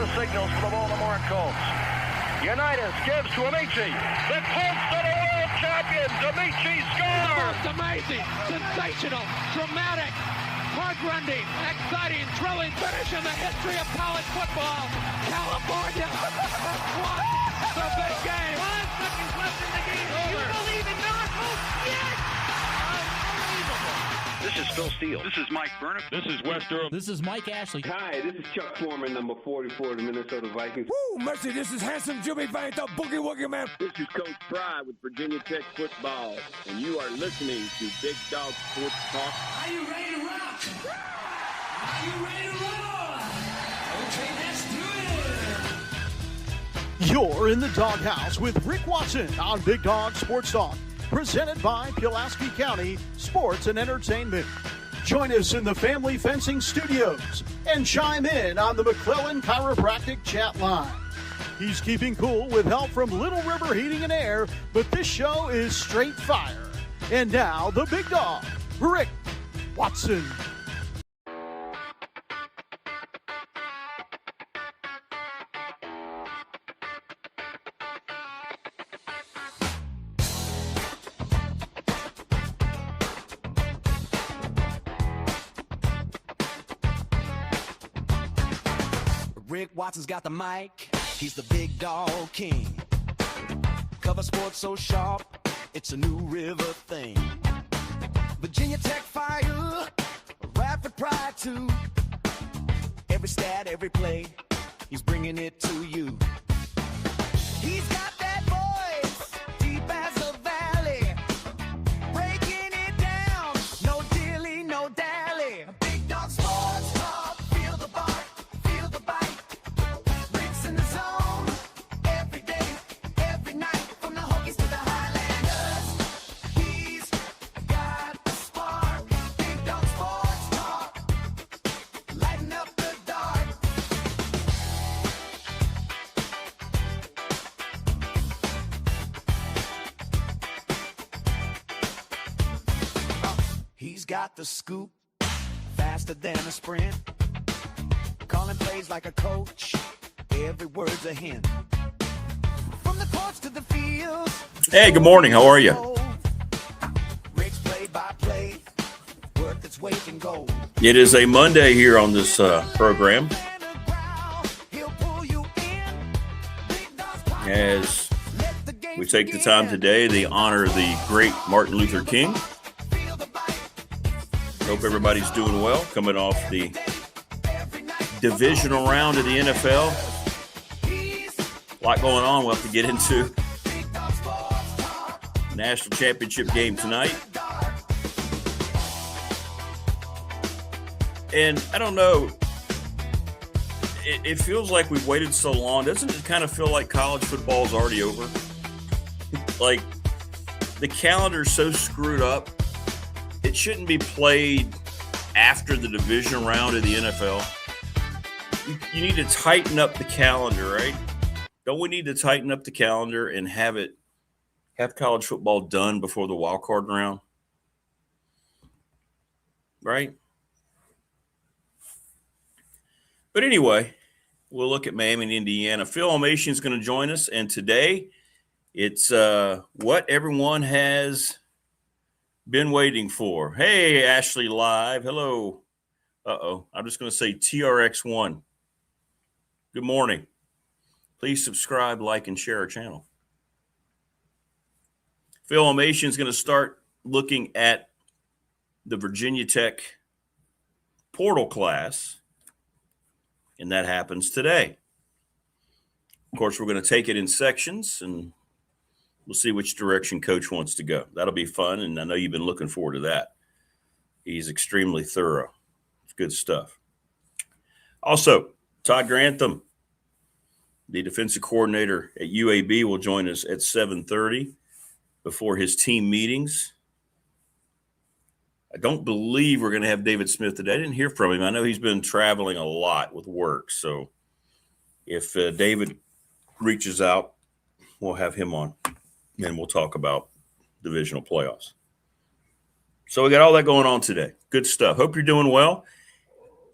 the signals for the Baltimore Colts. Unitas gives to Amici. The Colts are the world champions. Amici scores. It's amazing, sensational, dramatic, heart-rending, exciting, thrilling finish in the history of college football. California won the big game. 5 seconds left in the game. Do you believe in miracles? Yes. Unbelievable. This is Phil Steele. This is Mike Burnham. This is Wes Durham. This is Mike Ashley. Hi, this is Chuck Foreman, number 44 of the Minnesota Vikings. Woo, mercy, this is handsome Jimmy Vine, the Boogie Woogie Man. This is Coach Fry with Virginia Tech Football, and you are listening to Big Dog Sports Talk. Are you ready to rock? Are you ready to roll? Okay, let's do it. You're in the doghouse with Rick Watson on Big Dog Sports Talk, presented by Pulaski County Sports and Entertainment. Join us in the Family Fencing Studios and chime in on the McClellan Chiropractic chat line. He's keeping cool with help from Little River Heating and Air, but this show is straight fire. And now, the big dog, Rick Watson. Rick Watson's got the mic, he's the big dog king. Cover sports so sharp, it's a New River thing. Virginia Tech fire, rapid pride too. Every stat, every play, he's bringing it to you. He's got that voice, deep as a valley, breaking it down, no dilly, no dally. Big dog sports talk, feel the bark, feel the bite. Rick's in the zone, every day, every night, from the Hokies to the Highlanders. He's got the spark, Big dog sports talk, lighten up the dark. He's got the scoop, faster than a sprint. Calling plays like a coach, every word's a hint. From the courts to the fields. Hey, good morning. How are you? Rick's play-by-play, worth its weight in gold. It is a Monday here on this program, as we take the time today to honor the great Martin Luther King. Hope everybody's doing well, coming off the divisional round of the NFL. A lot going on. We'll have to get into national championship game tonight. And I don't know, it feels like we've waited so long. Doesn't it kind of feel like college football is already over? Like, the calendar's so screwed up. It shouldn't be played after the division round of the NFL. You need to tighten up the calendar, right? Don't we need to tighten up the calendar and have college football done before the wild card round? Right? But anyway, we'll look at Miami and Indiana. Phil Elmassian is going to join us, and today it's what everyone has been waiting for. Hey, Ashley Live. Hello. I'm just going to say TRX1. Good morning. Please subscribe, like, and share our channel. Phil Elmassian is going to start looking at the Virginia Tech portal class, and that happens today. Of course, we're going to take it in sections, and we'll see which direction Coach wants to go. That'll be fun, and I know you've been looking forward to that. He's extremely thorough. It's good stuff. Also, Todd Grantham, the defensive coordinator at UAB, will join us at 7:30 before his team meetings. I don't believe we're going to have David Smith today. I didn't hear from him. I know he's been traveling a lot with work. So if David reaches out, we'll have him on, and we'll talk about divisional playoffs. So we got all that going on today. Good stuff. Hope you're doing well.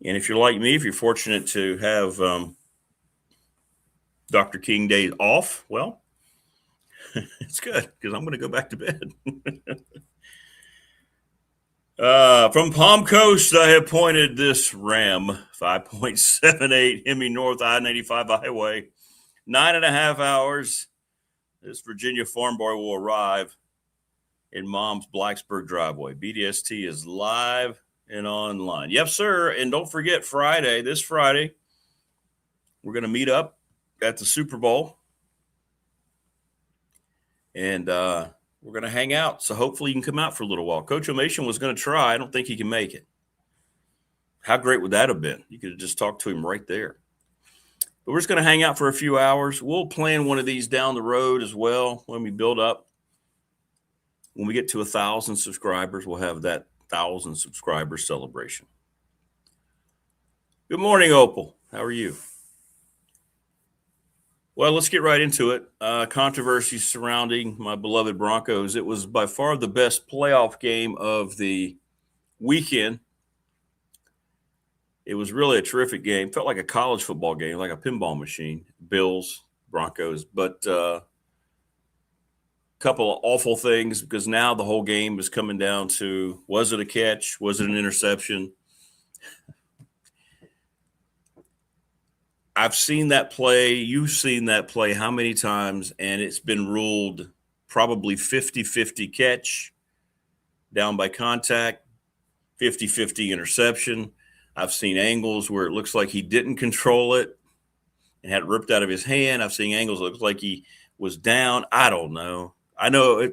And if you're like me, if you're fortunate to have Dr. King Day off. Well, it's good because I'm going to go back to bed. From Palm Coast, I have pointed this Ram 5.78 Hemi North I-95 Highway. 9.5 hours. This Virginia farm boy will arrive in Mom's Blacksburg driveway. BDST is live and online. Yep, sir. And don't forget this Friday, we're going to meet up at the Super Bowl. And we're going to hang out. So hopefully you can come out for a little while. Coach Elmassian was going to try. I don't think he can make it. How great would that have been? You could have just talked to him right there. But we're just going to hang out for a few hours. We'll plan one of these down the road as well when we build up. When we get to 1,000 subscribers, we'll have that 1,000 subscriber celebration. Good morning, Opal. How are you? Well, let's get right into it. Controversy surrounding my beloved Broncos. It was by far the best playoff game of the weekend. It was really a terrific game. Felt like a college football game, like a pinball machine. Bills, Broncos. But a couple of awful things because now the whole game is coming down to, was it a catch? Was it an interception? I've seen that play. You've seen that play how many times? And it's been ruled probably 50-50 catch, down by contact, 50-50 interception. I've seen angles where it looks like he didn't control it and had it ripped out of his hand. I've seen angles that look like he was down. I don't know. I know I'm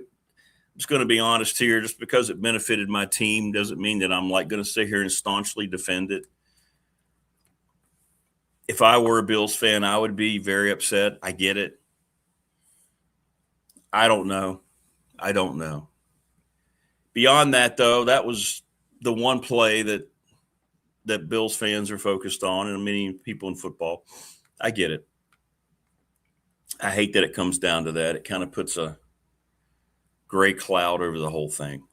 just going to be honest here. Just because it benefited my team doesn't mean that I'm like going to sit here and staunchly defend it. If I were a Bills fan, I would be very upset. I get it. I don't know. Beyond that, though, that was the one play that Bills fans are focused on, and many people in football. I get it. I hate that it comes down to that. It kind of puts a gray cloud over the whole thing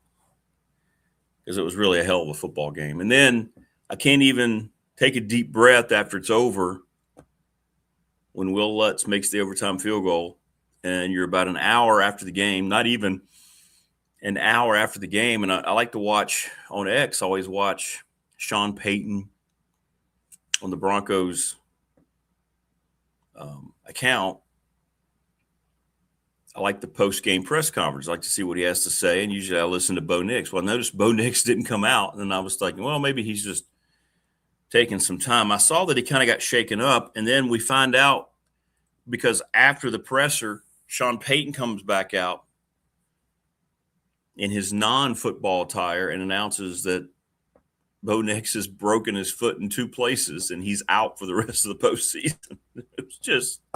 because it was really a hell of a football game. And then I can't even take a deep breath after it's over when Will Lutz makes the overtime field goal, and you're about an hour after the game, not even an hour after the game. And I like to watch on X, I always watch Sean Payton on the Broncos account. I like the post-game press conference. I like to see what he has to say, and usually I listen to Bo Nix. Well, I noticed Bo Nix didn't come out, and I was thinking, well, maybe he's just taking some time. I saw that he kind of got shaken up, and then we find out because after the presser, Sean Payton comes back out in his non-football attire and announces that Bo Nix has broken his foot in 2 places and he's out for the rest of the postseason. It was just –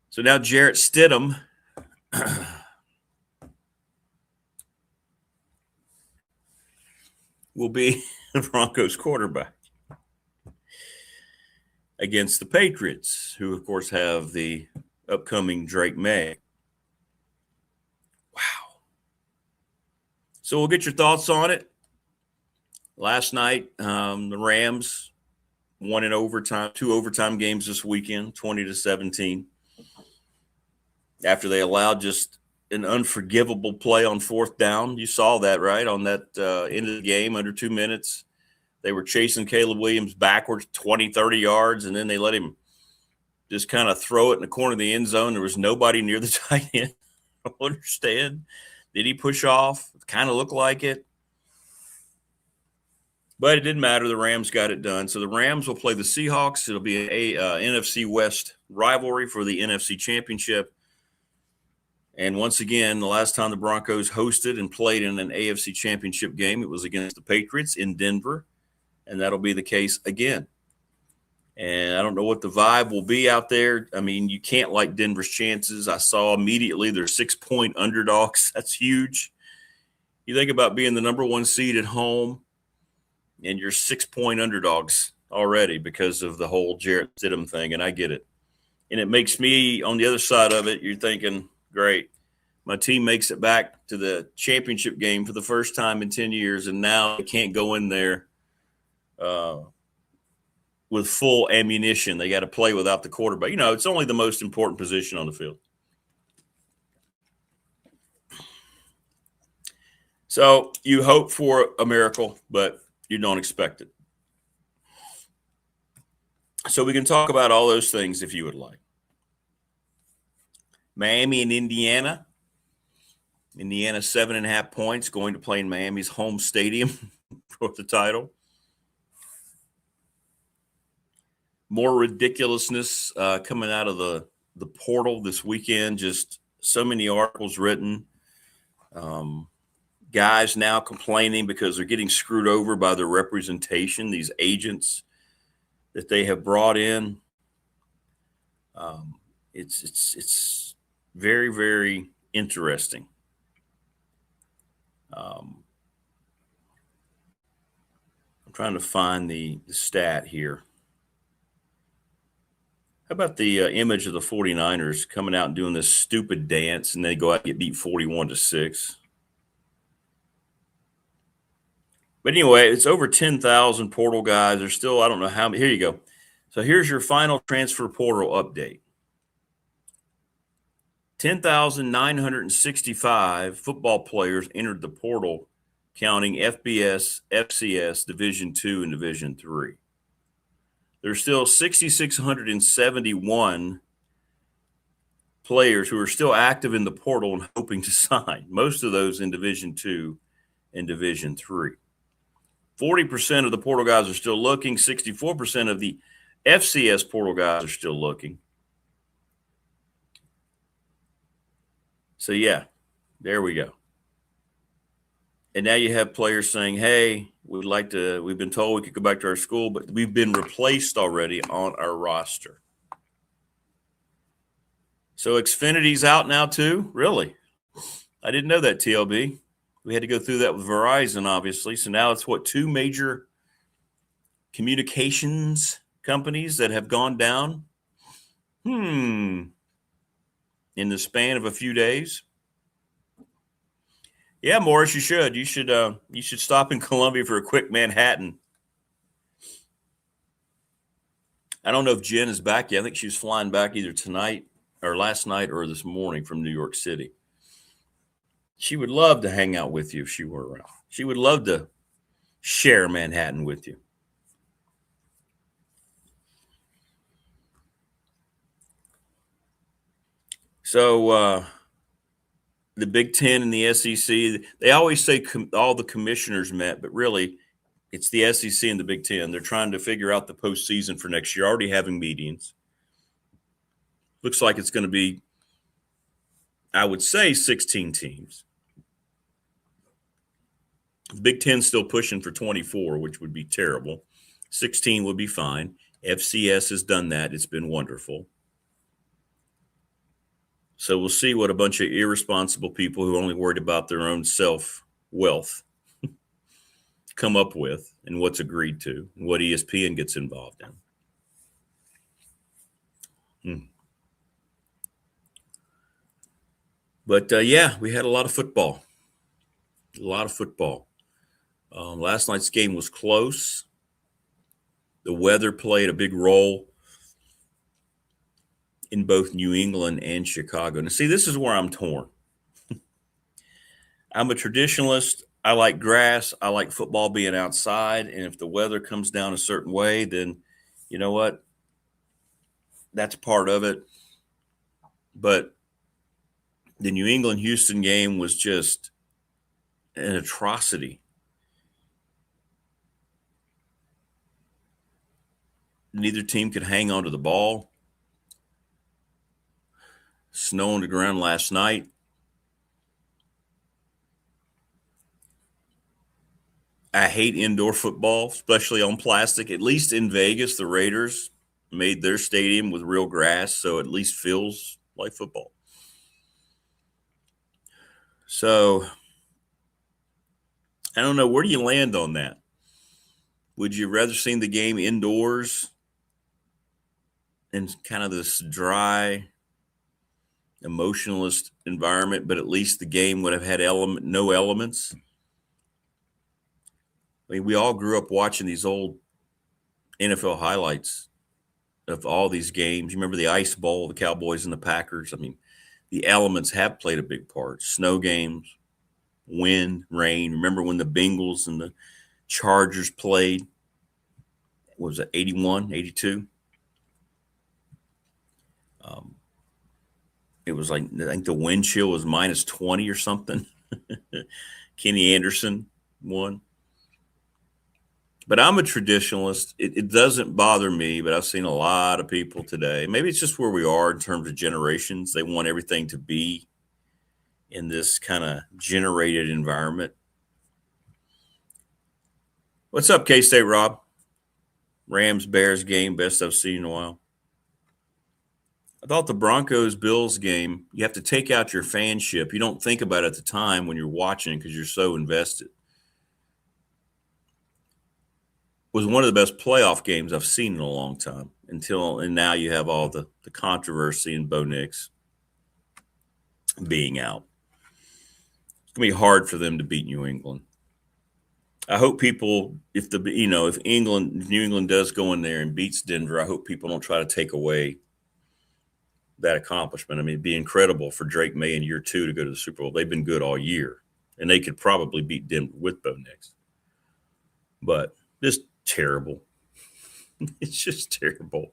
so now Jarrett Stidham will be the Broncos quarterback against the Patriots, who, of course, have the upcoming Drake May. Wow. So we'll get your thoughts on it. Last night, the Rams won in overtime, 2 overtime games this weekend, 20-17. After they allowed just an unforgivable play on 4th down. You saw that, right? On that end of the game, under 2 minutes. They were chasing Caleb Williams backwards 20, 30 yards, and then they let him just kind of throw it in the corner of the end zone. There was nobody near the tight end. I don't understand. Did he push off? Kind of looked like it. But it didn't matter. The Rams got it done. So the Rams will play the Seahawks. It'll be a NFC West rivalry for the NFC Championship. And once again, the last time the Broncos hosted and played in an AFC Championship game, it was against the Patriots in Denver. And that'll be the case again. And I don't know what the vibe will be out there. I mean, you can't like Denver's chances. I saw immediately they're 6-point underdogs. That's huge. You think about being the number 1 seed at home, and you're 6-point underdogs already because of the whole Jarrett Stidham thing, and I get it. And it makes me, on the other side of it, you're thinking, great, my team makes it back to the championship game for the first time in 10 years, and now they can't go in there with full ammunition. They got to play without the quarterback. You know, it's only the most important position on the field. So you hope for a miracle, but you don't expect it. So we can talk about all those things if you would like. Miami and Indiana. Indiana 7.5 points, going to play in Miami's home stadium for the title. More ridiculousness coming out of the portal this weekend. Just so many articles written. Guys now complaining because they're getting screwed over by their representation, these agents that they have brought in. It's very, very interesting. I'm trying to find the stat here. How about the image of the 49ers coming out and doing this stupid dance, and they go out and get beat 41-6? But anyway, it's over 10,000 portal guys. There's still, I don't know how many. Here you go. So here's your final transfer portal update. 10,965 football players entered the portal, counting FBS, FCS, Division II, and Division III. There's still 6,671 players who are still active in the portal and hoping to sign, most of those in Division II and Division III. 40% of the portal guys are still looking. 64% of the FCS portal guys are still looking. So, yeah, there we go. And now you have players saying, hey, we've been told we could go back to our school, but we've been replaced already on our roster. So Xfinity's out now too? Really? I didn't know that, TLB. We had to go through that with Verizon, obviously. So now it's two major communications companies that have gone down? In the span of a few days? Yeah, Morris, you should. You should stop in Columbia for a quick Manhattan. I don't know if Jen is back yet. I think she was flying back either tonight or last night or this morning from New York City. She would love to hang out with you if she were around. She would love to share Manhattan with you. So the Big Ten and the SEC, they always say all the commissioners met, but really it's the SEC and the Big Ten. They're trying to figure out the postseason for next year, already having meetings. Looks like it's going to be, I would say, 16 teams. The Big Ten's still pushing for 24, which would be terrible. 16 would be fine. FCS has done that. It's been wonderful. So we'll see what a bunch of irresponsible people who are only worried about their own self-wealth come up with and what's agreed to and what ESPN gets involved in. But, yeah, we had a lot of football. Last night's game was close. The weather played a big role in both New England and Chicago. Now, see, this is where I'm torn. I'm a traditionalist. I like grass. I like football being outside. And if the weather comes down a certain way, then you know what? That's part of it. But the New England-Houston game was just an atrocity. Neither team could hang on to the ball. Snow on the ground last night. I hate indoor football, especially on plastic. At least in Vegas, the Raiders made their stadium with real grass, so it at least feels like football. So I don't know. Where do you land on that? Would you rather see the game indoors in kind of this dry, emotionalist environment, but at least the game would have had no elements? I mean, we all grew up watching these old NFL highlights of all these games. You remember the Ice Bowl, the Cowboys and the Packers? I mean, the elements have played a big part. Snow games, wind, rain. Remember when the Bengals and the Chargers played? What was it, 81, 82? It was like, I think the wind chill was minus 20 or something. Kenny Anderson won. But I'm a traditionalist. It doesn't bother me, but I've seen a lot of people today. Maybe it's just where we are in terms of generations. They want everything to be in this kind of generated environment. What's up, K-State Rob? Rams-Bears game, best I've seen in a while. I thought the Broncos-Bills game, you have to take out your fanship. You don't think about it at the time when you're watching because you're so invested. Was one of the best playoff games I've seen in a long time and now you have all the controversy and Bo Nix being out. It's going to be hard for them to beat New England. I hope people, if New England does go in there and beats Denver, I hope people don't try to take away that accomplishment. I mean, it'd be incredible for Drake May in year 2 to go to the Super Bowl. They've been good all year, and they could probably beat Denver with Bo Nix. But just terrible. It's just terrible.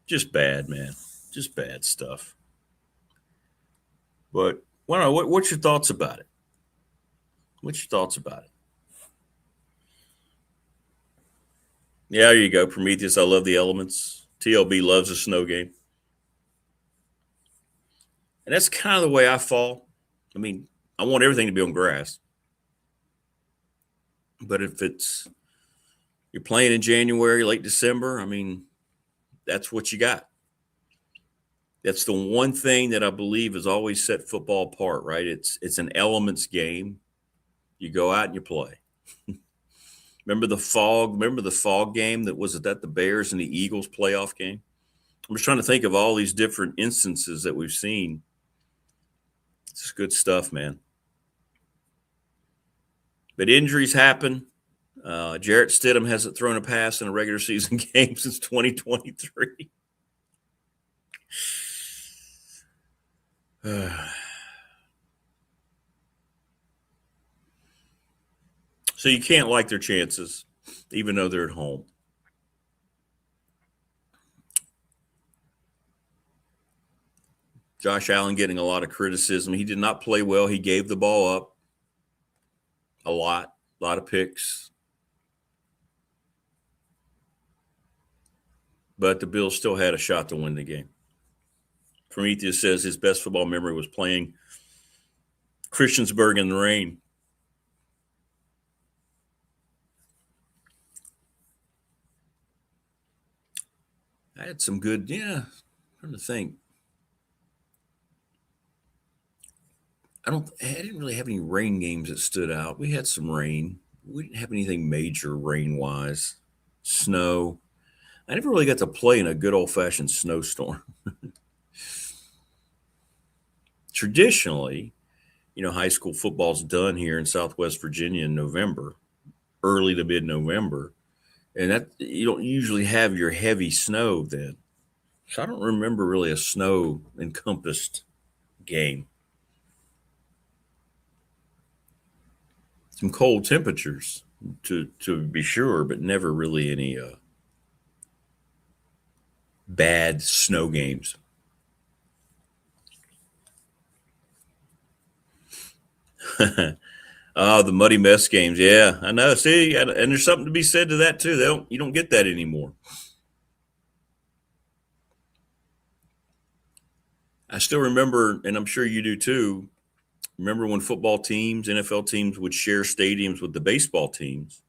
Just bad, man. Just bad stuff. But what's your thoughts about it? What's your thoughts about it? Yeah, there you go. Prometheus, I love the elements. TLB loves a snow game. And that's kind of the way I fall. I mean, I want everything to be on grass. But if you're playing in January, late December, I mean, that's what you got. That's the one thing that I believe has always set football apart, right? It's an elements game. You go out and you play. Remember the fog game that was the Bears and the Eagles playoff game? I'm just trying to think of all these different instances that we've seen. It's good stuff, man. But injuries happen. Jarrett Stidham hasn't thrown a pass in a regular season game since 2023. So you can't like their chances, even though they're at home. Josh Allen getting a lot of criticism. He did not play well. He gave the ball up a lot of picks. But the Bills still had a shot to win the game. Prometheus says his best football memory was playing Christiansburg in the rain. I had some good, I'm trying to think. I didn't really have any rain games that stood out. We had some rain. We didn't have anything major rain-wise. Snow. I never really got to play in a good old-fashioned snowstorm. Traditionally, high school football's done here in Southwest Virginia in November, early to mid-November. And that you don't usually have your heavy snow then. So I don't remember really a snow-encompassed game. Some cold temperatures to be sure, but never really any bad snow games. Oh, the muddy mess games. Yeah, I know. See, and there's something to be said to that too. You don't get that anymore. I still remember, and I'm sure you do too. Remember when football teams, NFL teams would share stadiums with the baseball teams,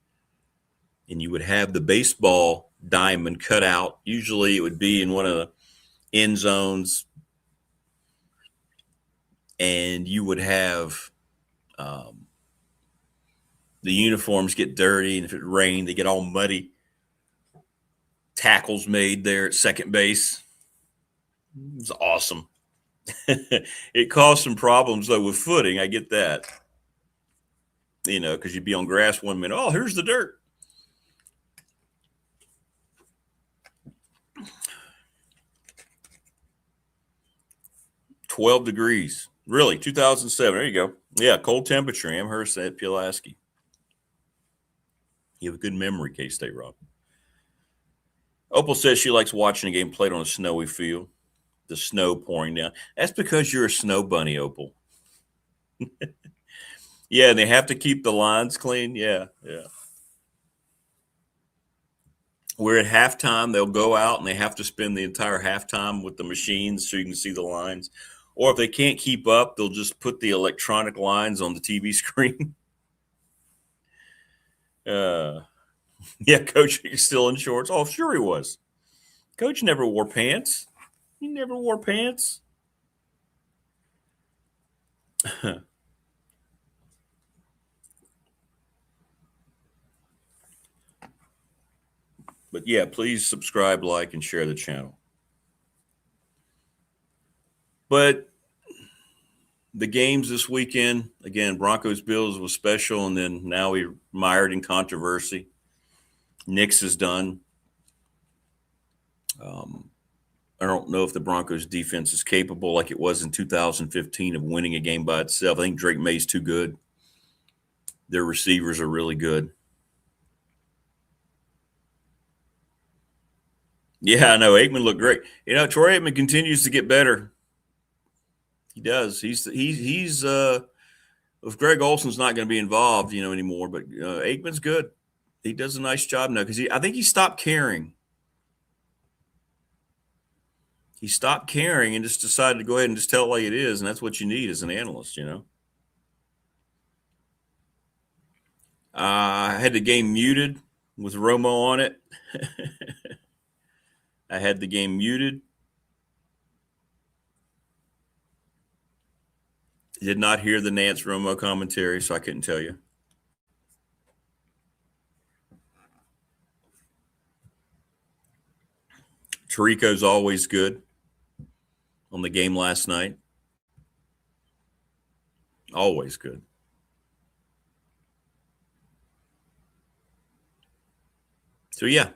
and you would have the baseball diamond cut out. Usually it would be in one of the end zones, and you would have the uniforms get dirty, and if it rained, they get all muddy. Tackles made there at second base. It was awesome. It caused some problems, though, with footing. I get that. Because you'd be on grass one minute. Oh, here's the dirt. 12 degrees. Really, 2007. There you go. Yeah, cold temperature. Amherst at Pulaski. You have a good memory, K-State Rob. Opal says she likes watching a game played on a snowy field. The snow pouring down. That's because you're a snow bunny, Opal. Yeah, and they have to keep the lines clean. Yeah. Where at halftime, they'll go out and they have to spend the entire halftime with the machines so you can see the lines. Or if they can't keep up, they'll just put the electronic lines on the TV screen. Yeah, Coach is still in shorts. Oh, sure he was. Coach never wore pants. He never wore pants. But yeah, please subscribe, like, and share the channel. But the games this weekend, again, Broncos-Bills was special, and then now we're mired in controversy. Nix is done. I don't know if the Broncos defense is capable like it was in 2015 of winning a game by itself. I think Drake May's too good. Their receivers are really good. Yeah, I know. Aikman looked great. You know, Troy Aikman continues to get better. He does. He's if Greg Olson's not going to be involved, anymore, but Aikman's good. He does a nice job now because I think he stopped caring. He stopped caring and just decided to go ahead and just tell it like it is, and that's what you need as an analyst, I had the game muted with Romo on it. I had the game muted. Did not hear the Nance Romo commentary, so I couldn't tell you. Tirico's always good on the game last night. Always good. So, yeah.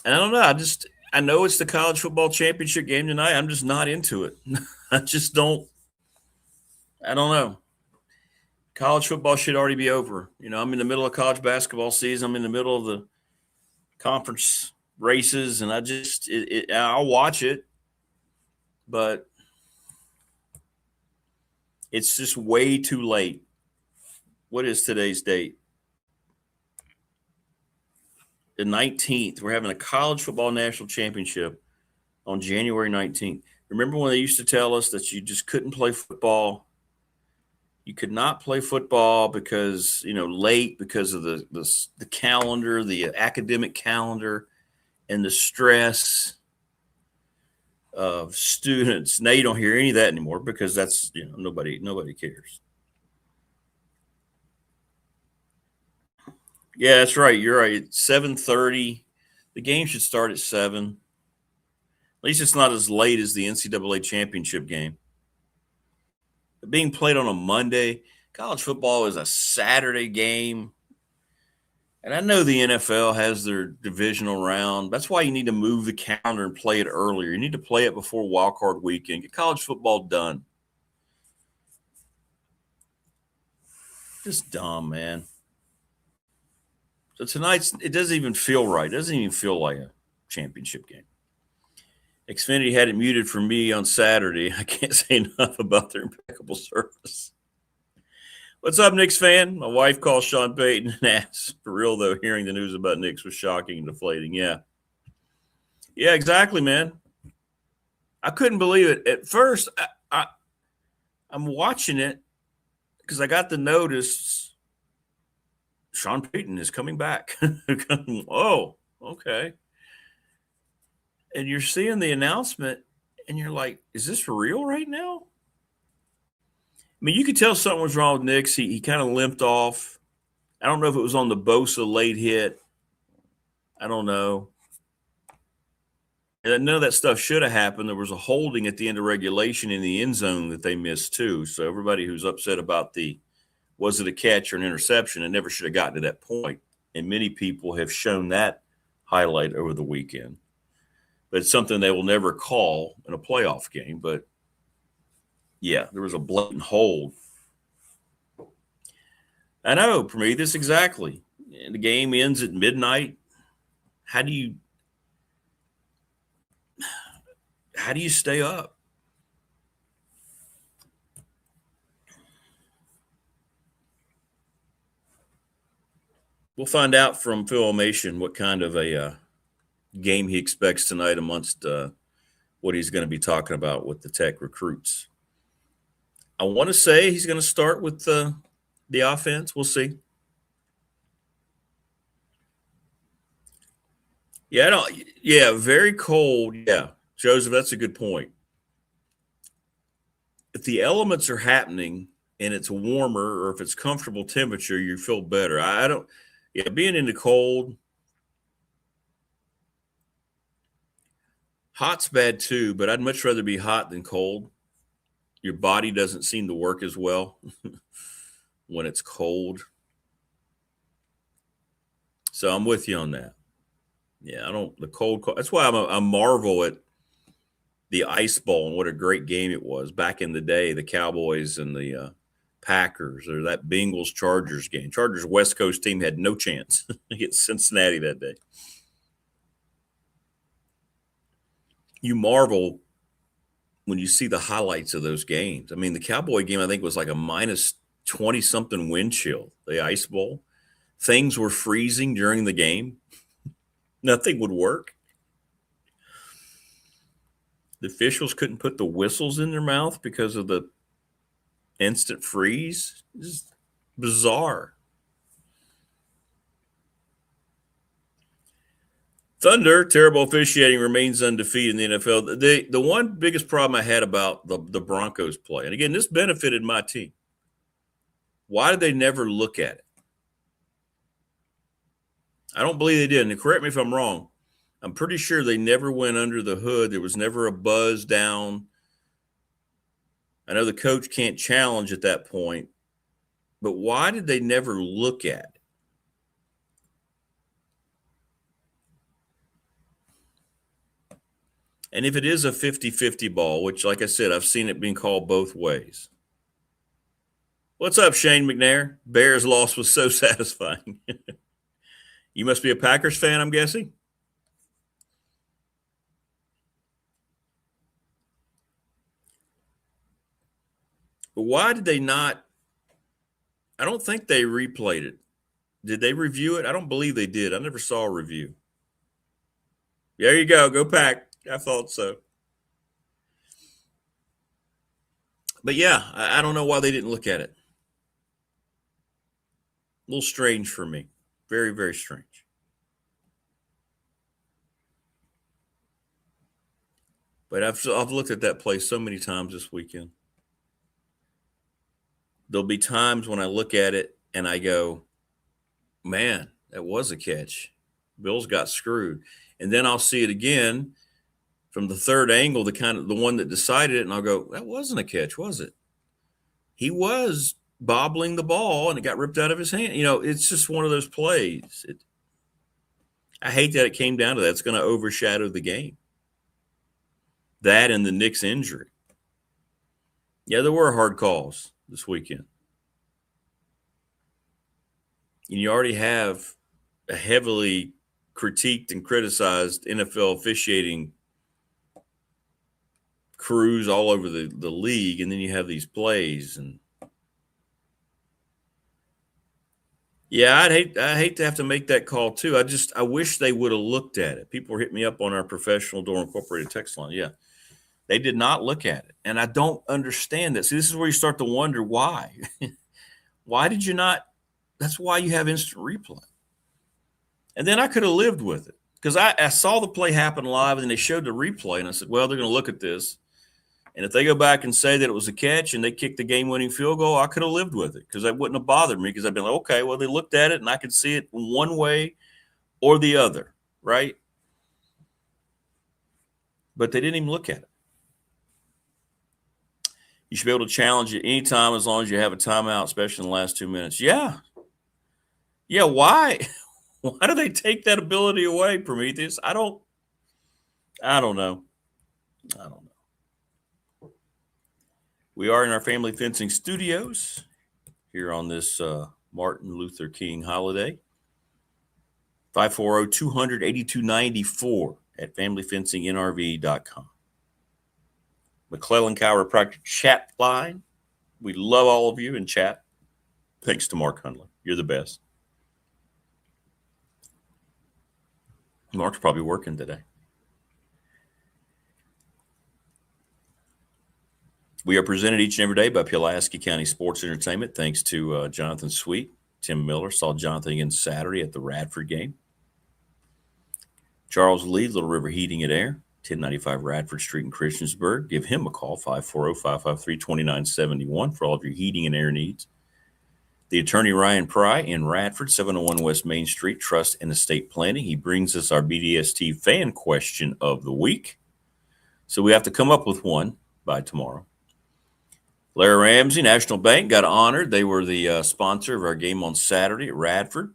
And I don't know. I know it's the college football championship game tonight. I'm just not into it. I don't know. College football should already be over. I'm in the middle of college basketball season. I'm in the middle of the conference races, and I'll watch it, but it's just way too late. What is today's date? The 19th. We're having a college football national championship on January 19th. Remember when they used to tell us that you just couldn't play football? You could not play football because, late because of the calendar, the academic calendar, and the stress of students. Now you don't hear any of that anymore because that's, nobody cares. Yeah, that's right. You're right. It's 7:30. The game should start at 7. At least it's not as late as the NCAA championship game. Being played on a Monday, college football is a Saturday game. And I know the NFL has their divisional round. That's why you need to move the calendar and play it earlier. You need to play it before Wild Card Weekend. Get college football done. Just dumb, man. So tonight's, it doesn't even feel right. It doesn't even feel like a championship game. Xfinity had it muted for me on Saturday. I can't say enough about their impeccable service. What's up, Knicks fan? My wife called Sean Payton and asked, for real though, hearing the news about Knicks was shocking and deflating. Yeah, exactly, man. I couldn't believe it. At first, I'm watching it because I got the notice Sean Payton is coming back. Oh, okay. And you're seeing the announcement, and you're like, is this for real right now? I mean, you could tell something was wrong with Knicks. He kind of limped off. I don't know if it was on the Bosa late hit. I don't know. And none of that stuff should have happened. There was a holding at the end of regulation in the end zone that they missed too. So everybody who's upset about was it a catch or an interception, it never should have gotten to that point. And many people have shown that highlight over the weekend. but it's something they will never call in a playoff game. But yeah, there was a blatant hold. I know, Prometheus, exactly. And the game ends at midnight. How do you stay up? We'll find out from Phil Elmassian what kind of a game he expects tonight amongst what he's going to be talking about with the Tech recruits. I want to say he's going to start with the offense. We'll see. Yeah, very cold. Yeah, Joseph, that's a good point. If the elements are happening and it's warmer or if it's comfortable temperature, you feel better. Being in the cold, hot's bad too, but I'd much rather be hot than cold. Your body doesn't seem to work as well when it's cold. So I'm with you on that. Yeah, the cold. That's why I marvel at the Ice Bowl and what a great game it was back in the day, the Cowboys and the Packers, or that Bengals-Chargers game. Chargers West Coast team had no chance against Cincinnati that day. You marvel when you see the highlights of those games. I mean, the Cowboy game, I think, was like a minus 20-something wind chill, the Ice Bowl. Things were freezing during the game. Nothing would work. The officials couldn't put the whistles in their mouth because of the instant freeze. It's bizarre. Thunder, terrible officiating, remains undefeated in the NFL. The one biggest problem I had about the Broncos play, and again, this benefited my team. Why did they never look at it? I don't believe they did. And correct me if I'm wrong. I'm pretty sure they never went under the hood. There was never a buzz down. I know the coach can't challenge at that point. But why did they never look at it? And if it is a 50-50 ball, which, like I said, I've seen it being called both ways. What's up, Shane McNair? Bears loss was so satisfying. You must be a Packers fan, I'm guessing. But why did they not? I don't think they replayed it. Did they review it? I don't believe they did. I never saw a review. There you go. Go Pack. I thought so. But yeah, I don't know why they didn't look at it. A little strange for me. Very, very strange. But I've looked at that play so many times this weekend. There'll be times when I look at it and I go, man, that was a catch. Bills got screwed. And then I'll see it again from the third angle, the one that decided it, and I'll go, that wasn't a catch, was it? He was bobbling the ball and it got ripped out of his hand. You know, it's just one of those plays. I hate that it came down to that. It's going to overshadow the game. That and the Knicks injury. Yeah, there were hard calls this weekend. And you already have a heavily critiqued and criticized NFL officiating crews all over the league, and then you have these plays. And yeah, I hate to have to make that call too. I wish they would have looked at it. People were hitting me up on our professional Door Incorporated text line. Yeah, they did not look at it, and I don't understand that. See, this is where you start to wonder why. Why did you not? That's why you have instant replay. And then I could have lived with it because I saw the play happen live, and then they showed the replay, and I said, well, they're going to look at this. And if they go back and say that it was a catch and they kicked the game-winning field goal, I could have lived with it because that wouldn't have bothered me because I'd been like, okay, well, they looked at it and I could see it one way or the other, right? But they didn't even look at it. You should be able to challenge it anytime as long as you have a timeout, especially in the last 2 minutes. Yeah. Yeah, why? Why do they take that ability away, Prometheus? I I don't know. We are in our family fencing studios here on this Martin Luther King holiday. 540-200-8294 at familyfencingnrv.com. McClellan Chiropractic chat line. We love all of you in chat. Thanks to Mark Hundley. You're the best. Mark's probably working today. We are presented each and every day by Pulaski County Sports Entertainment. Thanks to Jonathan Sweet, Tim Miller. Saw Jonathan again Saturday at the Radford game. Charles Lee, Little River Heating and Air, 1095 Radford Street in Christiansburg. Give him a call, 540-553-2971 for all of your heating and air needs. The attorney Ryan Pry in Radford, 701 West Main Street, Trust and Estate Planning. He brings us our BDST fan question of the week. So we have to come up with one by tomorrow. Larry Ramsey, National Bank, got honored. They were the sponsor of our game on Saturday at Radford.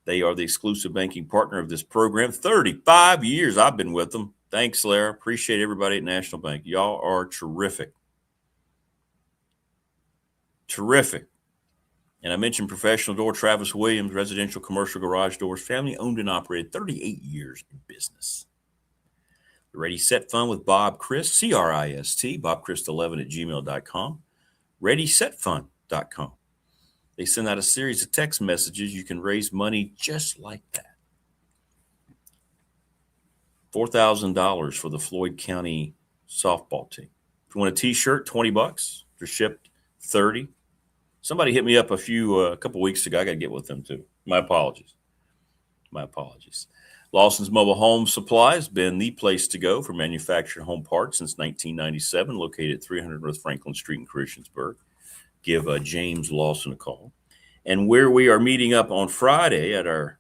They are the exclusive banking partner of this program. 35 years I've been with them. Thanks, Larry. Appreciate everybody at National Bank. Y'all are terrific. Terrific. And I mentioned Professional Door, Travis Williams, residential commercial garage doors, family owned and operated, 38 years in business. The Ready Set Fun with Bob Christ, CRIST, bobchrist11@gmail.com, readysetfun.com. They send out a series of text messages. You can raise money just like that. $4,000 for the Floyd County softball team. If you want a t-shirt, $20. They're shipped $30. Somebody hit me up a couple weeks ago. I got to get with them too. My apologies. Lawson's Mobile Home Supply has been the place to go for manufactured home parts since 1997, located at 300 North Franklin Street in Christiansburg. Give James Lawson a call. And where we are meeting up on Friday at our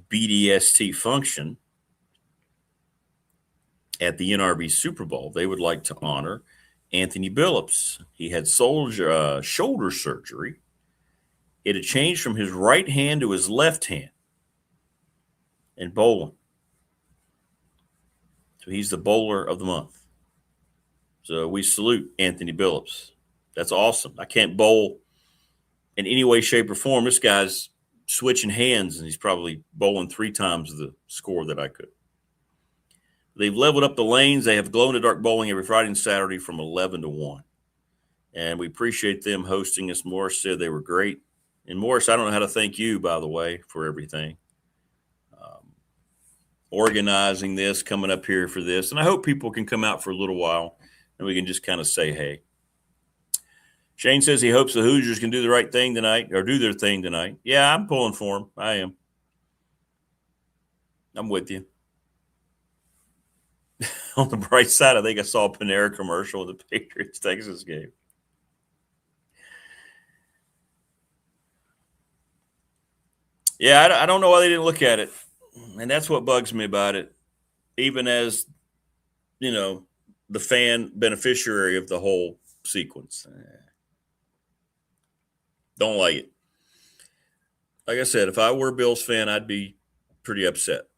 BDST function at the NRB Super Bowl, they would like to honor Anthony Billups. He had shoulder surgery. It had changed from his right hand to his left hand in bowling. So he's the bowler of the month. So we salute Anthony Billups. That's awesome. I can't bowl in any way, shape, or form. This guy's switching hands, and he's probably bowling 3 times the score that I could. They've leveled up the lanes. They have glow-in-the-dark bowling every Friday and Saturday from 11 to 1. And we appreciate them hosting us. Morris said they were great. And Morris, I don't know how to thank you, by the way, for everything. Organizing this, coming up here for this. And I hope people can come out for a little while and we can just kind of say, hey. Shane says he hopes the Hoosiers can do the right thing tonight or do their thing tonight. Yeah, I'm pulling for them. I am. I'm with you. On the bright side, I think I saw a Panera commercial of the Patriots-Texas game. Yeah, I don't know why they didn't look at it. And that's what bugs me about it. Even as, the fan beneficiary of the whole sequence. Don't like it. Like I said, if I were a Bills fan, I'd be pretty upset.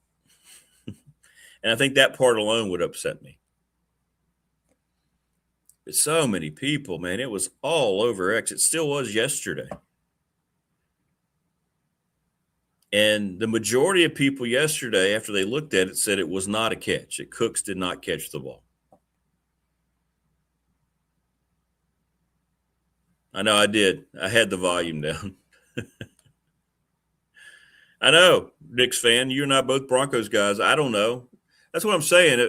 And I think that part alone would upset me. But so many people, man, it was all over X. It still was yesterday. And the majority of people yesterday, after they looked at it, said it was not a catch. That Cooks did not catch the ball. I know I did. I had the volume down. I know, Knicks fan, you and I both Broncos guys. I don't know. That's what I'm saying.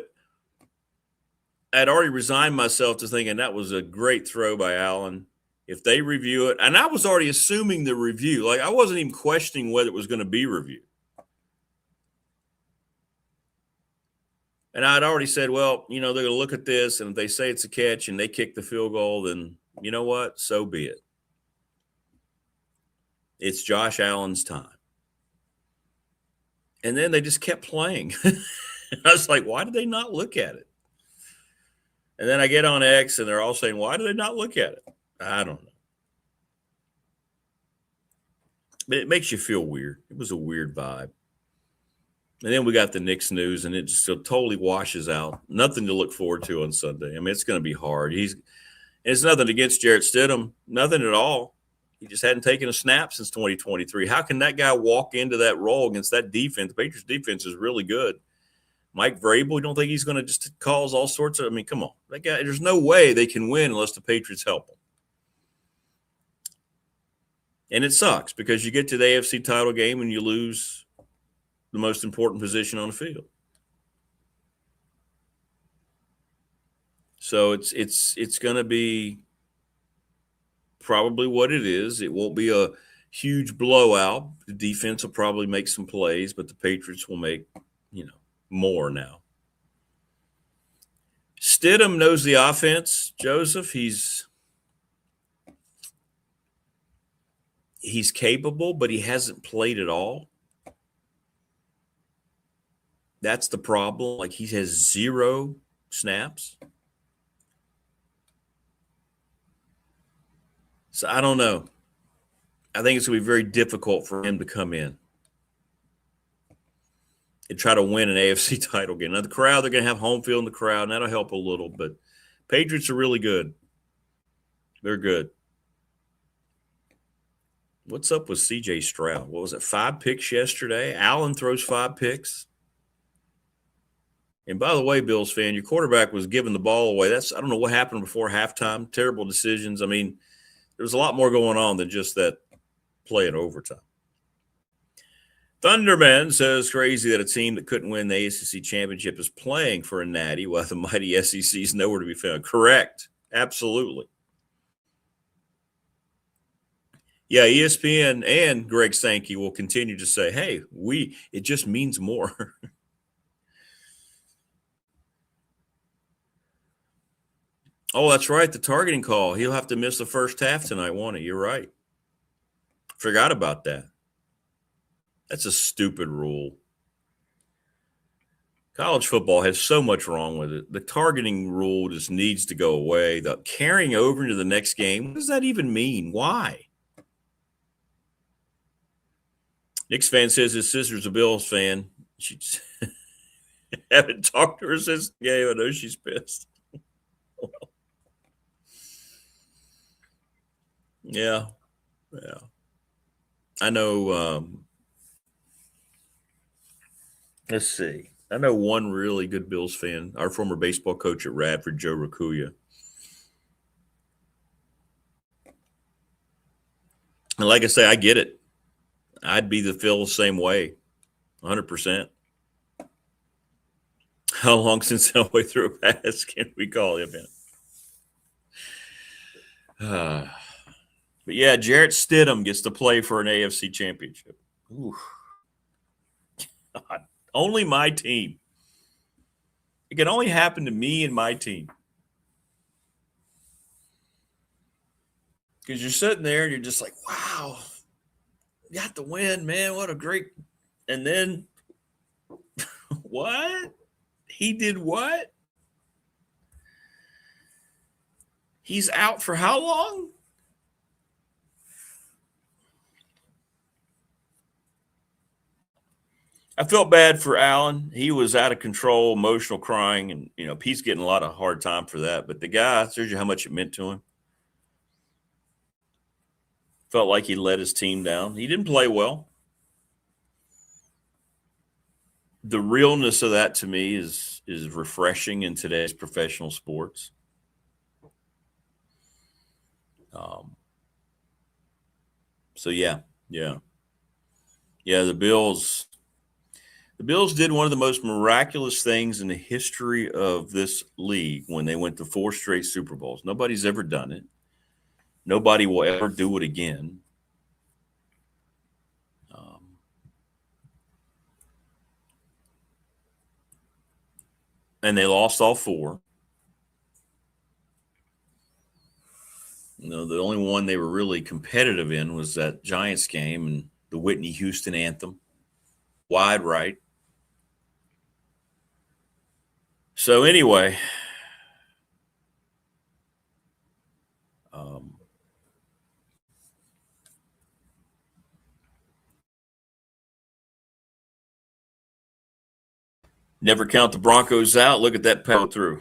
I'd already resigned myself to thinking that was a great throw by Allen. If they review it, and I was already assuming the review. Like, I wasn't even questioning whether it was going to be reviewed. And I'd already said, well, they're going to look at this, and if they say it's a catch and they kick the field goal, then you know what? So be it. It's Josh Allen's time. And then they just kept playing. I was like, why did they not look at it? And then I get on X, and they're all saying, why did they not look at it? I don't know. But it makes you feel weird. It was a weird vibe. And then we got the Knicks news, and it just so totally washes out. Nothing to look forward to on Sunday. I mean, it's going to be hard. It's nothing against Jarrett Stidham, nothing at all. He just hadn't taken a snap since 2023. How can that guy walk into that role against that defense? The Patriots defense is really good. Mike Vrabel, you don't think he's going to just cause all sorts of – I mean, come on. That guy, there's no way they can win unless the Patriots help them. And it sucks because you get to the AFC title game and you lose the most important position on the field. So it's going to be probably what it is. It won't be a huge blowout. The defense will probably make some plays, but the Patriots will make, more now. Stidham knows the offense, Joseph. He's capable, but he hasn't played at all. That's the problem. Like, he has 0 snaps. So I don't know. I think it's going to be very difficult for him to come in and try to win an AFC title game. Now, the crowd, they're going to have home field in the crowd, and that'll help a little. But Patriots are really good. They're good. What's up with C.J. Stroud? What was it, 5 picks yesterday? Allen throws 5 picks. And by the way, Bills fan, your quarterback was giving the ball away. I don't know what happened before halftime. Terrible decisions. I mean, there's a lot more going on than just that play in overtime. Thunderman says crazy that a team that couldn't win the ACC championship is playing for a natty while the mighty SEC is nowhere to be found. Correct. Absolutely. Yeah, ESPN and Greg Sankey will continue to say, hey, it just means more. Oh, that's right. The targeting call. He'll have to miss the first half tonight, won't he? You're right. Forgot about that. That's a stupid rule. College football has so much wrong with it. The targeting rule just needs to go away. The carrying over into the next game, what does that even mean? Why? Knicks fan says his sister's a Bills fan. She haven't talked to her since the game. I know she's pissed. Well, yeah. I know. Let's see. I know one really good Bills fan, our former baseball coach at Radford, Joe Rakuya. And like I say, I get it. I'd be the same way, 100%. How long since Elway threw a pass can we call him in? But yeah, Jarrett Stidham gets to play for an AFC championship. Ooh. God, only my team. It can only happen to me and my team. Because you're sitting there and you're just like, wow, got the win, man. What a great. And then, what? He did what? He's out for how long? I felt bad for Allen. He was out of control, emotional crying, and, Pete's getting a lot of hard time for that. But the guy, shows you how much it meant to him. Felt like he let his team down. He didn't play well. The realness of that to me is refreshing in today's professional sports. So yeah. The Bills did one of the most miraculous things in the history of this league when they went to 4 straight Super Bowls. Nobody's ever done it. Nobody will ever do it again. And they lost all 4. The only one they were really competitive in was that Giants game and the Whitney Houston anthem. Wide right. So anyway, Never count the Broncos out. Look at that power through.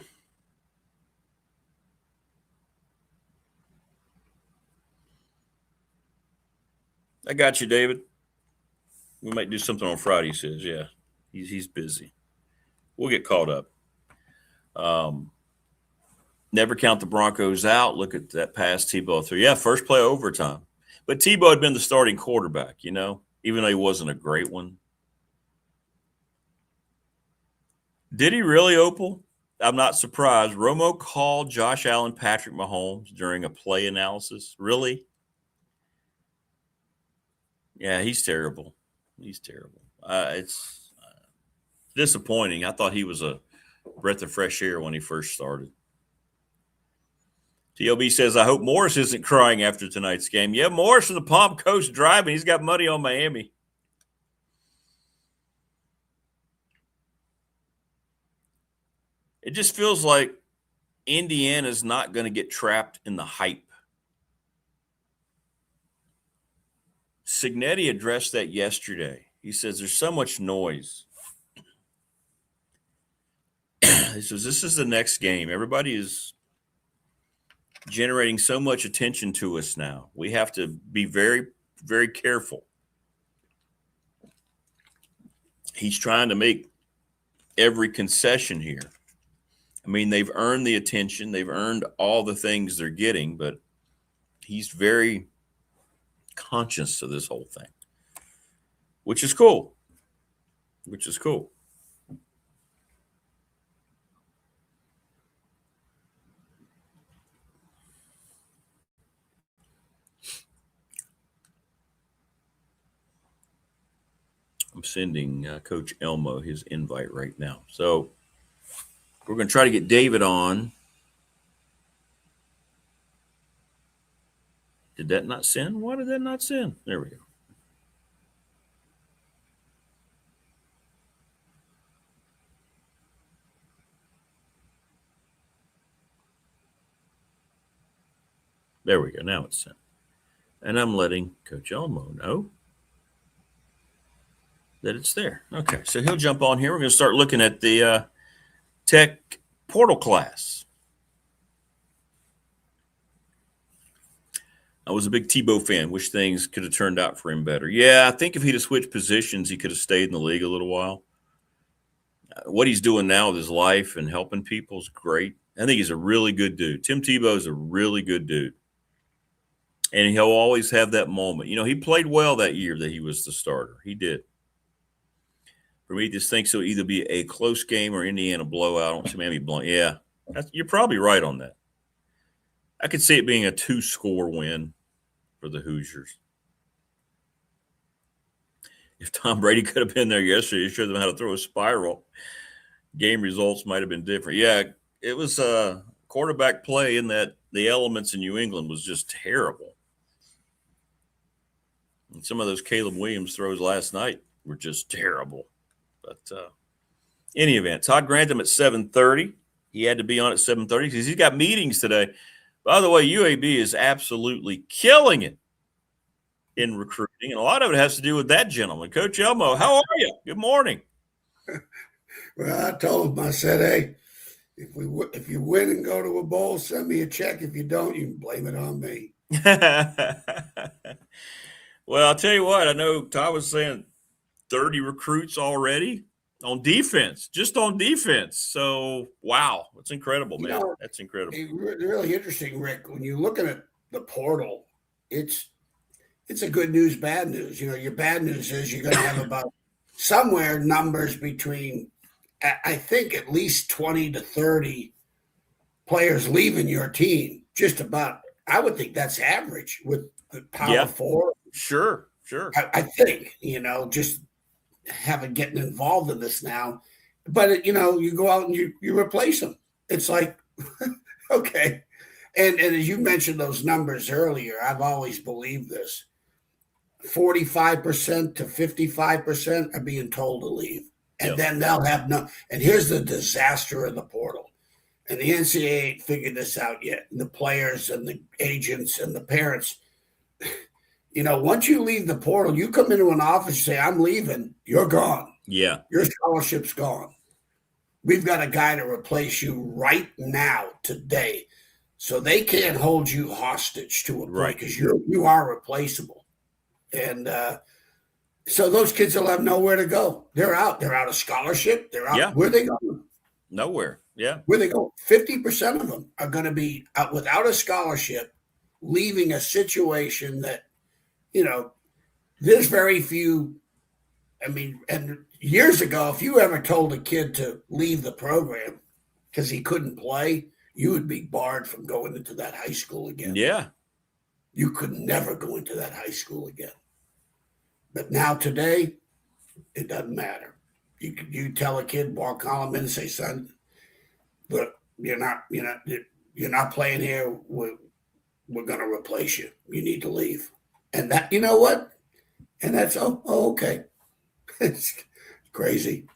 I got you, David. We might do something on Friday, he says. Yeah, he's busy. We'll get caught up. Never count the Broncos out. Look at that pass Tebow threw. Yeah, first play overtime. But Tebow had been the starting quarterback, even though he wasn't a great one. Did he really, Opal? I'm not surprised. Romo called Josh Allen Patrick Mahomes during a play analysis. Really? Yeah, he's terrible. He's terrible. It's disappointing. I thought he was a breath of fresh air when he first started. TLB says, I hope Morris isn't crying after tonight's game. Yeah, Morris from the Palm Coast driving. He's got money on Miami. It just feels like Indiana's not going to get trapped in the hype. Signetti addressed that yesterday. He says there's so much noise. He says this is the next game. Everybody is generating so much attention to us now. We have to be very, very careful. He's trying to make every concession here. I mean, they've earned the attention. They've earned all the things they're getting, but he's very conscious of this whole thing, which is cool. I'm sending Coach Elmo his invite right now. So we're going to try to get David on. Did that not send? Why did that not send? There we go. There we go. Now it's sent. And I'm letting Coach Elmo know that it's there. Okay, so he'll jump on here. We're going to start looking at the Tech portal class. I was a big Tebow fan. Wish things could have turned out for him better. Yeah, I think if he'd have switched positions, he could have stayed in the league a little while. What he's doing now with his life and helping people is great. I think he's a really good dude. Tim Tebow is a really good dude. And he'll always have that moment. He played well that year that he was the starter. He did. For me, just think it'll either be a close game or Indiana blowout. I don't see Miami blowing. Yeah, you're probably right on that. I could see it being a 2-score win for the Hoosiers. If Tom Brady could have been there yesterday, he showed them how to throw a spiral. Game results might have been different. Yeah, it was a quarterback play in that the elements in New England was just terrible. And some of those Caleb Williams throws last night were just terrible. But any event, Todd Grantham at 7:30. He had to be on at 7:30 because he's got meetings today. By the way, UAB is absolutely killing it in recruiting, and a lot of it has to do with that gentleman, Coach Elmo. How are you? Good morning. Well, I told him, I said, hey, if you win and go to a bowl, send me a check. If you don't, you can blame it on me. Well, I'll tell you what. I know Todd was saying 30 recruits already on defense, just on defense. So, wow, that's incredible, man. That's incredible. It's really interesting, Rick. When you're looking at the portal, it's a good news, bad news. Your bad news is you're going to have about somewhere numbers between, I think, at least 20 to 30 players leaving your team. Just about, I would think that's average with the Power Four. Sure. I think, just getting involved in this now. But, you go out and you replace them. It's like, okay. And as you mentioned those numbers earlier, I've always believed this. 45% to 55% are being told to leave. And then they'll have no. And here's the disaster of the portal. And the NCAA ain't figured this out yet. And the players and the agents and the parents. Once you leave the portal, you come into an office and say, I'm leaving, you're gone. Yeah. Your scholarship's gone. we've got a guy to replace you right now, today. So they can't hold you hostage to a point because you are replaceable. And so those kids will have nowhere to go. They're out. They're out of scholarship. They're out. Yeah. Where are they going? Nowhere. Yeah. Where they go? 50% of them are going to be out without a scholarship, leaving a situation that, there's very few. I mean, and years ago, if you ever told a kid to leave the program because he couldn't play, you would be barred from going into that high school again. Yeah. You could never go into that high school again. But now today, it doesn't matter. You tell a kid, walk column in and say, son, look, you're not playing here. We're going to replace you. You need to leave. And that, you know what? And that's, okay. It's crazy.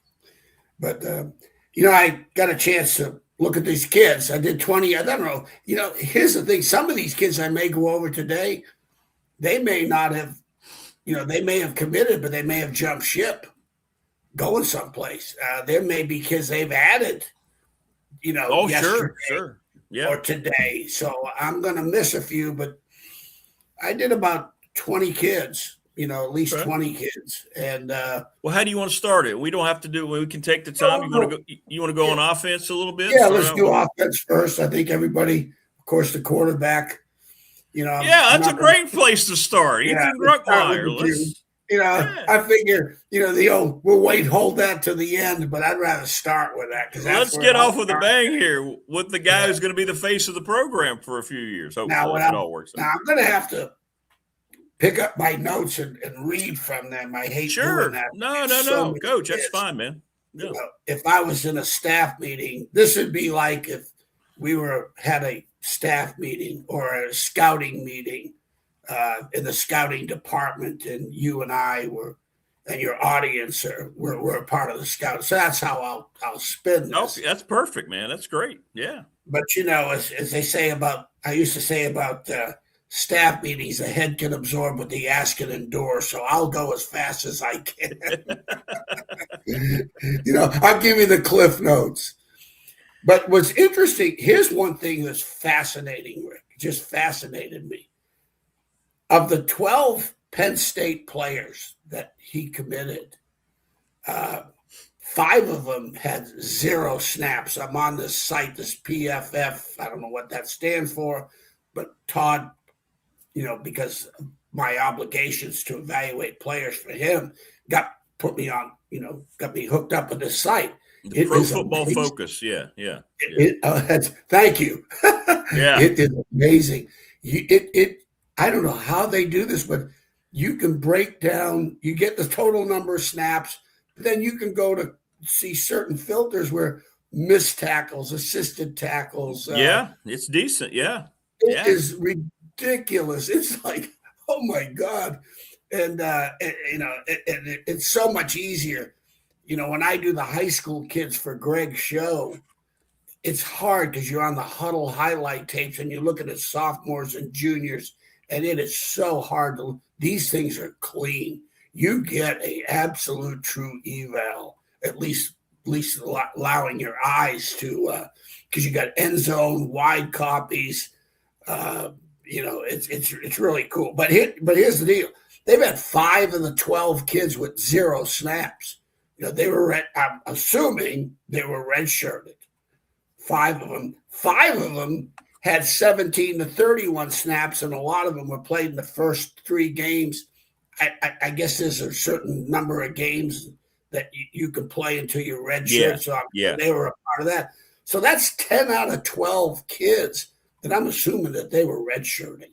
But, I got a chance to look at these kids. I did 20. I don't know. Here's the thing. Some of these kids I may go over today, they may not have, they may have committed, but they may have jumped ship going someplace. There may be kids they've added, yesterday sure. Yeah. or today. So I'm going to miss a few, but I did about 20 kids. At least 20 kids. And well, how do you want to start it? We don't have to do. We can take the time. You want to go on offense a little bit? Yeah, let's do offense first. I think everybody, of course, the quarterback. That's a great place to start. Ethan Ruckmeyer. I figure, we'll hold that to the end, but I'd rather start with that because let's get off with a bang here with the guy who's going to be the face of the program for a few years. Hopefully, it all works out. Now I'm going to have to pick up my notes and read from them. I hate doing that. No, Coach, that's fine, man. Yeah. If I was in a staff meeting, this would be like if we had a staff meeting or a scouting meeting in the scouting department, and you and I and your audience were a part of the scout. So that's how I'll spin this. Okay, that's perfect, man. That's great. Yeah. But as they say I used to say about staff meetings, the head can absorb what the ass can endure. So I'll go as fast as I can. I'll give you the cliff notes. But what's interesting, here's one thing that's fascinating, Rick, just fascinated me. Of the 12 Penn State players that he committed, 5 of them had 0 snaps. I'm on this site, this PFF. I don't know what that stands for, but Todd, because of my obligations to evaluate players for him, got me hooked up with this site. The Pro Football Focus, yeah. Thank you. Yeah, it is amazing. I don't know how they do this, but you can break down. You get the total number of snaps, but then you can go to see certain filters where missed tackles, assisted tackles. It's decent. Yeah, it is ridiculous. It's like, oh my God, and it's so much easier. When I do the high school kids for Greg's show, it's hard because you're on the huddle highlight tapes and you're looking at sophomores and juniors, and it is so hard to. These things are clean. You get a absolute true eval, at least allowing your eyes to, because you got end zone wide copies. It's really cool. But here's the deal: they've had 5 of the 12 kids with 0 snaps. I'm assuming they were redshirted. 5 of them. 5 of them had 17 to 31 snaps, and a lot of them were played in the first 3 games. I guess there's a certain number of games that you can play until you're redshirt. So they were a part of that. So that's 10 out of 12 kids that I'm assuming that they were redshirting,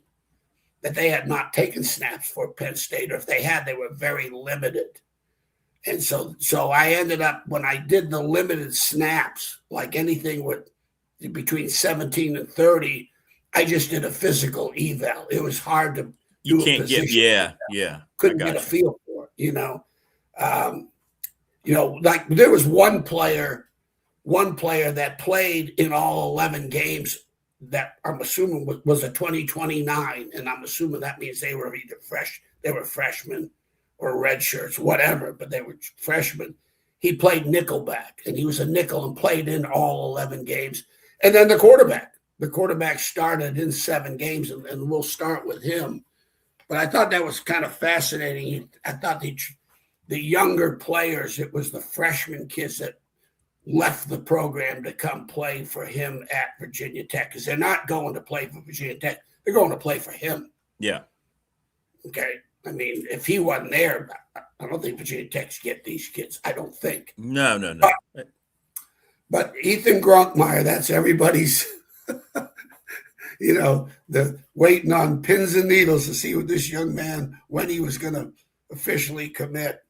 that they had not taken snaps for Penn State, or if they had, they were very limited. And so I ended up, when I did the limited snaps, like anything with between 17 and 30, I just did a physical eval. It was hard to do. Couldn't get a feel for it, like there was one player that played in all 11 games that I'm assuming was a 2029, and I'm assuming that means they were either freshmen or red shirts, whatever, but they were freshmen. he played nickelback, and he was a nickel and played in all 11 games. And then the quarterback started in 7 games, and we'll start with him. But I thought that was kind of fascinating. I thought the younger players, it was the freshman kids that left the program to come play for him at Virginia Tech, because they're not going to play for Virginia Tech. They're going to play for him. Yeah. Okay. I mean, if he wasn't there, I don't think Virginia Tech's get these kids. I don't think. No. But Ethan Gronkmeyer, that's everybody's, the waiting on pins and needles to see what this young man, when he was going to officially commit.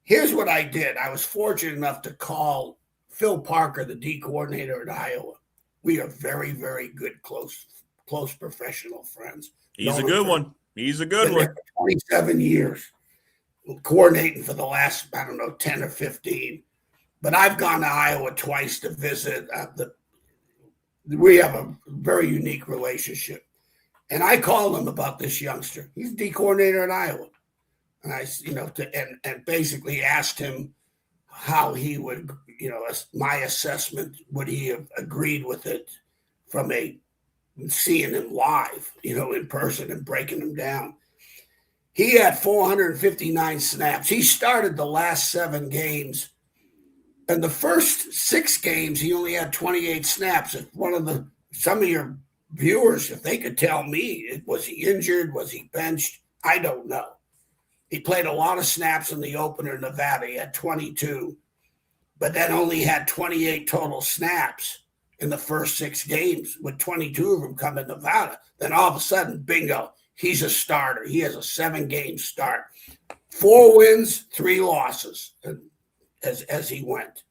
Here's what I did. I was fortunate enough to call Phil Parker, the D coordinator at Iowa. We are very, very good, close professional friends. He's a good one. He's a good one. 27 years coordinating for the last, 10 or 15. But I've gone to Iowa twice to visit. We have a very unique relationship. And I called him about this youngster. He's D coordinator at Iowa. And I, and basically asked him how he would, my assessment, would he have agreed with it from seeing him live, in person and breaking him down. He had 459 snaps. He started the last 7 games. And the first 6 games, he only had 28 snaps. If some of your viewers, if they could tell me, was he injured? Was he benched? I don't know. He played a lot of snaps in the opener in Nevada. He had 22, but then only had 28 total snaps in the first 6 games, with 22 of them come in Nevada. Then all of a sudden, bingo, he's a starter. He has a 7-game start. 4 wins, 3 losses as he went.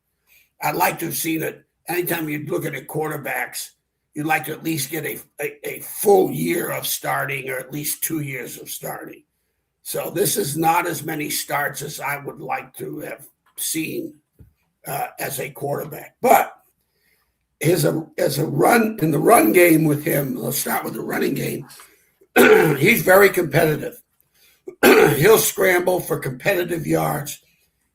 I'd like to have seen it. Anytime you're looking at quarterbacks, you'd like to at least get a full year of starting, or at least 2 years of starting. So this is not as many starts as I would like to have seen as a quarterback. But as a run in the run game with him, let's start with the running game. He's very competitive. He'll scramble for competitive yards.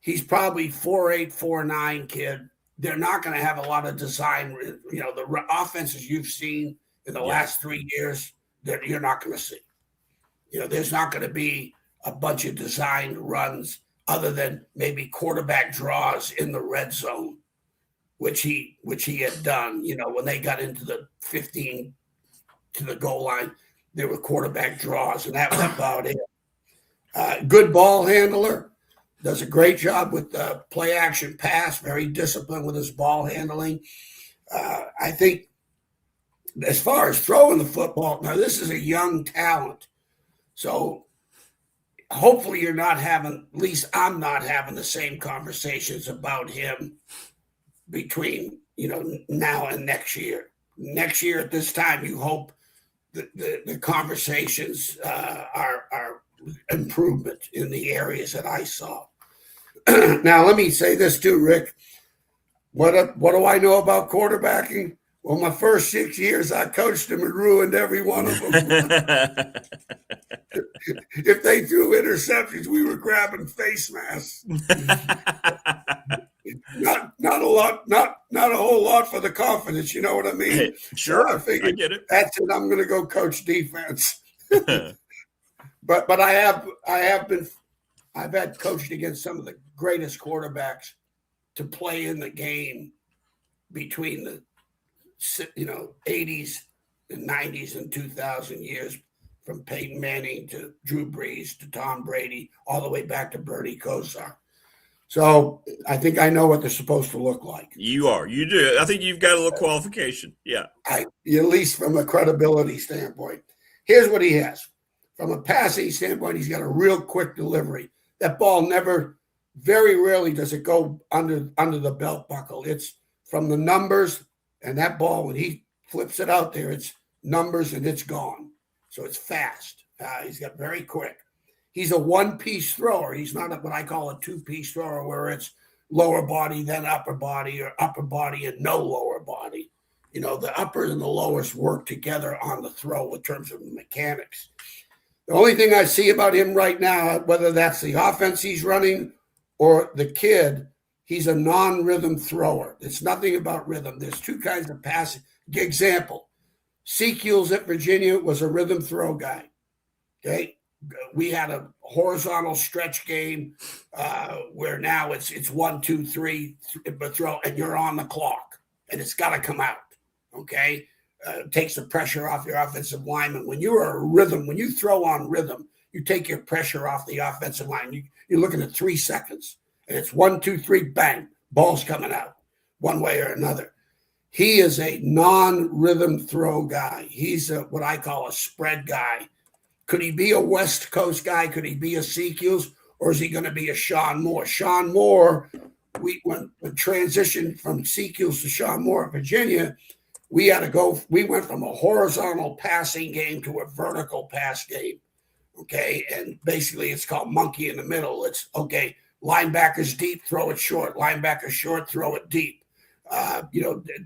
He's probably 4'8", 4'9" kid. They're not going to have a lot of design. The offenses you've seen in the last 3 years, that you're not going to see. There's not going to be a bunch of designed runs other than maybe quarterback draws in the red zone, which he had done. When they got into the 15 to the goal line, there were quarterback draws, and that was about it. Good ball handler, does a great job with the play action pass. Very disciplined with his ball handling. I think as far as throwing the football, now this is a young talent, so hopefully you're not having, at least I'm not having the same conversations about him between, now and next year. Next year at this time, you hope that the conversations are improvement in the areas that I saw. Now, let me say this too, Rick. What do I know about quarterbacking? Well, my first 6 years, I coached them and ruined every one of them. If they threw interceptions, we were grabbing face masks. Not a lot, not a whole lot for the confidence. You know what I mean? Hey, sure, so I figured, I get it. That's it. I'm going to go coach defense. But I've had coached against some of the greatest quarterbacks to play in the game between the 80s and 90s and 2000 years, from Peyton Manning to Drew Brees to Tom Brady, all the way back to Bernie Kosar. So I think I know what they're supposed to look like. You do. I think you've got a little qualification. Yeah. At least from a credibility standpoint. Here's what he has. From a passing standpoint, he's got a real quick delivery. That ball very rarely does it go under the belt buckle. It's from the numbers, and that ball, when he flips it out there, it's numbers and it's gone. So it's fast. He's got very quick. He's a one-piece thrower. He's not what I call a two-piece thrower, where it's lower body, then upper body, or upper body and no lower body. The uppers and the lowers work together on the throw in terms of mechanics. The only thing I see about him right now, whether that's the offense he's running or the kid, he's a non-rhythm thrower. It's nothing about rhythm. There's two kinds of passing. Example, Sequels at Virginia was a rhythm throw guy. Okay. We had a horizontal stretch game where now it's 1, 2, 3, but throw, and you're on the clock, and it's got to come out. Okay. Takes the pressure off your offensive lineman. When you're a rhythm, when you throw on rhythm, you take your pressure off the offensive line. You're looking at 3 seconds, and it's 1, 2, 3, bang, ball's coming out one way or another. He is a non-rhythm throw guy. He's what I call a spread guy. Could he be a West Coast guy? Could he be a Sequels? Or is he going to be a Sean Moore? Sean Moore, when transitioned from Sequels to Sean Moore at Virginia, we went from a horizontal passing game to a vertical pass game. Okay. And basically it's called monkey in the middle. It's okay. Linebackers deep, throw it short. Linebackers short, throw it deep.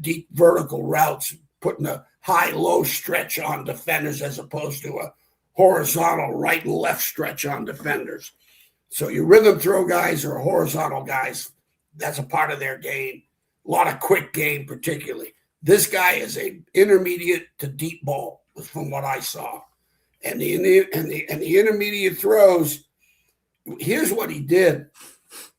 Deep vertical routes, putting a high-low stretch on defenders as opposed to a horizontal right and left stretch on defenders. So your rhythm throw guys are horizontal guys. That's a part of their game. A lot of quick game, particularly. This guy is a intermediate to deep ball, from what I saw. And the intermediate throws, here's what he did.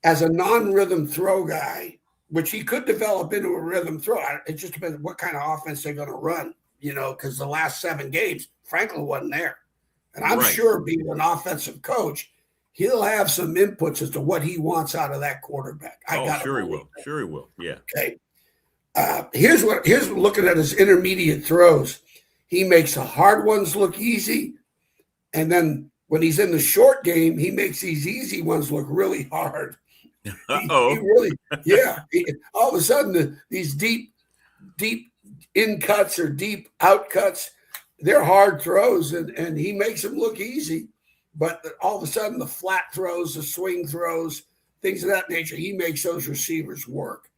As a non-rhythm throw guy, which he could develop into a rhythm throw. It just depends what kind of offense they're going to run, because the last 7 games, Franklin wasn't there. And I'm sure being an offensive coach, he'll have some inputs as to what he wants out of that quarterback. Sure he will. Sure he will. Yeah. Okay. Here's looking at his intermediate throws. He makes the hard ones look easy. And then when he's in the short game, he makes these easy ones look really hard. Uh-oh. He really, yeah. All of a sudden, these deep in cuts or deep out cuts, they're hard throws, and he makes them look easy. But all of a sudden, the flat throws, the swing throws, things of that nature, he makes those receivers work.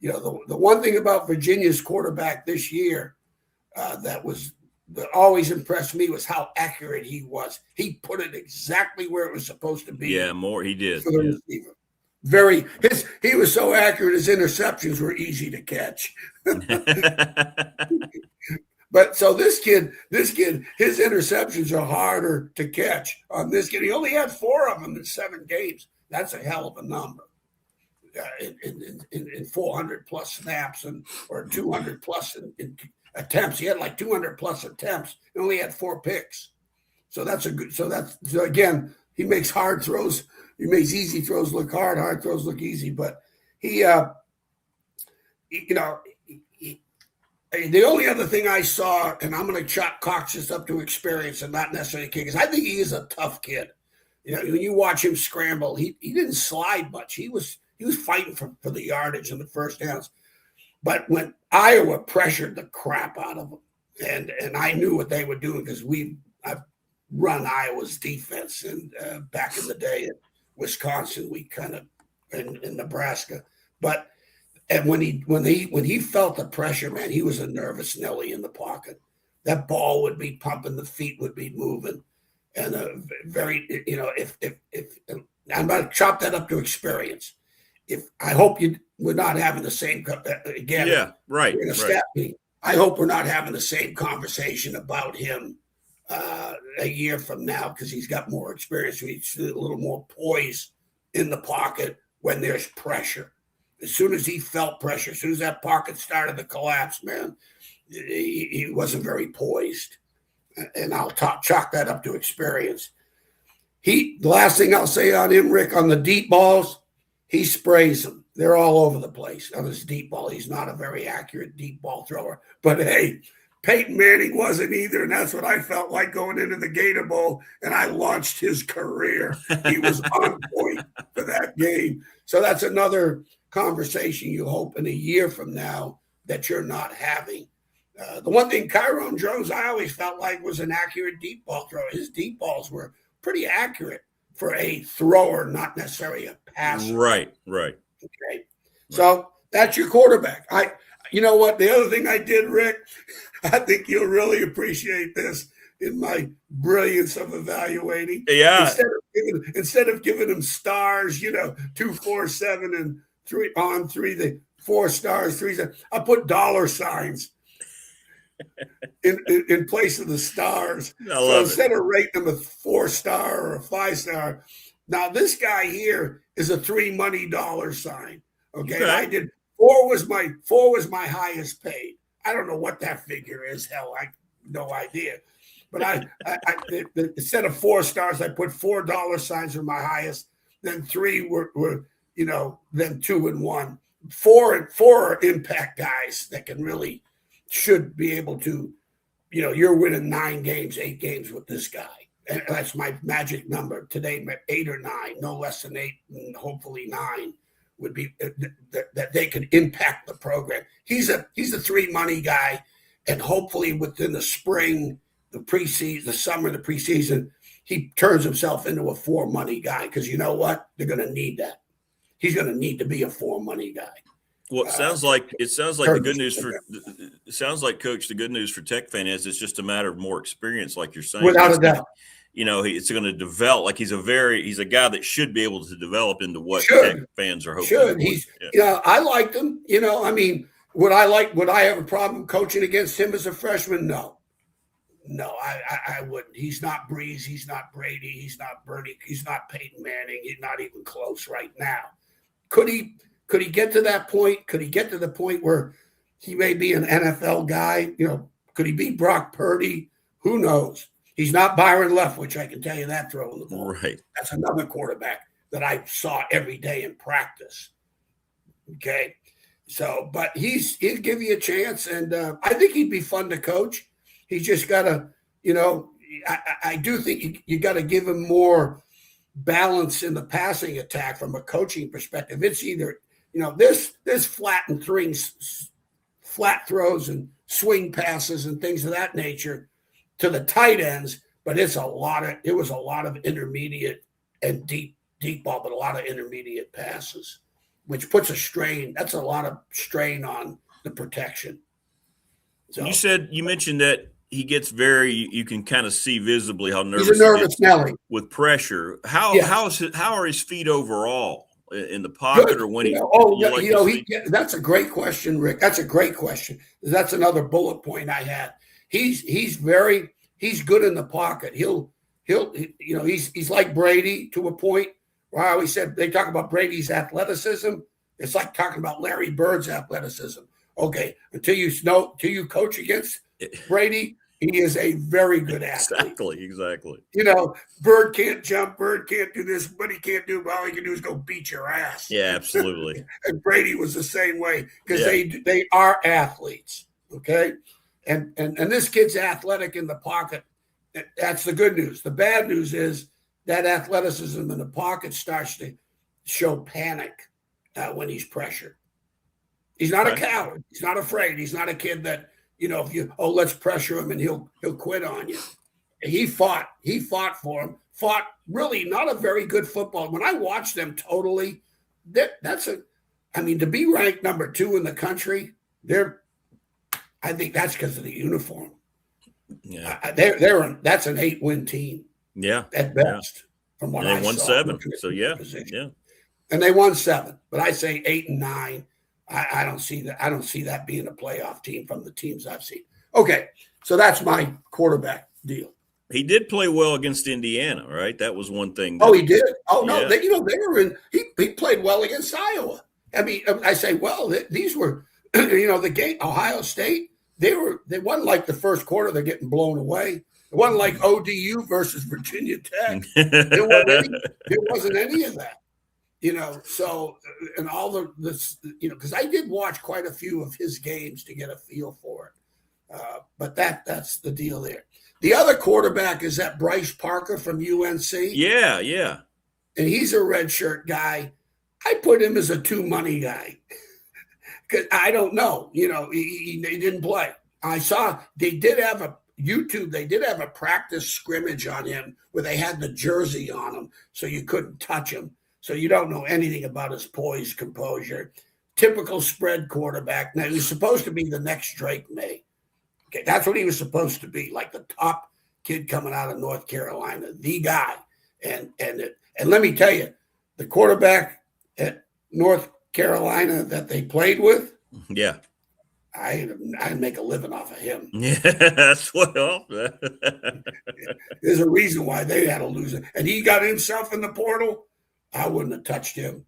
The one thing about Virginia's quarterback this year that always impressed me was how accurate he was. He put it exactly where it was supposed to be. Yeah, more he did. For the receiver. He was so accurate, his interceptions were easy to catch. But so this kid, his interceptions are harder to catch on this kid. He only had 4 of them in 7 games. That's a hell of a number. In 400 plus snaps or 200 plus in attempts. He had like 200 plus attempts. He only had 4 picks. So again, he makes hard throws. He makes easy throws look hard throws look easy. But the only other thing I saw, and I'm going to chalk Cox this up to experience and not necessarily kick, is I think he is a tough kid. When you watch him scramble, he didn't slide much. He was fighting for the yardage in the first downs. But when Iowa pressured the crap out of him, and I knew what they were doing because I've run Iowa's defense and back in the day at Wisconsin, we kind of in Nebraska. But when he felt the pressure, man, he was a nervous Nelly in the pocket. That ball would be pumping, the feet would be moving, and if I'm going to chop that up to experience. I hope we're not having the same again. Yeah, right. I hope we're not having the same conversation about him a year from now because he's got more experience. He's a little more poise in the pocket when there's pressure. As soon as he felt pressure, as soon as that pocket started to collapse, man, he wasn't very poised. And I'll chalk that up to experience. The last thing I'll say on him, Rick, on the deep balls, he sprays them. They're all over the place on his deep ball. He's not a very accurate deep ball thrower. But, hey, Peyton Manning wasn't either, and that's what I felt like going into the Gator Bowl, and I launched his career. He was on point for that game. So that's another conversation you hope in a year from now that you're not having. The one thing Kyron Jones I always felt like was an accurate deep ball thrower. His deep balls were pretty accurate for a thrower, not necessarily a passer. Right. Okay. So that's your quarterback. You know what? The other thing I did, Rick, I think you'll really appreciate this in my brilliance of evaluating. Yeah. Instead of giving him stars, 2, 4, 7, and the 4 stars, 3 stars. I put dollar signs in place of the stars. So instead of rating them a 4-star or a 5-star, now this guy here is a 3 money dollar sign. Okay. I did 4 was my highest paid. I don't know what that figure is. Hell, I no idea. But I instead of 4 stars, I put $4 signs for my highest. Then 3 were then 2 and 1. 4 are impact guys that should be able to, you're winning 9 games, 8 games with this guy. And that's my magic number today, 8 or 9, no less than 8, and hopefully 9 would be that they could impact the program. He's a 3 money guy, and hopefully within the spring, the preseason, the summer, the preseason, he turns himself into a 4 money guy, because you know what? They're going to need that. He's going to need to be a 4 money guy. Well, it sounds like the good news Coach, the good news for Tech fan is it's just a matter of more experience, like you're saying. Without a doubt. It's going to develop. Like he's a guy that should be able to develop into what Tech fans are hoping. I liked him. Would I have a problem coaching against him as a freshman? No, I wouldn't. He's not Breeze. He's not Brady. He's not Bernie. He's not Peyton Manning. He's not even close right now. Could he get to that point? Could he get to the point where he may be an NFL guy? Could he be Brock Purdy? Who knows? He's not Byron Leftwich, I can tell you that, throwing the ball. Right. That's another quarterback that I saw every day in practice. Okay. So, but he'll give you a chance, and I think he'd be fun to coach. He's just got to, I do think you got to give him more balance in the passing attack from a coaching perspective. It's either, there's flat throws and swing passes and things of that nature to the tight ends, but it was a lot of intermediate and deep ball, but a lot of intermediate passes, which puts a strain. That's a lot of strain on the protection. So, you mentioned that he gets you can kind of see visibly how nervous he's a nervous Nelly with pressure. How are his feet overall in the pocket? Good. Or when that's a great question, Rick. That's a great question. That's another bullet point I had. He's good in the pocket. He's like Brady to a point where I always said, they talk about Brady's athleticism. It's like talking about Larry Bird's athleticism. Okay, until you coach against Brady, he is a very good athlete. Exactly. Bird can't jump, Bird can't do this, but he can't do, all he can do is go beat your ass. Yeah, absolutely. And Brady was the same way, because they are athletes. Okay. And this kid's athletic in the pocket. That's the good news. The bad news is that athleticism in the pocket starts to show panic when he's pressured. He's not a coward. He's not afraid. He's not a kid that, let's pressure him and he'll quit on you. He fought for him. Fought really not a very good football. When I watch them totally, to be ranked number 2 in the country, I think that's because of the uniform. Yeah, that's an 8-win team. Yeah, at best. From what they won 7. So yeah. And they won 7. But I say 8 and 9. I don't see that. I don't see that being a playoff team from the teams I've seen. Okay, so that's my quarterback deal. He did play well against Indiana, right? That was one thing. He did. Oh no, yeah. They were in. He played well against Iowa. I say, these were. The game, Ohio State, they wasn't like the first quarter, they're getting blown away. It wasn't like ODU versus Virginia Tech. There wasn't any of that, so, and all this, because I did watch quite a few of his games to get a feel for it. But that's the deal there. The other quarterback is that Bryce Parker from UNC. Yeah. And he's a redshirt guy. I put him as a 2 money guy. Because I don't know, he didn't play. I saw they did have a practice scrimmage on him where they had the jersey on him, so you couldn't touch him. So you don't know anything about his poise, composure. Typical spread quarterback. Now, he was supposed to be the next Drake May. Okay, that's what he was supposed to be, like the top kid coming out of North Carolina, the guy. And let me tell you, the quarterback at North Carolina that they played with, Yeah. I'd make a living off of him. Yeah, that's what. There's a reason why they had to lose it. And he got himself in the portal. I wouldn't have touched him.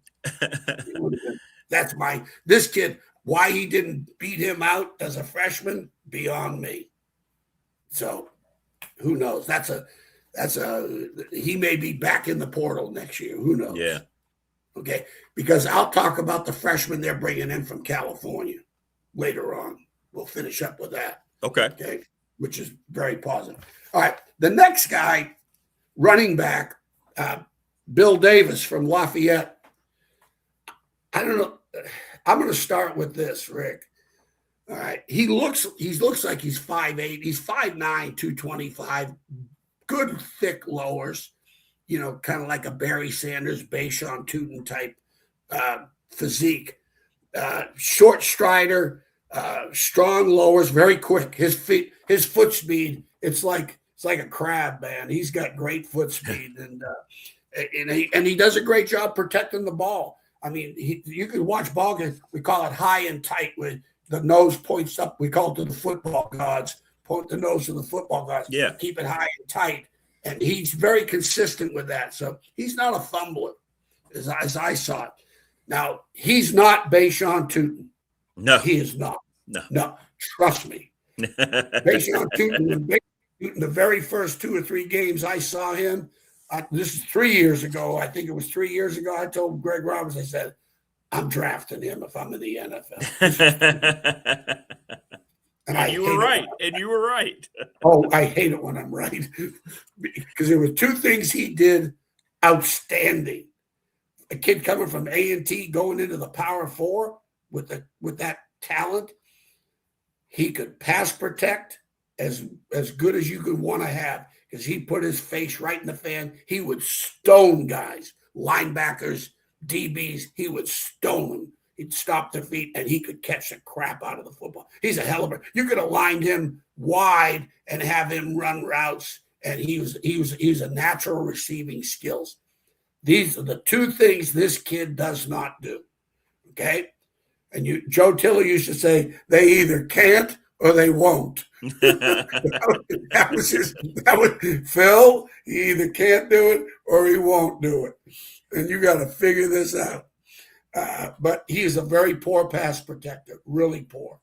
This kid, why he didn't beat him out as a freshman, beyond me. So who knows? He may be back in the portal next year. Who knows? Yeah. Okay. Because I'll talk about the freshmen they're bringing in from California later on. We'll finish up with that. Okay. Which is very positive. All right. The next guy, running back, Bill Davis from Lafayette. I don't know. I'm going to start with this, Rick. All right. He looks like he's 5'8". He's 5'9", 225. Good thick lowers, kind of like a Barry Sanders, Bayshon Tootin type physique. Short strider, strong lowers, very quick. His foot speed, it's like a crab, man. He's got great foot speed, and he does a great job protecting the ball. I mean, you could watch ball games. We call it high and tight, where the nose points up. We call it to the football gods. Point the nose to the football gods. Yeah. Keep it high and tight, and he's very consistent with that. So he's not a fumbler, as I saw it. Now, he's not Bayshon Tootin. No. He is not. No. Trust me. Bayshon Tootin, the very first 2 or 3 games I saw him, this is 3 years ago. I think it was 3 years ago. I told Greg Roberts, I said, I'm drafting him if I'm in the NFL. And you were right. Oh, I hate it when I'm right. Because there were 2 things he did outstanding. A kid coming from A&T going into the Power 4 with that talent, he could pass protect as good as you could want to have, because he put his face right in the fan. He would stone guys, linebackers, DBs. He would stone them. He'd stop their feet, and he could catch the crap out of the football. He's a hell of a. You could have lined him wide and have him run routes, and he was a natural receiving skills. These are the 2 things this kid does not do. Okay? And Joe Tiller used to say, they either can't or they won't. that was Phil, he either can't do it or he won't do it. And you got to figure this out. But he is a very poor pass protector, really poor.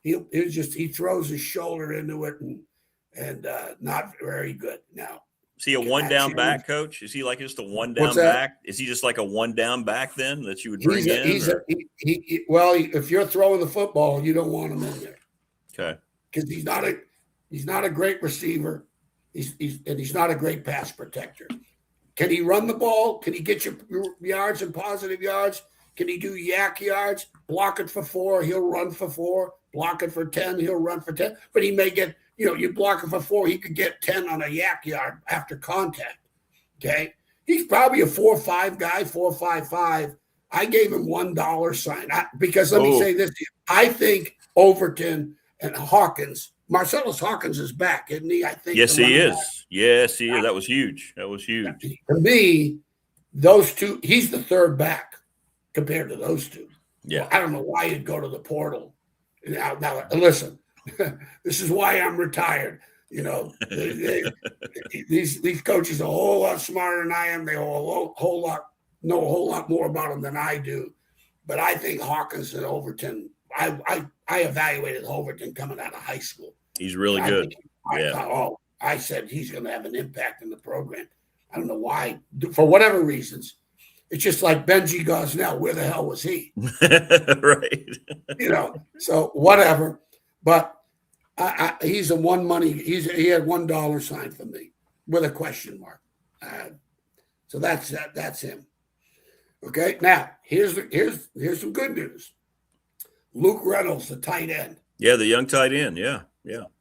He throws his shoulder into it and not very good. Now, is he a one-down back, Coach? Is he like just a one-down back? Is he just like a one-down back then that you would bring in? If you're throwing the football, you don't want him in there. Okay. Because he's not a great receiver. He's not a great pass protector. Can he run the ball? Can he get you yards and positive yards? Can he do yak yards? Block it for 4, he'll run for 4. Block it for 10, he'll run for 10. But he may get, you block it for 4, he could get 10 on a yak yard after contact. Okay? He's probably a 4.5 guy, 4.55. I gave him $1 sign because let me say this. I think Overton and Hawkins, Marcellus Hawkins is back, isn't he? I think. Yes, he is. Yes, he is. That was huge. To me, those 2, he's the 3rd back compared to those 2. Yeah. Well, I don't know why you'd go to the portal. Now listen, this is why I'm retired. These coaches are a whole lot smarter than I am. They know a whole lot more about them than I do. But I think Hawkins and Overton, I evaluated Overton coming out of high school. He's really good. I said he's going to have an impact in the program. I don't know why. For whatever reasons. It's just like Benji Gosnell. Where the hell was he? Right. So whatever. But he's a one money. He had $1 sign for me with a question mark. So that's him. Okay. Now here's some good news. Luke Reynolds, the tight end. Yeah, the young tight end. Yeah.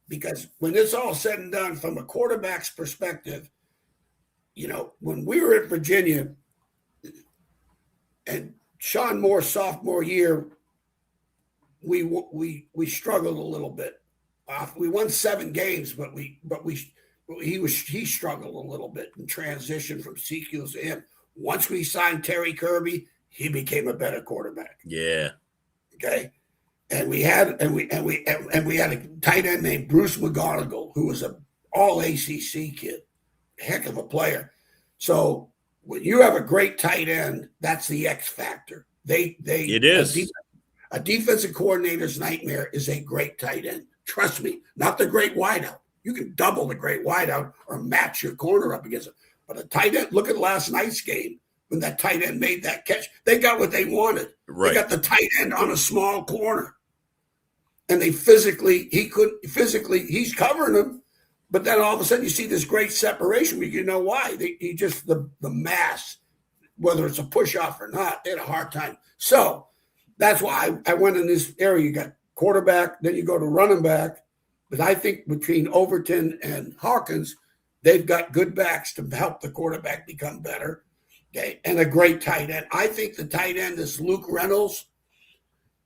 Because when it's all said and done, from a quarterback's perspective, when we were at Virginia and Sean Moore's sophomore year, we struggled a little bit. We won 7 games, but he struggled a little bit in transition from CQs to him. Once we signed Terry Kirby, he became a better quarterback. Yeah. Okay. And we had a tight end named Bruce McGonigal, who was an all ACC kid, heck of a player. So when you have a great tight end, that's the X factor. It is. A defensive coordinator's nightmare is a great tight end. Trust me, not the great wideout. You can double the great wideout or match your corner up against it. But a tight end, look at last night's game when that tight end made that catch. They got what they wanted. Right. They got the tight end on a small corner. And he's covering them. But then all of a sudden you see this great separation. But you know why? The mass, whether it's a push-off or not, they had a hard time. So that's why I went in this area. You got quarterback, then you go to running back. But I think between Overton and Hawkins, they've got good backs to help the quarterback become better. Okay, and a great tight end. I think the tight end is Luke Reynolds.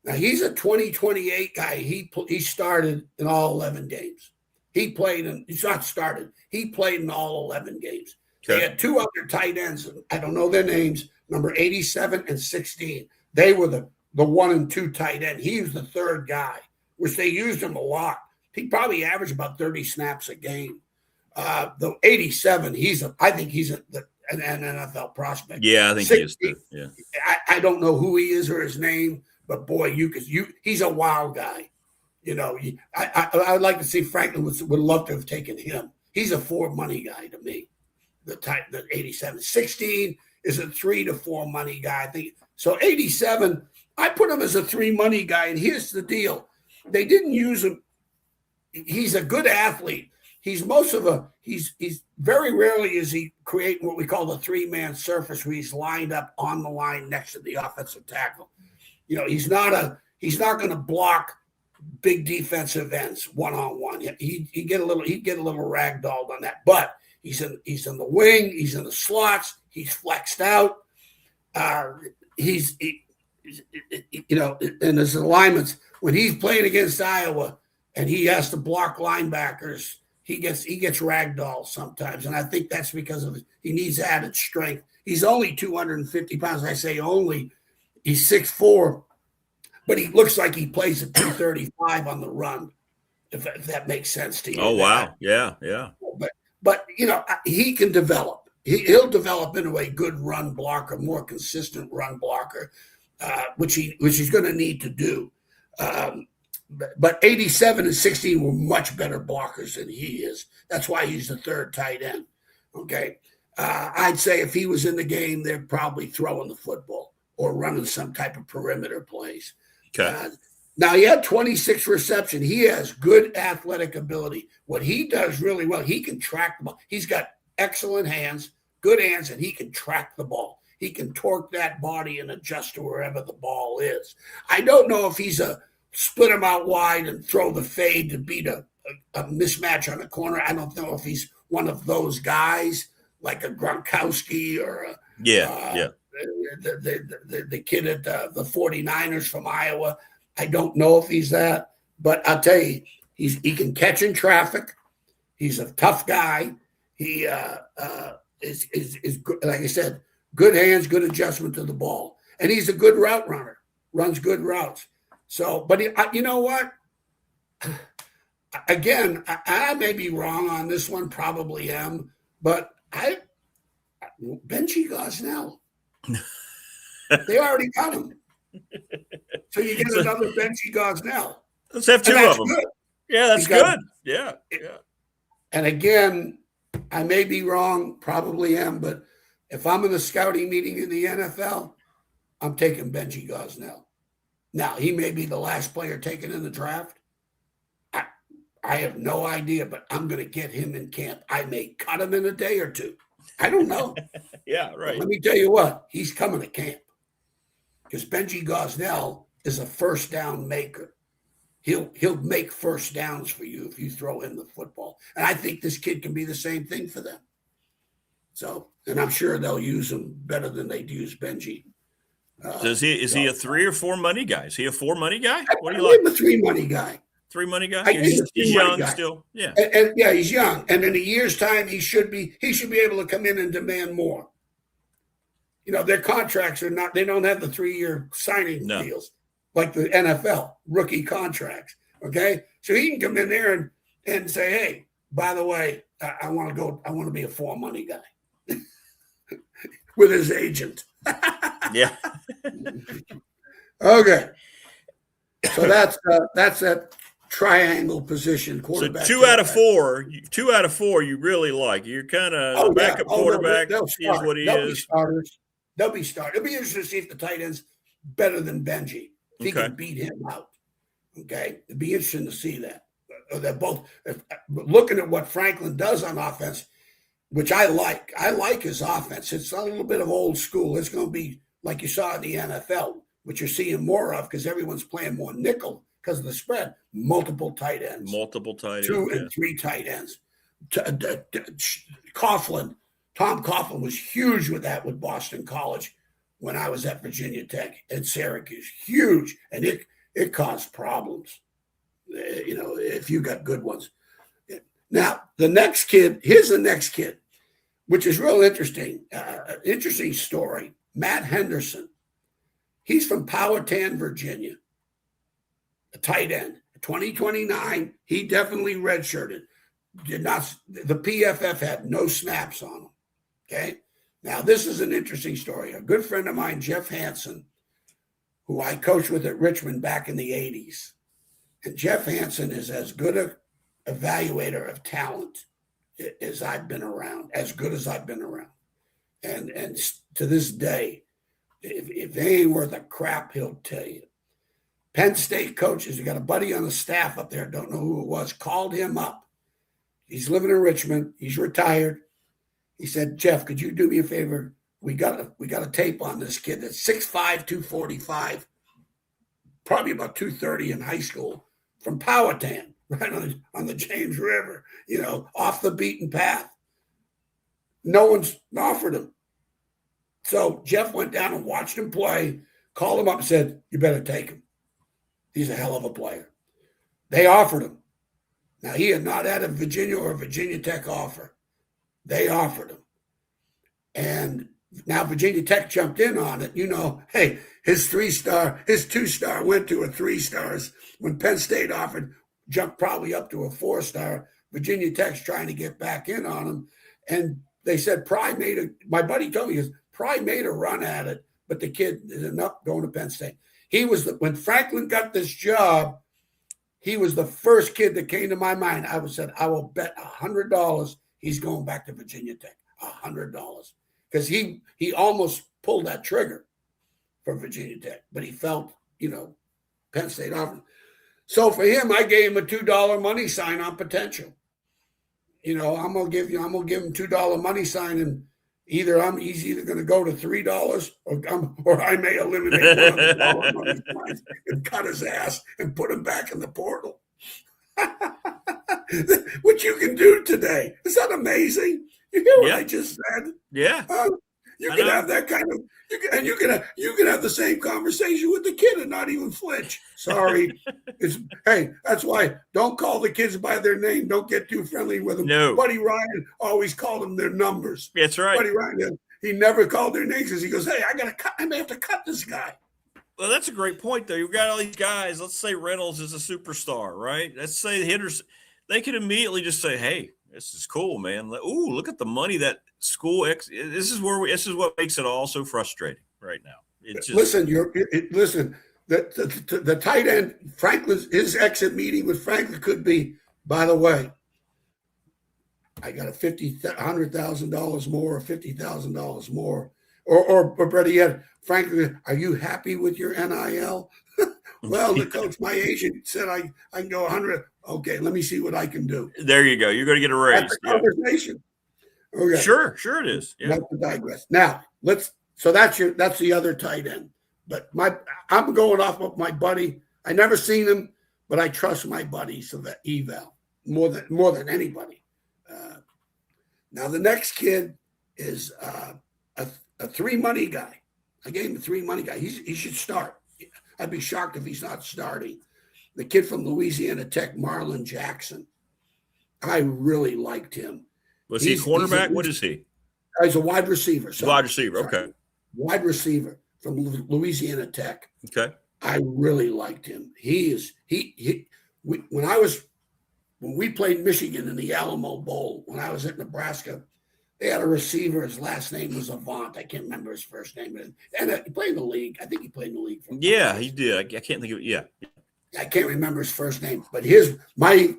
Now, he's a 2028 guy. He started in all 11 games. He's not started. He played in all 11 games. Okay. They had two other tight ends. I don't know their names, number 87 and 16. They were the 1 and 2 tight end. He was the third guy, which they used him a lot. He probably averaged about 30 snaps a game. The 87, I think he's an NFL prospect. Yeah, I think 60, he is too. Yeah. I don't know who he is or his name, but boy, he's a wild guy. You know, I'd like to see Franklin would love to have taken him. He's a 4 money guy to me. The 87, 16 is a 3 to 4 money guy. I think so. 87, I put him as a 3 money guy, and here's the deal: they didn't use him. He's a good athlete. He's very rarely is he creating what we call the 3-man surface, where he's lined up on the line next to the offensive tackle. You know, he's not going to block big defensive ends one-on-one. He'd get a little ragdolled on that, but he's in the wing, he's in the slots, he's flexed out. In his alignments, when he's playing against Iowa and he has to block linebackers, he gets ragdolled sometimes, and I think that's because he needs added strength. He's only 250 pounds. I say only. He's 6'4", but he looks like he plays at 235 on the run, if that makes sense to you. Oh, wow. Yeah. But he can develop. He'll develop into a good run blocker, more consistent run blocker, which he's going to need to do. But 87 and 16 were much better blockers than he is. That's why he's the third tight end. Okay. I'd say if he was in the game, they're probably throwing the football or running some type of perimeter plays. Okay. Now, he had 26 receptions. He has good athletic ability. What he does really well, he can track the ball. He's got excellent hands, good hands, and he can track the ball. He can torque that body and adjust to wherever the ball is. I don't know if he's a split him out wide and throw the fade to beat a mismatch on a corner. I don't know if he's one of those guys like a Gronkowski or the kid at the 49ers from Iowa. I don't know if he's that, but I'll tell you, he can catch in traffic. He's a tough guy. He is good, like I said, good hands, good adjustment to the ball, and he's a good route runner. Runs good routes. So, but you know what? Again, I may be wrong on this one, probably am, but Benji Gosnell, they already got him. So you get another Benji Gosnell. Let's have 2 of them. Good. Yeah, that's good. Yeah. And again, I may be wrong, probably am, but if I'm in a scouting meeting in the NFL, I'm taking Benji Gosnell. Now, he may be the last player taken in the draft. I have no idea, but I'm going to get him in camp. I may cut him in a day or 2. I don't know. Yeah, right. But let me tell you what, he's coming to camp because Benji Gosnell is a first down maker. He'll make first downs for you if you throw him the football. And I think this kid can be the same thing for them. So, and I'm sure they'll use him better than they'd use Benji. Is he a 3 or 4 money guy? Is he a 4 money guy? What do you like? I'm a 3 money guy. 3 money guy? He's young still. Yeah. And yeah, he's young. And in a year's time, he should be able to come in and demand more. their contracts are not, they don't have the 3-year signing deals like the NFL rookie contracts. Okay. So he can come in there and say, hey, by the way, I want to be a 4 money guy with his agent. Yeah. Okay. So that's that triangle position quarterback. So 2 out of 4 you really like. You're kind of backup quarterback is what he is. They'll be starters. It'll be interesting to see if the tight end's better than Benji. If he can beat him out. Okay. It'd be interesting to see that. They're both looking at what Franklin does on offense, which I like. I like his offense. It's a little bit of old school. It's going to be like you saw in the NFL, which you're seeing more of because everyone's playing more nickel because of the spread. Multiple tight ends. 2 and 3 tight ends. Tom Coughlin was huge with that with Boston College when I was at Virginia Tech and Syracuse. Huge. And it caused problems, if you got good ones. Now, here's the next kid, which is real interesting. Interesting story. Matt Henderson. He's from Powhatan, Virginia. A tight end. 2029. He definitely redshirted. The PFF had no snaps on him. Okay. Now, this is an interesting story. A good friend of mine, Jeff Hansen, who I coached with at Richmond back in the 80s. And Jeff Hansen is as good an evaluator of talent as I've been around, as good as I've been around. And to this day, if they ain't worth a crap, he'll tell you. Penn State coaches, you got a buddy on the staff up there, don't know who it was, called him up. He's living in Richmond. He's retired. He said, Jeff, could you do me a favor? We got a tape on this kid that's 6'5", 245, probably about 230 in high school, from Powhatan, right on the James River, off the beaten path. No one's offered him. So Jeff went down and watched him play, called him up and said, you better take him. He's a hell of a player. They offered him. Now, he had not had a Virginia or a Virginia Tech offer. They offered him. And now Virginia Tech jumped in on it. Hey, his 2-star went to a 3-stars. When Penn State offered, jumped probably up to a 4-star. Virginia Tech's trying to get back in on him. And they said my buddy told me, Pry made a run at it, but the kid ended up going to Penn State. When Franklin got this job, he was the first kid that came to my mind. I said, I will bet $100 he's going back to Virginia Tech. $100. Because he almost pulled that trigger for Virginia Tech, but he felt, Penn State offered. So for him, I gave him a $2 money sign on potential. I'm gonna give him $2 money sign, and he's either going to go to $3 or I may eliminate $1 money sign and cut his ass and put him back in the portal. What you can do today. Is that amazing? You hear what I just said? Yeah. You can have that kind of, you can have the same conversation with the kid and not even flinch. Sorry. Hey, that's why don't call the kids by their name. Don't get too friendly with them. No. Buddy Ryan always called them their numbers. That's right. Buddy Ryan, he never called their names because he goes, hey, I may have to cut this guy. Well, that's a great point, though. You've got all these guys. Let's say Reynolds is a superstar, right? Let's say the hitters, they could immediately just say, hey, this is cool, man. Ooh, look at the money that school. This is what makes it all so frustrating right now. It's just, listen. The tight end his exit meeting with Franklin could be. By the way, I got $100,000 more or $50,000 more, or better yet, Franklin, are you happy with your NIL? Well, the coach, my agent said I can go 100. Okay, let me see what I can do. There you go. You're going to get a raise. That's a conversation. Okay. Sure it is. Yeah. Not to digress. Now so that's the other tight end. But I'm going off of my buddy. I never seen him, but I trust my buddy eval more than anybody. Now the next kid is a 3 money guy. I gave him a 3 money guy. He should start. I'd be shocked if he's not starting. The kid from Louisiana Tech, Marlon Jackson. I really liked him. Was he a cornerback? What is he? He's a wide receiver. Wide receiver, okay. wide receiver from Louisiana Tech. Okay. I really liked him. When we played Michigan in the Alamo Bowl, when I was at Nebraska, they had a receiver. His last name was Avant. I can't remember his first name. And he played in the league. I think he played in the league. Yeah, he did. I can't think of it. Yeah. I can't remember his first name. But when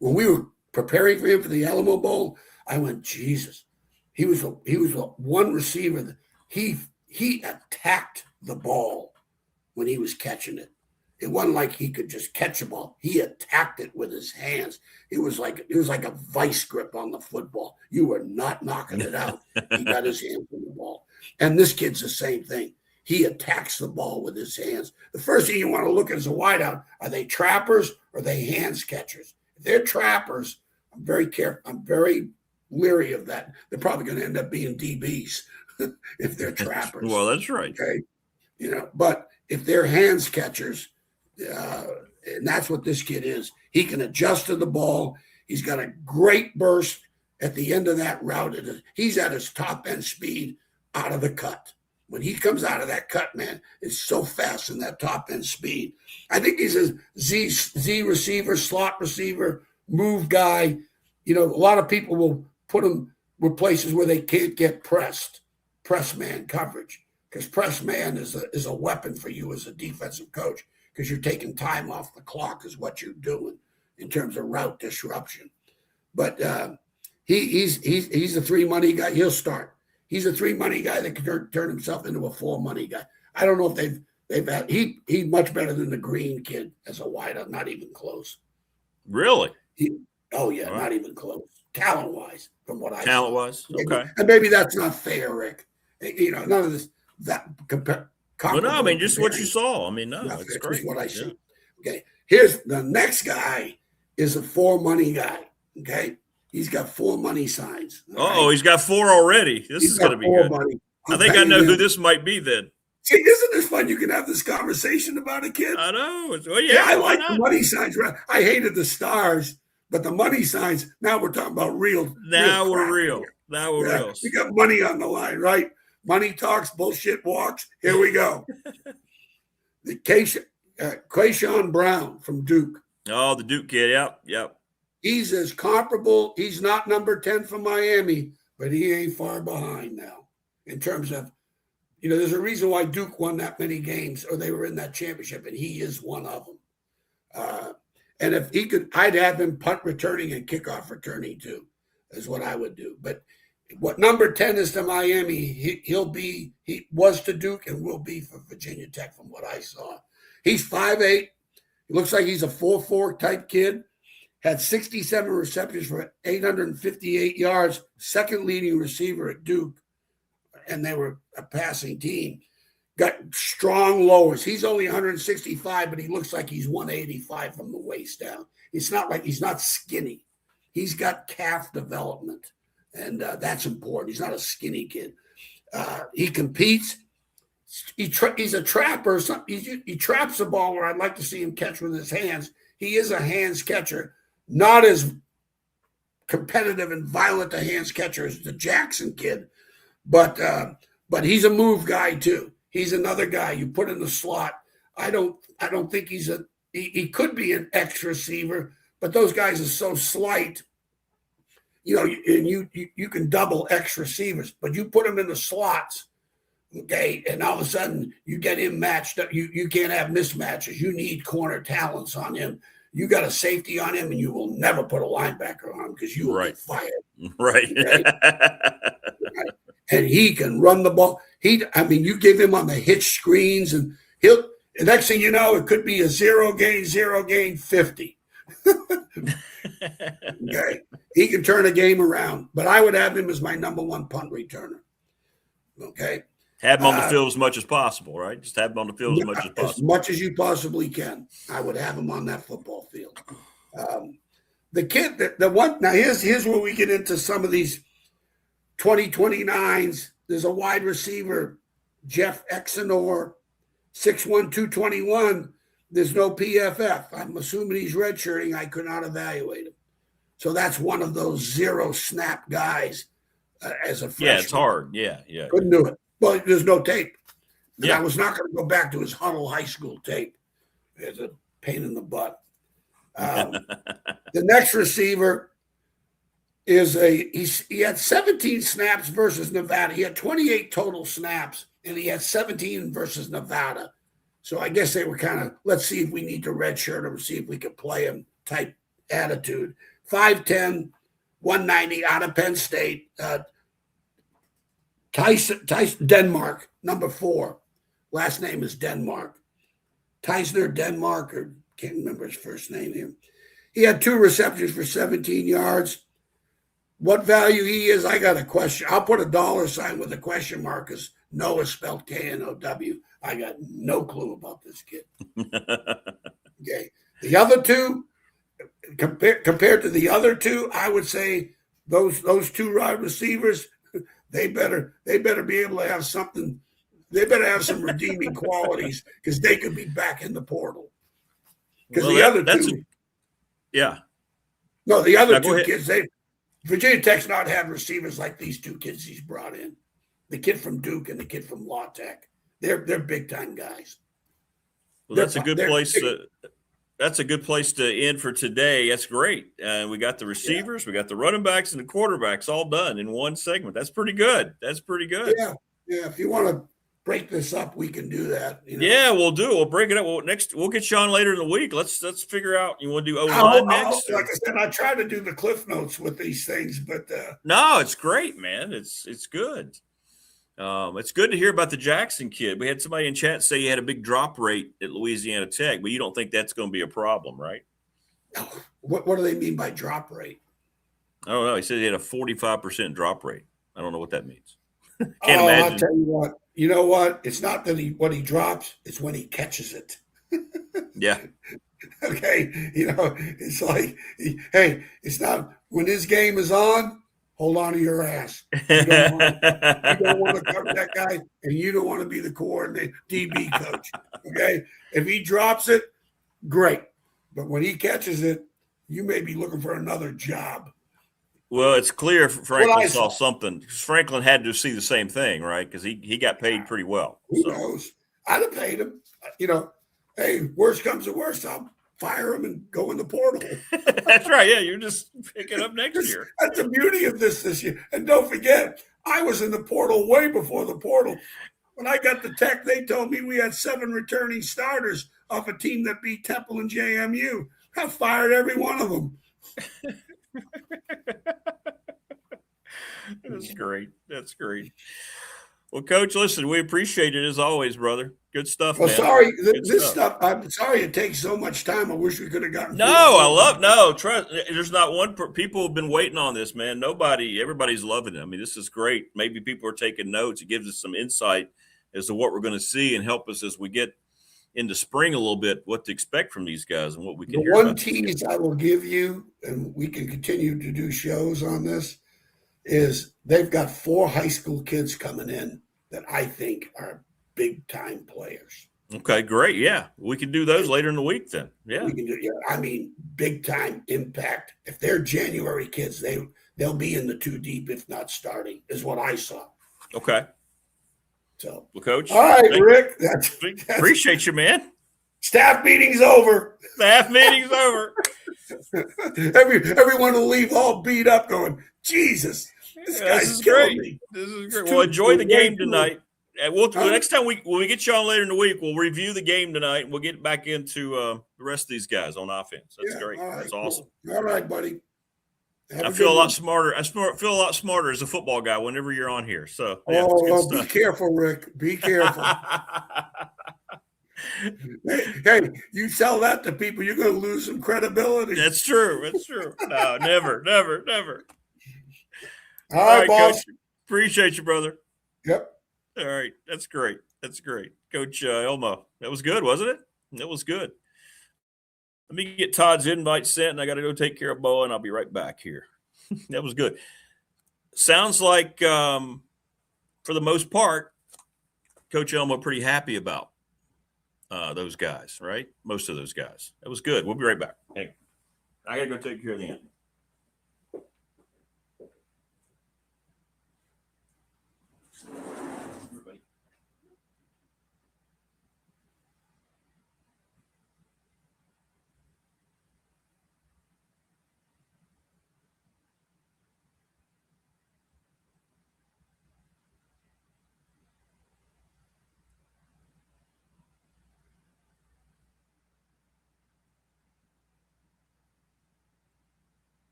we were preparing for him for the Alamo Bowl, I went, Jesus. He was one receiver that he attacked the ball when he was catching it. It wasn't like he could just catch the ball. He attacked it with his hands. It was like a vice grip on the football. You were not knocking it out. He got his hands on the ball. And this kid's the same thing. He attacks the ball with his hands. The first thing you want to look at as a wideout, are they trappers or are they hands catchers? If they're trappers, I'm very careful. I'm very leery of that. They're probably going to end up being DBs if they're trappers. Well, that's right. Okay. But if they're hands catchers, and that's what this kid is. He can adjust to the ball. He's got a great burst at the end of that route. He's at his top end speed out of the cut. When he comes out of that cut, man, it's so fast in that top end speed. I think he's a Z receiver, slot receiver, move guy. A lot of people will put him with places where they can't get press man coverage, because press man is a weapon for you as a defensive coach, because you're taking time off the clock is what you're doing in terms of route disruption. But he's a 3 money guy. He'll start. He's a 3 money guy that can turn himself into a 4 money guy. I don't know if they've had he's much better than the Green kid as a wideout, not even close. Really? Right. Not even close. Talent wise, from what I talent wise, okay. And maybe that's not fair, Rick. None of this well, no, I mean, just what you saw. I mean, no, it's great. What I see. Okay. Here's the next guy is a 4 money guy. Okay. He's got 4 money signs. Oh, he's got 4 already. This is going to be good. I think I know who this might be then. See, isn't this fun? You can have this conversation about a kid. I know. Well, yeah, I like the money signs. I hated the stars, but the money signs, now we're talking about real. Now we're real. Now we're real. We got money on the line, right? Money talks, bullshit walks. Here we go. The Quayshawn Brown from Duke. Oh, the Duke kid. Yep. He's as comparable. He's not number 10 from Miami, but he ain't far behind now in terms of, there's a reason why Duke won that many games, or they were in that championship, and he is one of them. And if he could, I'd have him punt returning and kickoff returning too, is what I would do. But what number 10 is to Miami, he was to Duke and will be for Virginia Tech from what I saw. He's 5'8". He looks like he's a 4-4 type kid. Had 67 receptions for 858 yards, second leading receiver at Duke, and they were a passing team. Got strong lowers. He's only 165, but he looks like he's 185 from the waist down. It's not like he's not skinny. He's got calf development, and that's important. He's not a skinny kid. He competes. He's a trapper. He traps the ball where I'd like to see him catch with his hands. He is a hands catcher, not as competitive and violent a hands catcher as the Jackson kid, but he's a move guy too. He's another guy you put in the slot. I don't think he could be an X receiver, but those guys are so slight. And you can double X receivers, but you put them in the slots, okay, and all of a sudden you get him matched up. You can't have mismatches. You need corner talents on him. You got a safety on him, and you will never put a linebacker on him because you will get fired. Right. Okay? Right. And he can run the ball. You give him on the hitch screens, and the next thing you know, it could be a 0 gain 50. Okay. He can turn a game around, but I would have him as my number 1 punt returner. Okay. Have him on the field as much as possible, right? Just have him on the field as much as possible. As much as you possibly can. I would have him on that football field. The kid, the one, now here's where we get into some of these 2029s. There's a wide receiver, Jeff Exenor, 6'1", 221. There's no PFF. I'm assuming he's redshirting. I could not evaluate him. So that's one of those 0 snap guys as a freshman. Yeah, it's hard. Yeah. Couldn't do it. Well, there's no tape. And Yeah. I was not going to go back to his Huddle High School tape. It's a pain in the butt. The next receiver is he had 17 snaps versus Nevada. He had 28 total snaps, and he had 17 versus Nevada. So I guess they were kind of, let's see if we need to redshirt him, see if we can play him type attitude. 5'10", 190 out of Penn State. Tyson, Denmark, number 4. Last name is Denmark. Teisner Denmark, or can't remember his first name here. He had 2 receptions for 17 yards. What value he is, I got a question. I'll put a $ with a question mark because Noah spelled K-N-O-W. I got no clue about this kid. Okay. The other 2, compared to the other 2, I would say those 2 wide receivers, they better be able to have something. They better have some redeeming qualities because they could be back in the portal. Because the other 2, the other 2 kids, Virginia Tech's not had receivers like these 2 kids he's brought in. The kid from Duke and the kid from La Tech. They're big time guys. Well, that's a good place. That's a good place to end for today. That's great. We got the receivers, we got the running backs, and the quarterbacks all done in one segment. That's pretty good. Yeah. If you want to break this up, we can do that. Yeah, we'll do. We'll break it up. We'll get you on later in the week. Let's figure out. You want to do O-line next? Like I said, I try to do the cliff notes with these things, but no, it's great, man. It's good. It's good to hear about the Jackson kid. We had somebody in chat say he had a big drop rate at Louisiana Tech, but you don't think that's going to be a problem, right? What do they mean by drop rate? I don't know. He said he had a 45% drop rate. I don't know what that means. Can't imagine. I'll tell you what. You know what? It's not that what he drops; it's when he catches it. Yeah. Okay. It's like, hey, it's not when his game is on. Hold on to your ass. You don't want to cover that guy, and you don't want to be the coordinator, DB coach. Okay. If he drops it, great. But when he catches it, you may be looking for another job. Well, it's clear Franklin saw something. Franklin had to see the same thing, right? Because he got paid pretty well. Who knows? I'd have paid him. Hey, worst comes to worst, I'll fire him and go in the portal. That's right. Yeah, you're just picking up next year. That's the beauty of this year. And don't forget, I was in the portal way before the portal. When I got the Tech, they told me we had 7 returning starters off a team that beat Temple and JMU. I fired every one of them. That's great. That's great. Well, Coach, listen, we appreciate it as always, brother. Good stuff, well, man. Sorry, this stuff. I'm sorry it takes so much time. I wish we could have gotten. Trust. There's not one. People have been waiting on this, man. Everybody's loving it. I mean, this is great. Maybe people are taking notes. It gives us some insight as to what we're going to see and help us as we get into spring a little bit, what to expect from these guys and what we can hear. One tease I will give you, and we can continue to do shows on this, is they've got 4 high school kids coming in that I think are big-time players. Okay, great. Yeah, we can do those later in the week then. Yeah. We can do, I mean, big-time impact. If they're January kids, they'll be in the 2 deep, if not starting, is what I saw. Okay. So, well, Coach. All right, Rick. Appreciate you, man. Staff meeting's over. Everyone will leave all beat up going, Jesus, this guy's killing me. This is great. Well, enjoy the game tonight. And next time when we get you on later in the week, we'll review the game tonight and we'll get back into the rest of these guys on offense. That's great. Right, that's awesome. Cool. All right, buddy. I feel a lot smarter. I feel a lot smarter as a football guy whenever you're on here. So, be careful, Rick. Be careful. Hey, you sell that to people, you're going to lose some credibility. That's true. No, never. All right, boss. Coach. Appreciate you, brother. Yep. All right. That's great. Coach Elmo. That was good, wasn't it? That was good. Let me get Todd's invite sent, and I got to go take care of Boa, and I'll be right back here. That was good. Sounds like, for the most part, Coach Elmo pretty happy about those guys, right? Most of those guys. That was good. We'll be right back. Hey, I got to go take care of the end. Everybody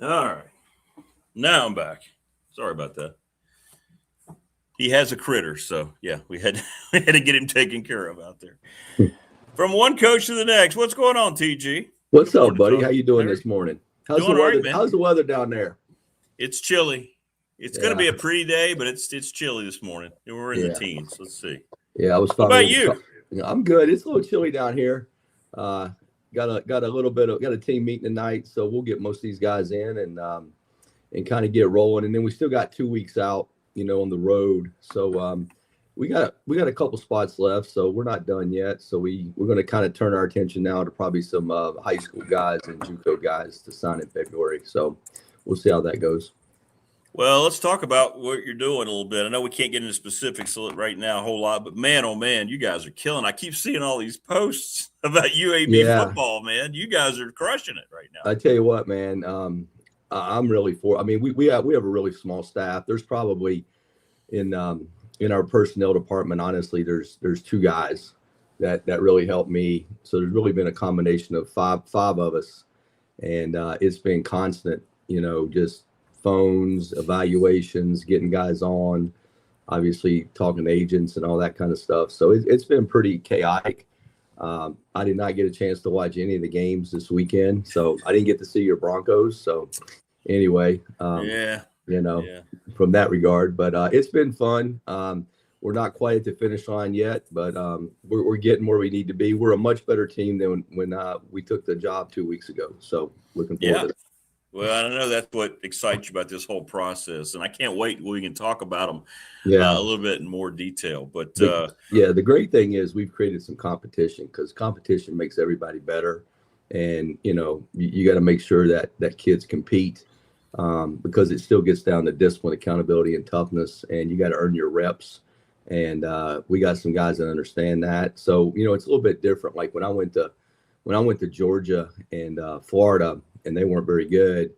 All right. Now I'm back. Sorry about that. He has a critter, so yeah, we had to get him taken care of out there. From one coach to the next. What's going on, TG? What's up, buddy? How you doing this morning? How's the weather? Right, how's the weather down there? It's chilly. It's going to be a pretty day, but it's chilly this morning. We're in the teens. Let's see. Yeah, I was. What about you? I'm good. It's a little chilly down here. Got a team meeting tonight, so we'll get most of these guys in and kind of get rolling. And then we still got 2 weeks out, on the road. So we got a couple spots left, so we're not done yet. So we're going to kind of turn our attention now to probably some high school guys and JUCO guys to sign in February. So we'll see how that goes. Well, let's talk about what you're doing a little bit. I know we can't get into specifics right now a whole lot, but man, oh man, you guys are killing. I keep seeing all these posts about UAB football, man. You guys are crushing it right now. I tell you what, man, I'm really for. I mean, we have a really small staff. There's probably in our personnel department, honestly, there's 2 guys that really helped me. So there's really been a combination of five of us, and it's been constant, just phones, evaluations, getting guys on, obviously talking to agents and all that kind of stuff. So it's been pretty chaotic. I did not get a chance to watch any of the games this weekend, so I didn't get to see your Broncos. So anyway, from that regard, but it's been fun. We're not quite at the finish line yet, but we're getting where we need to be. We're a much better team than when we took the job 2 weeks ago. So looking forward to it. Well, I know that's what excites you about this whole process, and I can't wait when we can talk about them a little bit in more detail. But the great thing is we've created some competition, because competition makes everybody better, and you got to make sure that kids compete, because it still gets down to discipline, accountability, and toughness, and you got to earn your reps. And we got some guys that understand that. So it's a little bit different. Like when I went to Georgia and Florida, and they weren't very good,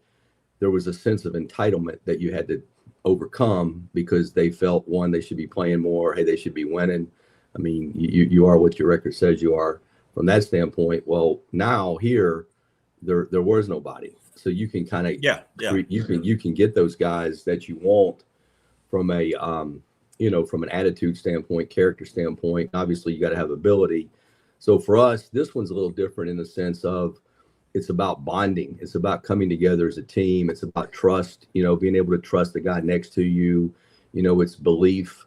there was a sense of entitlement that you had to overcome, because they felt, one, they should be playing more. Hey, they should be winning. I mean, you are what your record says you are from that standpoint. Well, now here, there was nobody. So you can kind of, you can get those guys that you want from from an attitude standpoint, character standpoint. Obviously you got to have ability. So for us, this one's a little different in the sense of, it's about bonding. It's about coming together as a team. It's about trust, being able to trust the guy next to you. It's belief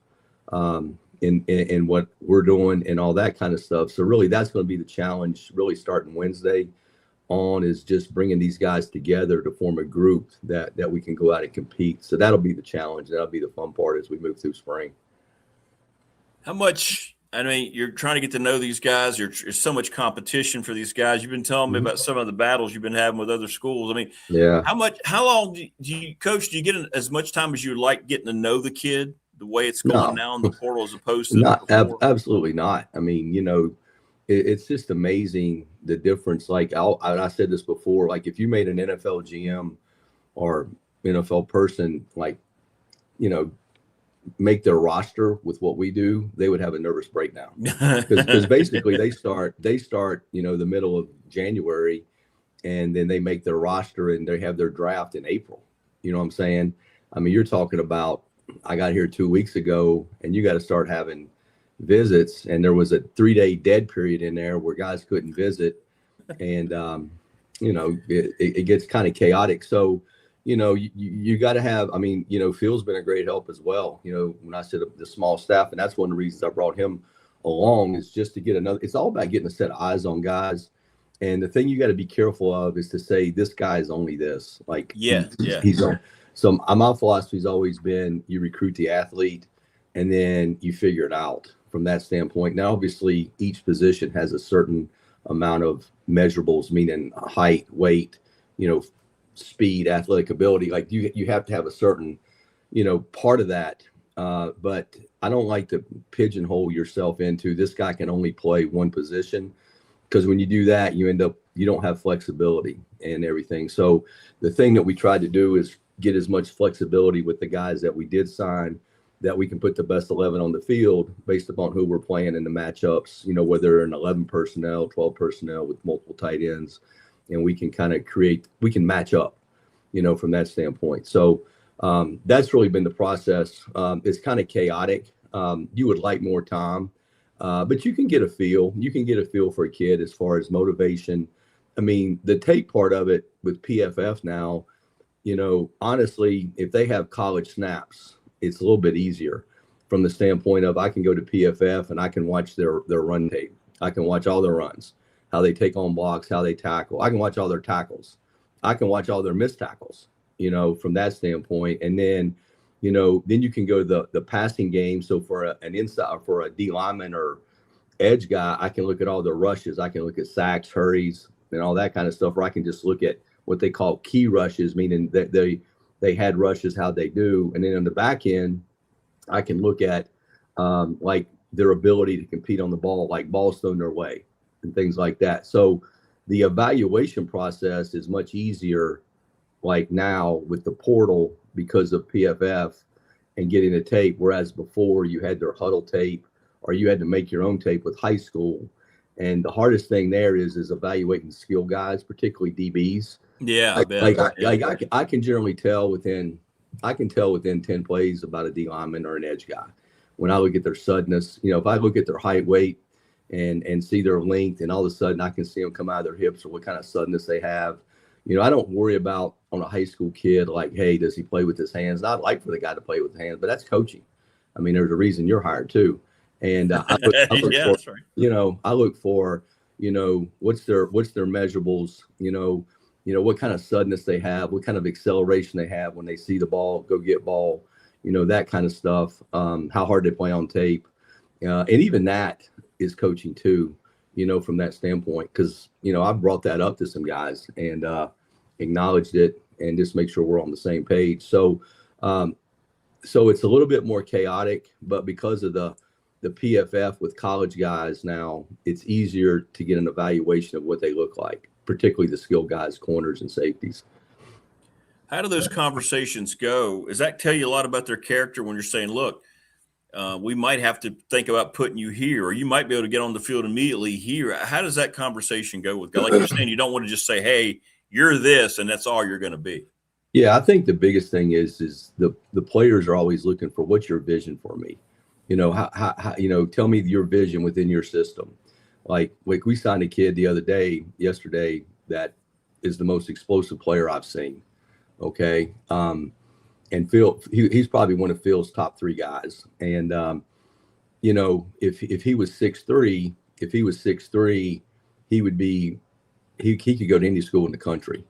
in what we're doing and all that kind of stuff. So really, that's going to be the challenge, really starting Wednesday on, is just bringing these guys together to form a group that we can go out and compete. So that'll be the challenge. That'll be the fun part as we move through spring. How much? I mean, you're trying to get to know these guys. There's so much competition for these guys. You've been telling me about some of the battles you've been having with other schools. I mean, how long do you coach? Do you get as much time as you like getting to know the kid, the way it's going now in the portal, as opposed to absolutely not. I mean, it's just amazing the difference. Like I said this before, like if you made an NFL GM or NFL person, like, make their roster with what we do, they would have a nervous breakdown, because basically they start the middle of January, and then they make their roster and they have their draft in April. You know what I'm saying? I mean, you're talking about, I got here 2 weeks ago, and you got to start having visits, and there was a 3-day dead period in there where guys couldn't visit, and it gets kind of chaotic. So you got to have, I mean, Phil's been a great help as well. When I said the small staff, and that's one of the reasons I brought him along, is just to get it's all about getting a set of eyes on guys. And the thing you got to be careful of is to say, this guy is only this. Like, he's on. So my philosophy's always been, you recruit the athlete and then you figure it out from that standpoint. Now, obviously, each position has a certain amount of measurables, meaning height, weight, speed, athletic ability. Like you have to have a certain, part of that. But I don't like to pigeonhole yourself into, this guy can only play one position, because when you do that, you don't have flexibility and everything. So the thing that we tried to do is get as much flexibility with the guys that we did sign, that we can put the best 11 on the field based upon who we're playing in the matchups, whether they're in 11 personnel, 12 personnel with multiple tight ends. And we can kind of we can match up, from that standpoint. So that's really been the process. It's kind of chaotic. You would like more time, but you can get a feel. You can get a feel for a kid as far as motivation. I mean, the tape part of it with PFF now, honestly, if they have college snaps, it's a little bit easier from the standpoint of I can go to PFF and I can watch their run tape. I can watch all their runs, how they take on blocks, how they tackle. I can watch all their tackles. I can watch all their missed tackles, from that standpoint. And then, then you can go to the passing game. So for an inside, for a D lineman or edge guy, I can look at all the rushes. I can look at sacks, hurries, and all that kind of stuff. Or I can just look at what they call key rushes, meaning that they had rushes, how they do. And then on the back end, I can look at like their ability to compete on the ball, like balls thrown their way and things like that. So the evaluation process is much easier like now with the portal because of PFF and getting a tape, whereas before you had their huddle tape or you had to make your own tape with high school. And the hardest thing there is evaluating skill guys, particularly DBs. Yeah, I can generally tell within 10 plays about a D lineman or an edge guy. When I look at their suddenness, if I look at their height, weight, and see their length, and all of a sudden I can see them come out of their hips or what kind of suddenness they have. I don't worry about on a high school kid, like, hey, does he play with his hands? I'd like for the guy to play with his hands, but that's coaching. I mean, there's a reason you're hired too. And I look for, what's their measurables, what kind of suddenness they have, what kind of acceleration they have when they see the ball, go get ball, that kind of stuff, how hard they play on tape. And even that is coaching too, from that standpoint, because, I brought that up to some guys and acknowledged it and just make sure we're on the same page. So it's a little bit more chaotic, but because of the PFF with college guys now, it's easier to get an evaluation of what they look like, particularly the skill guys, corners and safeties. How do those conversations go? Does that tell you a lot about their character when you're saying, look, we might have to think about putting you here, or you might be able to get on the field immediately here? How does that conversation go with guys? Like you're saying, you don't want to just say, hey, you're this, and that's all you're going to be. Yeah, I think the biggest thing is the players are always looking for what's your vision for me? How tell me your vision within your system. Like we signed a kid yesterday, that is the most explosive player I've seen. Okay. And Phil, he's probably one of Phil's top 3 guys. And, if he was 6'3", he could go to any school in the country.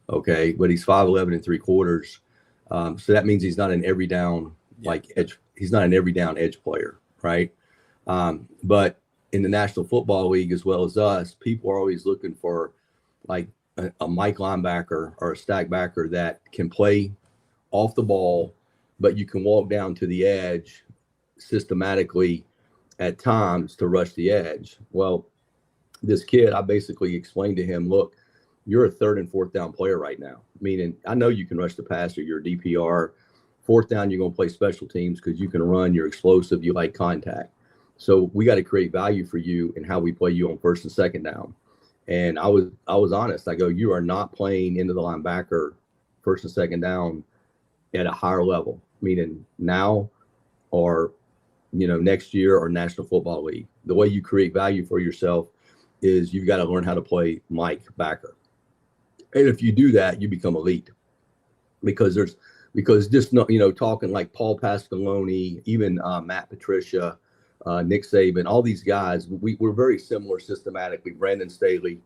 Okay. But he's 5'11" and 3/4. So that means he's not an every down, edge. He's not an every down edge player. Right. But in the National Football League, as well as us, people are always looking for like a Mike linebacker or a stack backer that can play off the ball, but you can walk down to the edge systematically at times to rush the edge. Well, this kid, I basically explained to him, look, you're a 3rd and 4th down player right now. Meaning, I know you can rush the passer, you're a DPR. 4th down, you're going to play special teams because you can run, you're explosive, you like contact. So we got to create value for you in how we play you on 1st and 2nd down. And I was honest. I go, you are not playing into the linebacker 1st and 2nd down at a higher level, meaning now or, next year or National Football League. The way you create value for yourself is you've got to learn how to play Mike backer. And if you do that, you become elite because just not, talking like Paul Pasqualoni, even Matt Patricia, Nick Saban, all these guys, we're very similar systematically, Brandon Staley.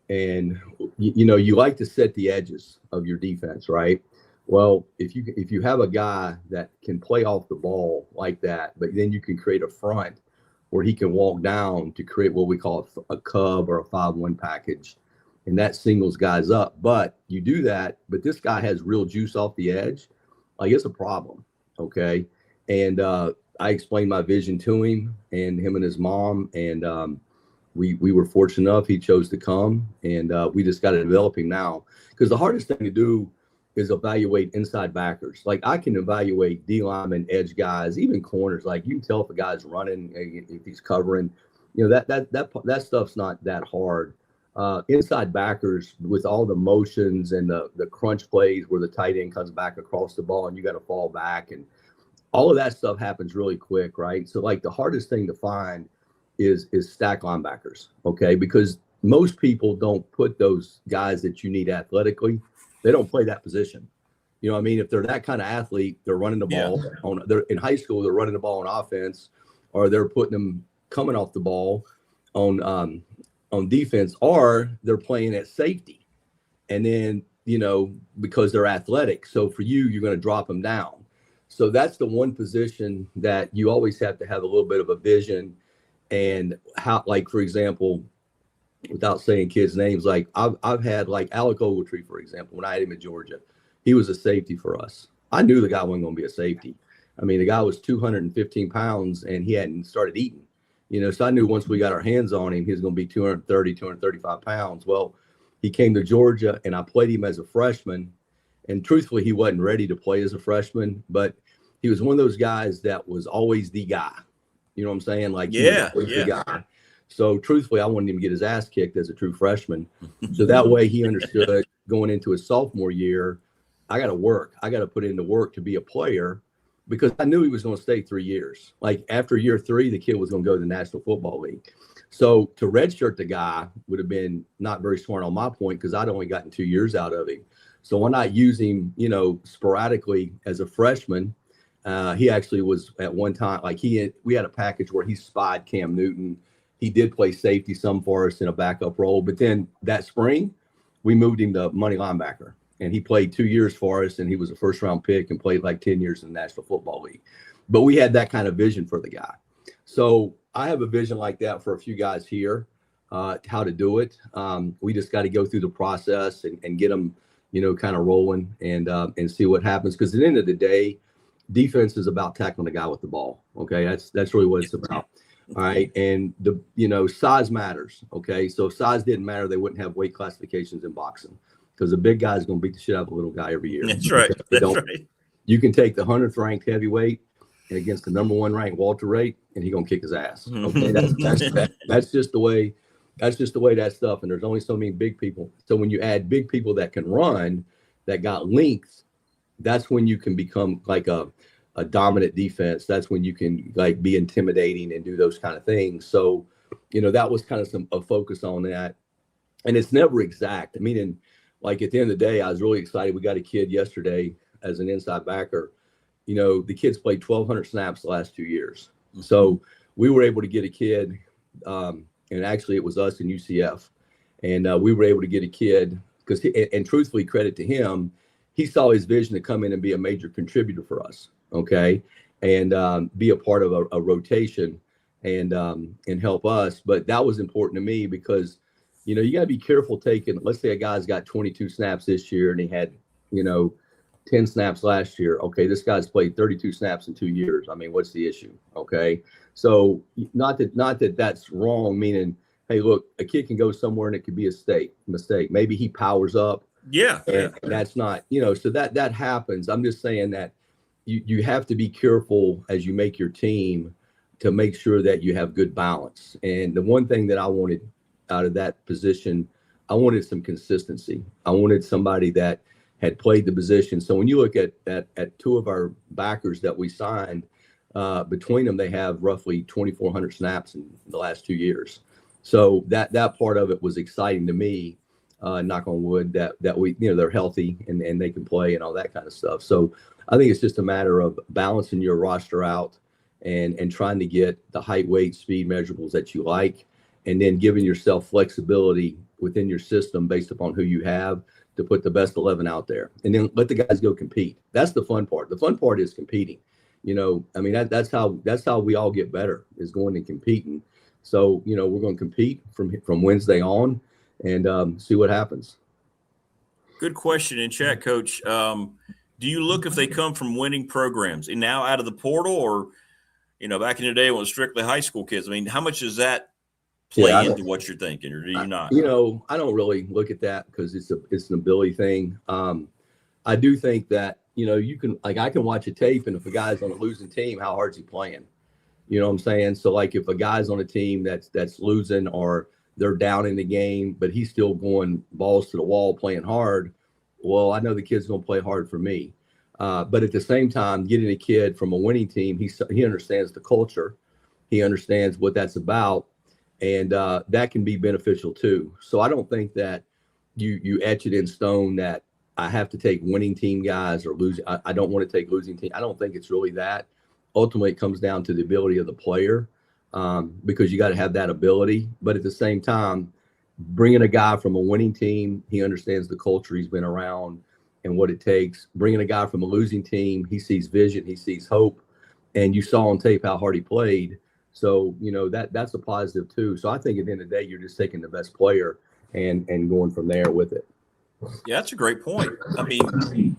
And, you like to set the edges of your defense, right? Well, if you have a guy that can play off the ball like that, but then you can create a front where he can walk down to create what we call a cub or a 5-1 package, and that singles guys up. But you do that, but this guy has real juice off the edge, like it's a problem, okay? And I explained my vision to him and his mom, and we were fortunate enough he chose to come, and we just got to develop him now, because the hardest thing to do is evaluate inside backers. Like I can evaluate D linemen, edge guys, even corners. Like you can tell if a guy's running, if he's covering. That stuff's not that hard. inside backers with all the motions and the crunch plays where the tight end comes back across the ball and you got to fall back, and all of that stuff happens really quick, right? So like the hardest thing to find is stack linebackers, okay? Because most people don't put those guys that you need athletically, they don't play that position. You know what I mean? If they're that kind of athlete, they're running the ball they're in high school, they're running the ball on offense, or they're putting them coming off the ball on defense, or they're playing at safety. And then, you know, because they're athletic. So for you, you're going to drop them down. So that's the one position that you always have to have a little bit of a vision. And how, like, for example, without saying kids' names, like I've had like Alec Ogletree, for example, when I had him at Georgia, he was a safety for us. I knew the guy wasn't going to be a safety. I mean, the guy was 215 pounds and he hadn't started eating, you know, so I knew once we got our hands on him, he was going to be 235 pounds. Well, he came to Georgia and I played him as a freshman, and truthfully, he wasn't ready to play as a freshman, but he was one of those guys that was always the guy. You know what I'm saying? Like, the guy. So truthfully, I wanted him to get his ass kicked as a true freshman. So that way he understood going into his sophomore year, I got to work. I got to put in the work to be a player, because I knew he was going to stay 3 years. Like after year 3, the kid was going to go to the National Football League. So to redshirt the guy would have been not very smart on my point, because I'd only gotten 2 years out of him. So why not use him, you know, sporadically as a freshman? He actually was at one time, like we had a package where he spied Cam Newton. He did play safety some for us in a backup role. But then that spring, we moved him to money linebacker. And he played 2 years for us, and he was a first-round pick and played like 10 years in the National Football League. But we had that kind of vision for the guy. So I have a vision like that for a few guys here, how to do it. We just got to go through the process and get them, you know, kind of rolling and see what happens. Because at the end of the day, defense is about tackling the guy with the ball. Okay, that's really what it's about. All right, and size matters. Okay, so if size didn't matter, they wouldn't have weight classifications in boxing, because a big guy is going to beat the shit out of a little guy every year. That's right. That's right. You can take the 100th ranked heavyweight and against the number 1 ranked welterweight, and he's going to kick his ass. Okay, that's just the way. That's just the way that stuff. And there's only so many big people. So when you add big people that can run, that got length, that's when you can become like a dominant defense. That's when you can like be intimidating and do those kind of things. So, you know, that was kind of a focus on that. And it's never exact. I mean, and like at the end of the day, I was really excited. We got a kid yesterday as an inside backer. You know, the kid's played 1,200 snaps the last 2 years. So we were able to get a kid, and actually it was us and UCF. And we were able to get a kid because, and truthfully, credit to him, he saw his vision to come in and be a major contributor for us. Okay. And be a part of a rotation and help us. But that was important to me because, you know, you got to be careful taking, let's say a guy's got 22 snaps this year and he had, 10 snaps last year. Okay. This guy's played 32 snaps in 2 years. I mean, what's the issue? Okay. So not that that's wrong, meaning, hey, look, a kid can go somewhere and it could be a mistake. Maybe he powers up. Yeah. And that's not, so that happens. I'm just saying that you have to be careful as you make your team to make sure that you have good balance. And the one thing that I wanted out of that position, I wanted some consistency. I wanted somebody that had played the position. So when you look at two of our backers that we signed, between them, they have roughly 2,400 snaps in the last 2 years. So that part of it was exciting to me, knock on wood, that we, they're healthy and they can play and all that kind of stuff. So I think it's just a matter of balancing your roster out and trying to get the height, weight, speed measurables that you like, and then giving yourself flexibility within your system based upon who you have to put the best 11 out there, and then let the guys go compete. That's the fun part. The fun part is competing. I mean, that's how we all get better, is going and competing. So, we're going to compete from Wednesday on and see what happens. Good question in chat, Coach. Do you look if they come from winning programs and now out of the portal, or, back in the day when it was strictly high school kids? I mean, how much does that play into what you're thinking, or do you not? I don't really look at that because it's an ability thing. I do think that, you can, like, I can watch a tape, and if a guy's on a losing team, how hard's he playing? You know what I'm saying? So, like, if a guy's on a team that's losing, or they're down in the game, but he's still going balls to the wall, playing hard. Well, I know the kid's going to play hard for me. But at the same time, getting a kid from a winning team, he understands the culture. He understands what that's about. And that can be beneficial too. So I don't think that you etch it in stone that I have to take winning team guys or losing. I don't want to take losing team. I don't think it's really that. Ultimately, it comes down to the ability of the player, because you got to have that ability. But at the same time, bringing a guy from a winning team, he understands the culture, he's been around and what it takes. Bringing a guy from a losing team, he sees vision, he sees hope. And you saw on tape how hard he played. So, that's a positive too. So I think at the end of the day, you're just taking the best player and going from there with it. Yeah, that's a great point. I mean,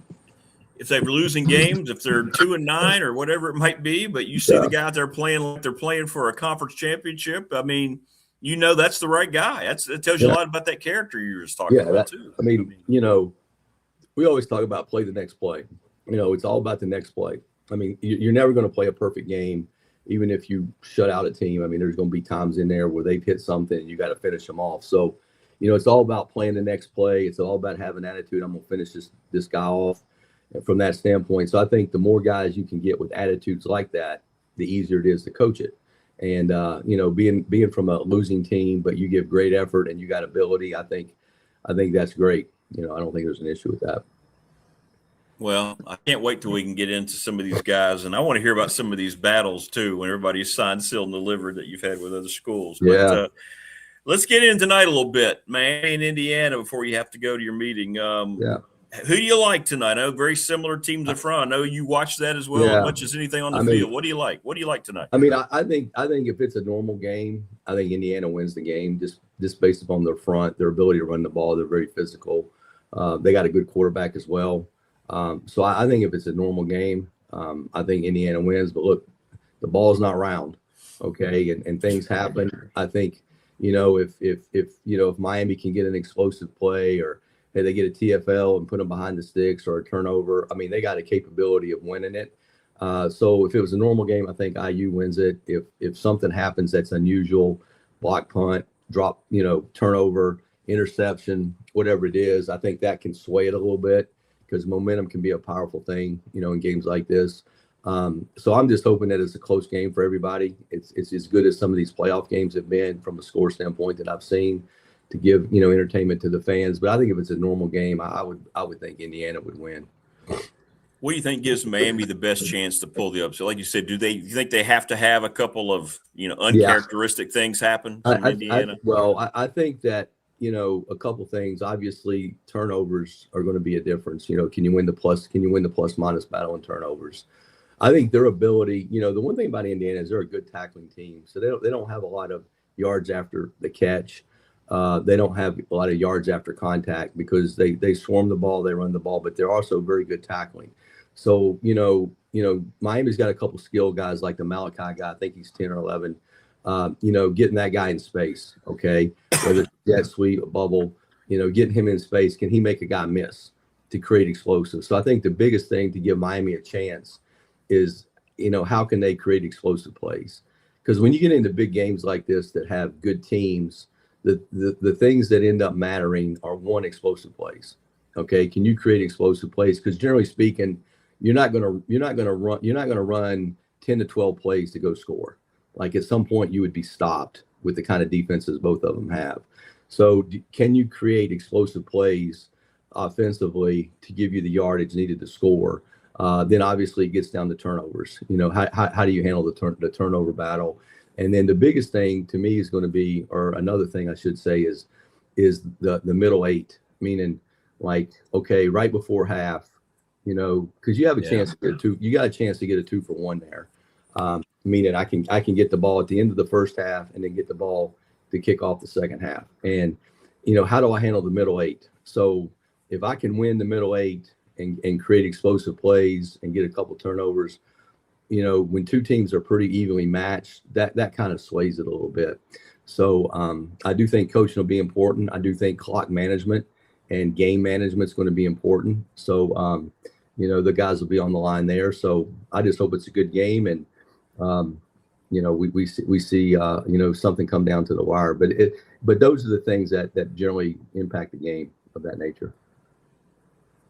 if they're losing games, if they're 2-9 or whatever it might be, but you see the guy out there playing like they're playing for a conference championship, I mean, that's the right guy. That tells you a lot about that character you were just talking about too. I mean, we always talk about play the next play. It's all about the next play. I mean, you're never going to play a perfect game, even if you shut out a team. I mean, there's going to be times in there where they've hit something and you got to finish them off. So, it's all about playing the next play. It's all about having attitude. I'm going to finish this guy off from that standpoint. So I think the more guys you can get with attitudes like that, the easier it is to coach it. And, being from a losing team, but you give great effort and you got ability, I think that's great. I don't think there's an issue with that. Well, I can't wait till we can get into some of these guys, and I want to hear about some of these battles too, when everybody's signed, sealed, and delivered that you've had with other schools. But let's get in tonight a little bit, Miami and Indiana, before you have to go to your meeting. Who do you like tonight? I know very similar teams in front. I know you watch that as well as much as anything on the field. What do you like? What do you like tonight? I mean, I think if it's a normal game, I think Indiana wins the game just based upon their front, their ability to run the ball. They're very physical. They got a good quarterback as well. So I think if it's a normal game, I think Indiana wins. But look, the ball's not round, okay, and things happen. I think if Miami can get an explosive play, or hey, they get a TFL and put them behind the sticks, or a turnover, I mean, they got a capability of winning it. So if it was a normal game, I think IU wins it. If something happens that's unusual, block punt, drop, turnover, interception, whatever it is, I think that can sway it a little bit, because momentum can be a powerful thing, in games like this. So I'm just hoping that it's a close game for everybody. It's as good as some of these playoff games have been from a score standpoint that I've seen, to give entertainment to the fans. But I think if it's a normal game, I would think Indiana would win. What do you think gives Miami the best chance to pull the upset? Like you said, do you think they have to have a couple of uncharacteristic things happen from Indiana? I think that a couple things. Obviously, turnovers are going to be a difference. Can you win the plus minus battle in turnovers? I think their ability. The one thing about Indiana is they're a good tackling team, so they don't have a lot of yards after the catch. They don't have a lot of yards after contact, because they swarm the ball, they run the ball, but they're also very good tackling. So Miami's got a couple skilled guys like the Malachi guy. I think he's 10 or 11. Getting that guy in space, okay, whether it's jet sweep, a bubble, getting him in space, can he make a guy miss to create explosives? So I think the biggest thing to give Miami a chance is, how can they create explosive plays? Because when you get into big games like this that have good teams, the things that end up mattering are explosive plays. Okay, can you create explosive plays? Because generally speaking, you're not gonna run 10 to 12 plays to go score. Like at some point you would be stopped with the kind of defenses both of them have. So can you create explosive plays offensively to give you the yardage needed to score? Then obviously it gets down to turnovers. How do you handle the turnover battle? And then the biggest thing to me is going to be, or another thing I should say, is the middle eight, meaning like, okay, right before half, because you have a chance to get you got a chance to get a 2-for-1 there. Meaning I can get the ball at the end of the first half and then get the ball to kick off the second half. And, how do I handle the middle eight? So if I can win the middle eight and create explosive plays and get a couple turnovers, when two teams are pretty evenly matched, that kind of sways it a little bit. So I do think coaching will be important. I do think clock management and game management is going to be important. So, the guys will be on the line there. So I just hope it's a good game. And, we see something come down to the wire. But those are the things that generally impact the game of that nature.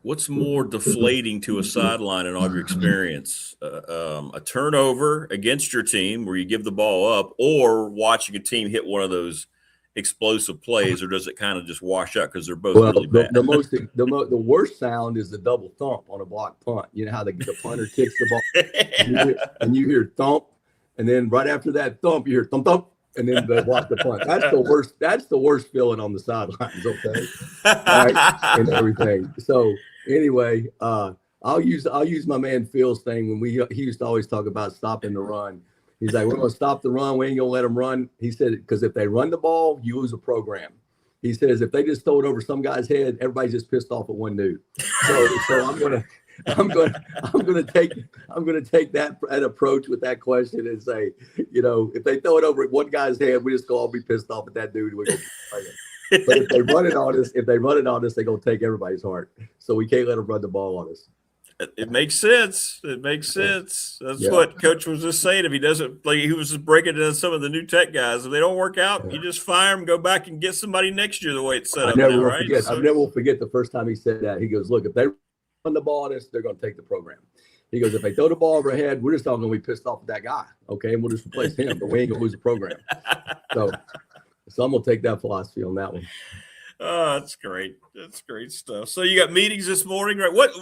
What's more deflating to a sideline in all of your experience? A turnover against your team where you give the ball up, or watching a team hit one of those explosive plays, or does it kind of just wash out because they're both really bad? The worst sound is the double thump on a block punt. You know how the punter kicks the ball and you hear thump, and then right after that thump, you hear thump thump, and then they block the punt. That's the worst. That's the worst feeling on the sidelines. Okay, right, and everything. So anyway, I'll use my man Phil's thing when he used to always talk about stopping the run. He's like, we're going to stop the run. We ain't going to let them run. He said, because if they run the ball, you lose a program. He says, if they just throw it over some guy's head, everybody's just pissed off at one dude. So I'm going to take that approach with that question and say, if they throw it over one guy's head, we just go all be pissed off at that dude. But if they run it on us, they're going to take everybody's heart. So we can't let them run the ball on us. It makes sense. That's what Coach was just saying. If he doesn't, like he was just breaking down some of the new tech guys. If they don't work out, you just fire them, go back and get somebody next year the way it's set up now, right? I never will forget the first time he said that. He goes, look, if they run the ball on us, they're going to take the program. He goes, if they throw the ball over our head, we're just all going to be pissed off at that guy. Okay, and we'll just replace him, but we ain't going to lose the program. So I'm going to take that philosophy on that one. Oh, that's great. That's great stuff. So you got meetings this morning, right? What's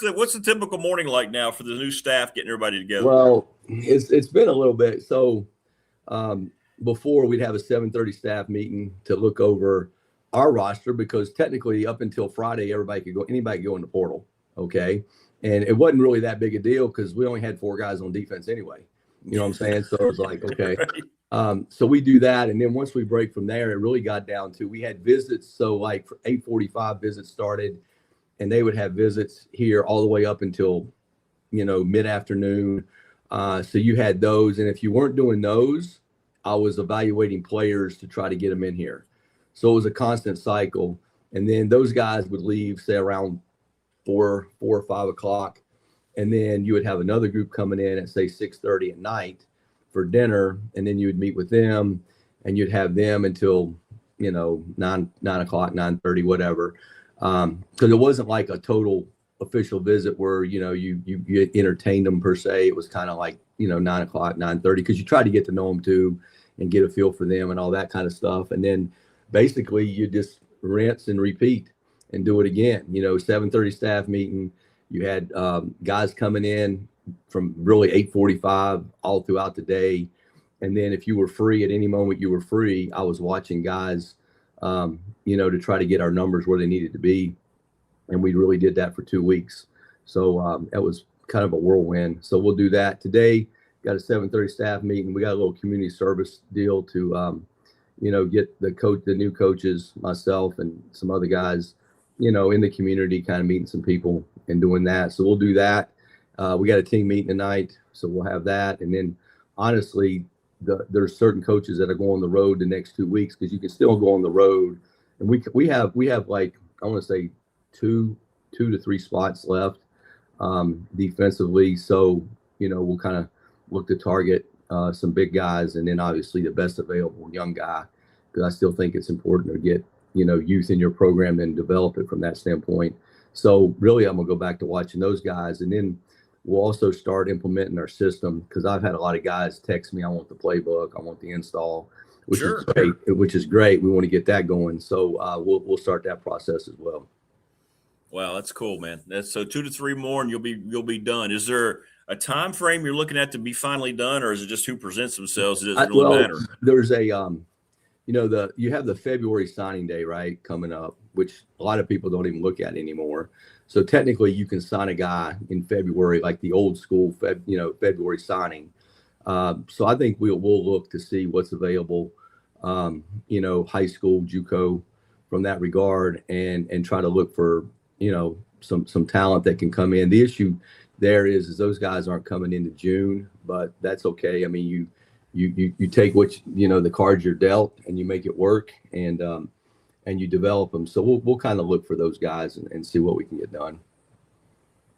the typical morning like now for the new staff getting everybody together? Well, it's been a little bit. So before we'd have a 7:30 staff meeting to look over our roster, because technically up until Friday, anybody could go in the portal. Okay. And it wasn't really that big a deal because we only had 4 guys on defense anyway. You know what I'm saying? So it was like, okay. Right. So we do that. And then once we break from there, it really got down to, we had visits. So like 8:45 visits started, and they would have visits here all the way up until, mid-afternoon. So you had those. And if you weren't doing those, I was evaluating players to try to get them in here. So it was a constant cycle. And then those guys would leave, say, around 4 or 5 o'clock. And then you would have another group coming in at, say, 6:30 at night for dinner. And then you would meet with them, and you'd have them until, 9 o'clock, 9:30, whatever. Because it wasn't like a total official visit where, you entertained them per se. It was kind of like, 9 o'clock, 9:30, because you try to get to know them too and get a feel for them and all that kind of stuff. And then basically you just rinse and repeat and do it again. 7:30 staff meeting. You had guys coming in from really 8:45 all throughout the day. And then if you were free at any moment, you were free. I was watching guys, to try to get our numbers where they needed to be. And we really did that for 2 weeks. So that was kind of a whirlwind. So we'll do that today. Got a 7:30 staff meeting. We got a little community service deal to, get the new coaches, myself and some other guys, in the community, kind of meeting some people and doing that. So we'll do that. We got a team meeting tonight, so we'll have that. And then honestly, there's certain coaches that are going on the road the next 2 weeks, because you can still go on the road. And we have like, I want to say two to three spots left defensively. So, we'll kind of look to target some big guys, and then obviously the best available young guy, because I still think it's important to get, youth in your program and develop it from that standpoint. So really, I'm going to go back to watching those guys. And then we'll also start implementing our system, because I've had a lot of guys text me, I want the playbook, I want the install, which is great. We want to get that going. So we'll start that process as well. Wow, that's cool, man. That's so 2 to 3 more and you'll be done. Is there a time frame you're looking at to be finally done, or is it just who presents themselves? It doesn't really matter. There's a you have the February signing day, right, coming up, which a lot of people don't even look at anymore. So technically you can sign a guy in February, like the old school February signing. So I think we'll look to see what's available, high school, JUCO, from that regard, and try to look for, some talent that can come in. The issue there is those guys aren't coming into June, but that's okay. I mean, you take the cards you're dealt, and you make it work, and you develop them. So we'll kind of look for those guys and see what we can get done.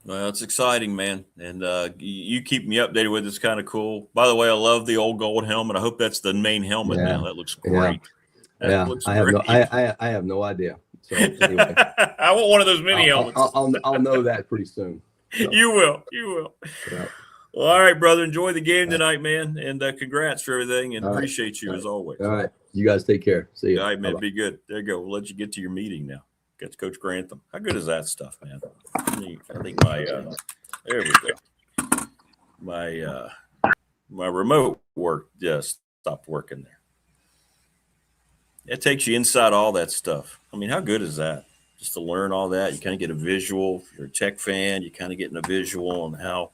Well, it's exciting, man. And you keep me updated with it. It's kind of cool. By the way, I love the old gold helmet. I hope that's the main helmet now. That looks great. Yeah. Looks I have great. I have no idea. So anyway, I want one of those mini helmets. I'll know that pretty soon. So. You will. Yeah. Well, all right, brother. Enjoy the game tonight, man. And congrats for everything. And All right. appreciate you as always. All right. You guys take care. See you. All right, man. Bye-bye. Be good. There you go. We'll let you get to your meeting now. Get to Coach Grantham. How good is that stuff, man? I think my there we go. My remote work just stopped working there. It takes you inside all that stuff. I mean, how good is that? Just to learn all that, you kind of get a visual. If you're a tech fan, you kind of get a visual on how,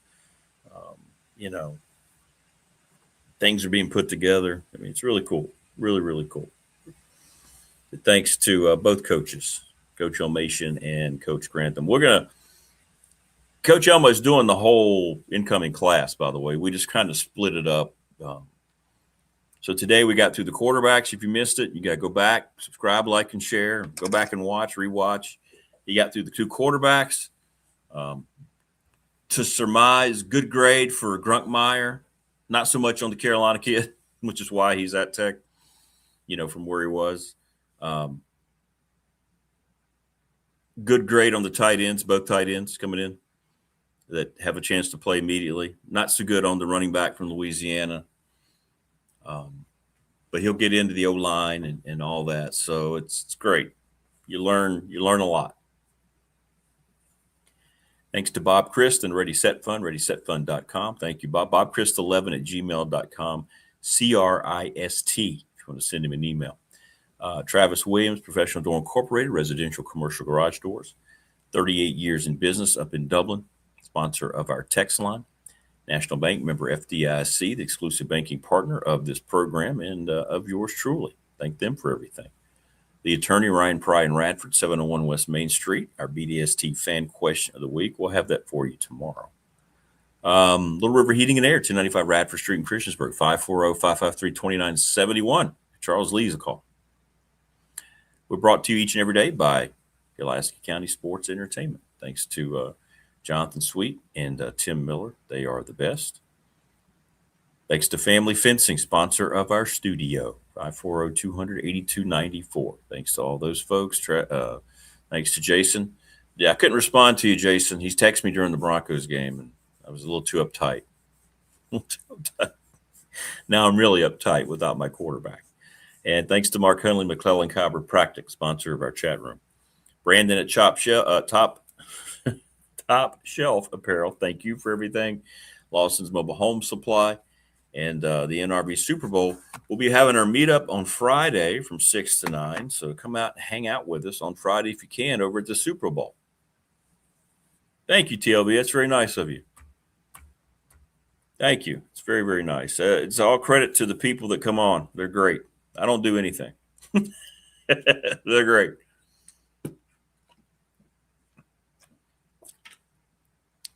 things are being put together. I mean, it's really cool. Really, really cool. Thanks to both coaches, Coach Elmassian and Coach Grantham. Coach Elmo is doing the whole incoming class, by the way. We just kind of split it up. So today we got through the quarterbacks. If you missed it, you got to go back, subscribe, like, and share. Go back and rewatch. You got through the two quarterbacks. To surmise, good grade for Grunkmeyer. Not so much on the Carolina kid, which is why he's at Tech, from where he was. Good grade on the tight ends, both tight ends coming in that have a chance to play immediately. Not so good on the running back from Louisiana. But he'll get into the O-line and all that. So it's great. You learn a lot. Thanks to Bob Christ and Ready Set Fund, ReadySetFund.com. Thank you, Bob. BobChrist11@gmail.com. CRIST, if you want to send him an email. Travis Williams, Professional Door Incorporated, residential commercial garage doors. 38 years in business up in Dublin, sponsor of our text line. National Bank, member FDIC, the exclusive banking partner of this program and of yours truly. Thank them for everything. The attorney, Ryan Pry in Radford, 701 West Main Street. Our BDST fan question of the week. We'll have that for you tomorrow. Little River Heating and Air, 295 Radford Street in Christiansburg, 540-553-2971. Charles Lee's a call. We're brought to you each and every day by Pulaski County Sports Entertainment. Thanks to Jonathan Sweet and Tim Miller. They are the best. Thanks to Family Fencing, sponsor of our studio, 540-200-8294. Thanks to all those folks. Thanks to Jason. Yeah, I couldn't respond to you, Jason. He's texted me during the Broncos game, and I was a little too uptight. Now I'm really uptight without my quarterback. And thanks to Mark Hunley, McClellan Chiropractic, sponsor of our chat room. Brandon at Top Shelf Apparel, thank you for everything. Lawson's Mobile Home Supply and the NRB Super Bowl. We'll be having our meetup on Friday from 6 to 9. So come out and hang out with us on Friday if you can over at the Super Bowl. Thank you, TLB. That's very nice of you. Thank you. It's very, very nice. It's all credit to the people that come on. They're great. I don't do anything. They're great.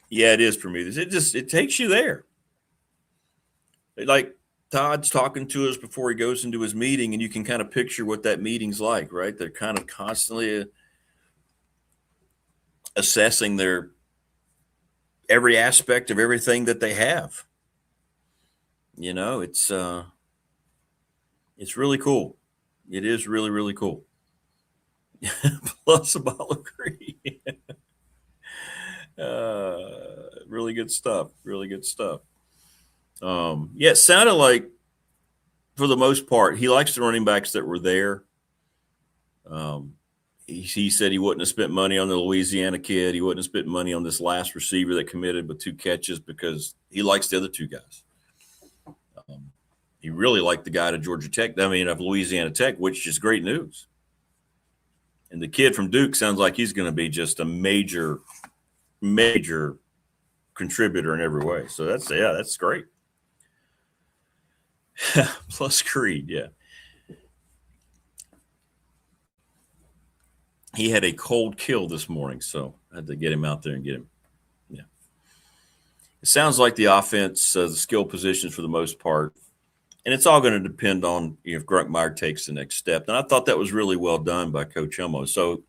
Yeah, it is for me. It takes you there. Like Todd's talking to us before he goes into his meeting, and you can kind of picture what that meeting's like, right? They're kind of constantly assessing their every aspect of everything that they have. It's really cool. It is really, really cool. Plus a bottle of cream. Really good stuff. Really good stuff. It sounded like, for the most part, he likes the running backs that were there. He said he wouldn't have spent money on the Louisiana kid. He wouldn't have spent money on this last receiver that committed with 2 catches because he likes the other 2 guys. He really liked the guy of Georgia Tech, of Louisiana Tech, which is great news. And the kid from Duke sounds like he's going to be just a major contributor in every way. So that's great. Plus Creed, yeah. He had a cold kill this morning, so I had to get him out there and get him. Yeah. It sounds like the offense, the skill positions for the most part, and it's all going to depend on if Grunkmeyer takes the next step. And I thought that was really well done by Coach Elmo. So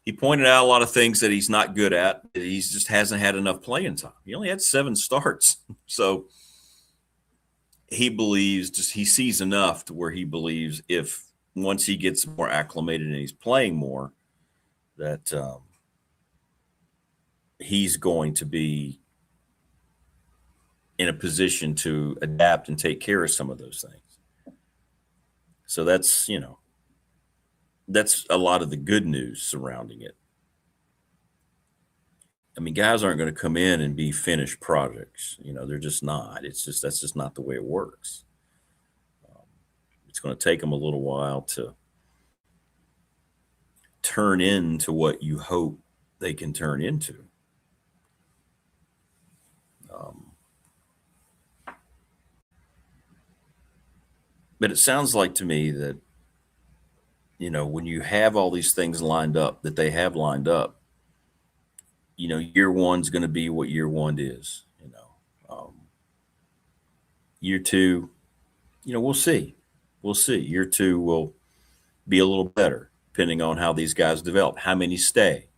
He pointed out a lot of things that he's not good at. He just hasn't had enough playing time. He only had 7 starts. So he believes, he sees enough to where he believes if once he gets more acclimated and he's playing more, that he's going to be in a position to adapt and take care of some of those things. So that's, that's a lot of the good news surrounding it. I mean, guys aren't going to come in and be finished projects. They're just not. That's just not the way it works. It's going to take them a little while to turn into what you hope they can turn into. But it sounds like to me that, when you have all these things lined up, that they have lined up, year one's going to be what year one is. Year two, we'll see. We'll see. Year two will be a little better, depending on how these guys develop, how many stay.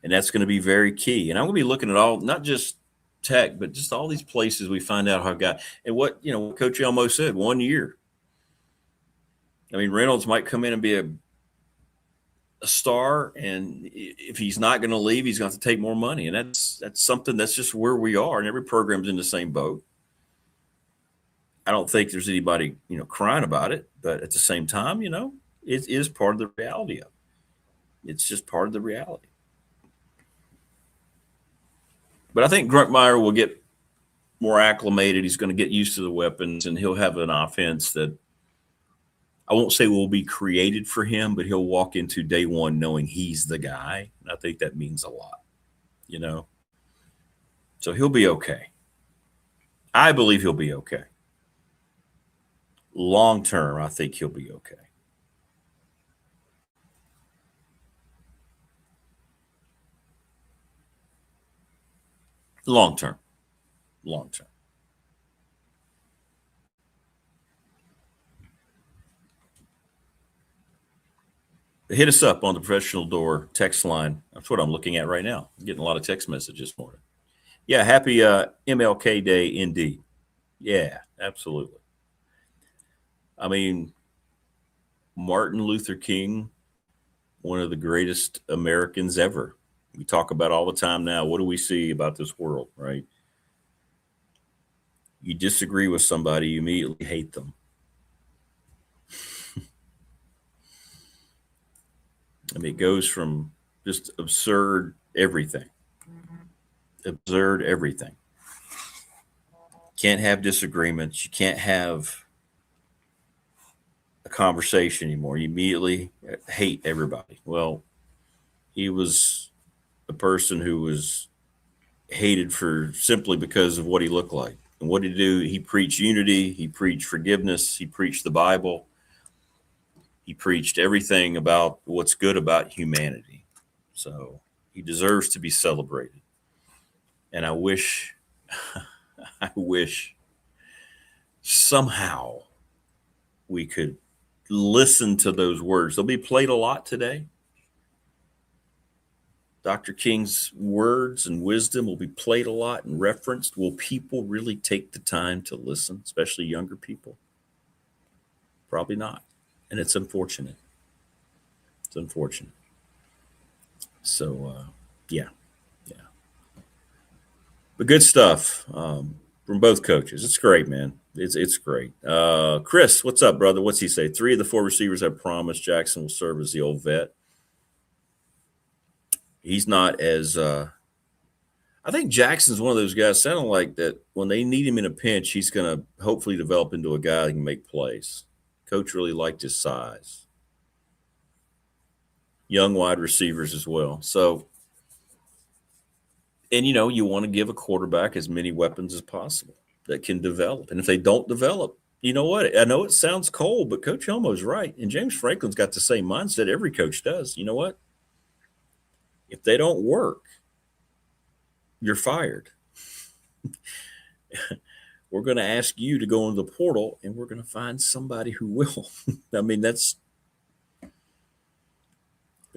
And that's going to be very key. And I'm going to be looking at all, not just Tech, but just all these places we find out how guys, and what, Coach Elmo said, 1 year. I mean, Reynolds might come in and be a star, and if he's not going to leave, he's going to have to take more money. And that's something, that's just where we are, and every program's in the same boat. I don't think there's anybody, crying about it, but at the same time, it is part of the reality of it. It's just part of the reality. But I think Grunkmeyer will get more acclimated. He's going to get used to the weapons, and he'll have an offense that I won't say will be created for him, but he'll walk into day one knowing he's the guy. And I think that means a lot, So he'll be okay. I believe he'll be okay. Long term, I think he'll be okay. Long term. Hit us up on the Professional Door text line. That's what I'm looking at right now. I'm getting a lot of text messages this morning. Yeah, happy MLK Day indeed. Yeah, absolutely. I mean, Martin Luther King, one of the greatest Americans ever. We talk about all the time now, what do we see about this world, right? You disagree with somebody, you immediately hate them. I mean, it goes from just absurd everything. Absurd everything. Can't have disagreements. You can't have a conversation anymore. You immediately hate everybody. Well, he was a person who was hated for simply because of what he looked like. And what did he do? He preached unity. He preached forgiveness. He preached the Bible. He preached everything about what's good about humanity. So he deserves to be celebrated. And I wish somehow we could listen to those words. They'll be played a lot today. Dr. King's words and wisdom will be played a lot and referenced. Will people really take the time to listen, especially younger people? Probably not. And it's unfortunate. It's unfortunate. So, yeah. But good stuff from both coaches. It's great, man. It's great. Chris, what's up, brother? What's he say? 3 of the 4 receivers have promised Jackson will serve as the old vet. He's not as I think Jackson's one of those guys sounding like that when they need him in a pinch, he's going to hopefully develop into a guy that can make plays. Coach really liked his size. Young wide receivers as well. So, and you want to give a quarterback as many weapons as possible that can develop. And if they don't develop, you know what? I know it sounds cold, but Coach Elmo's right. And James Franklin's got the same mindset every coach does. You know what? If they don't work, you're fired. We're going to ask you to go into the portal, and we're going to find somebody who will. I mean, that's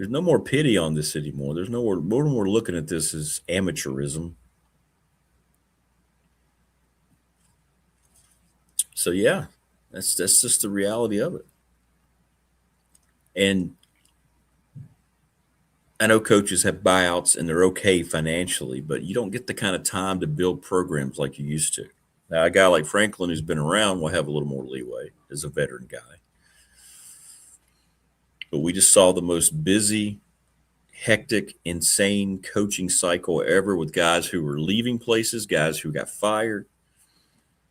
There's no more pity on this anymore. There's no more looking at this as amateurism. So yeah, that's just the reality of it. And I know coaches have buyouts and they're okay financially, but you don't get the kind of time to build programs like you used to. Now, a guy like Franklin who's been around will have a little more leeway as a veteran guy. But we just saw the most busy, hectic, insane coaching cycle ever with guys who were leaving places, guys who got fired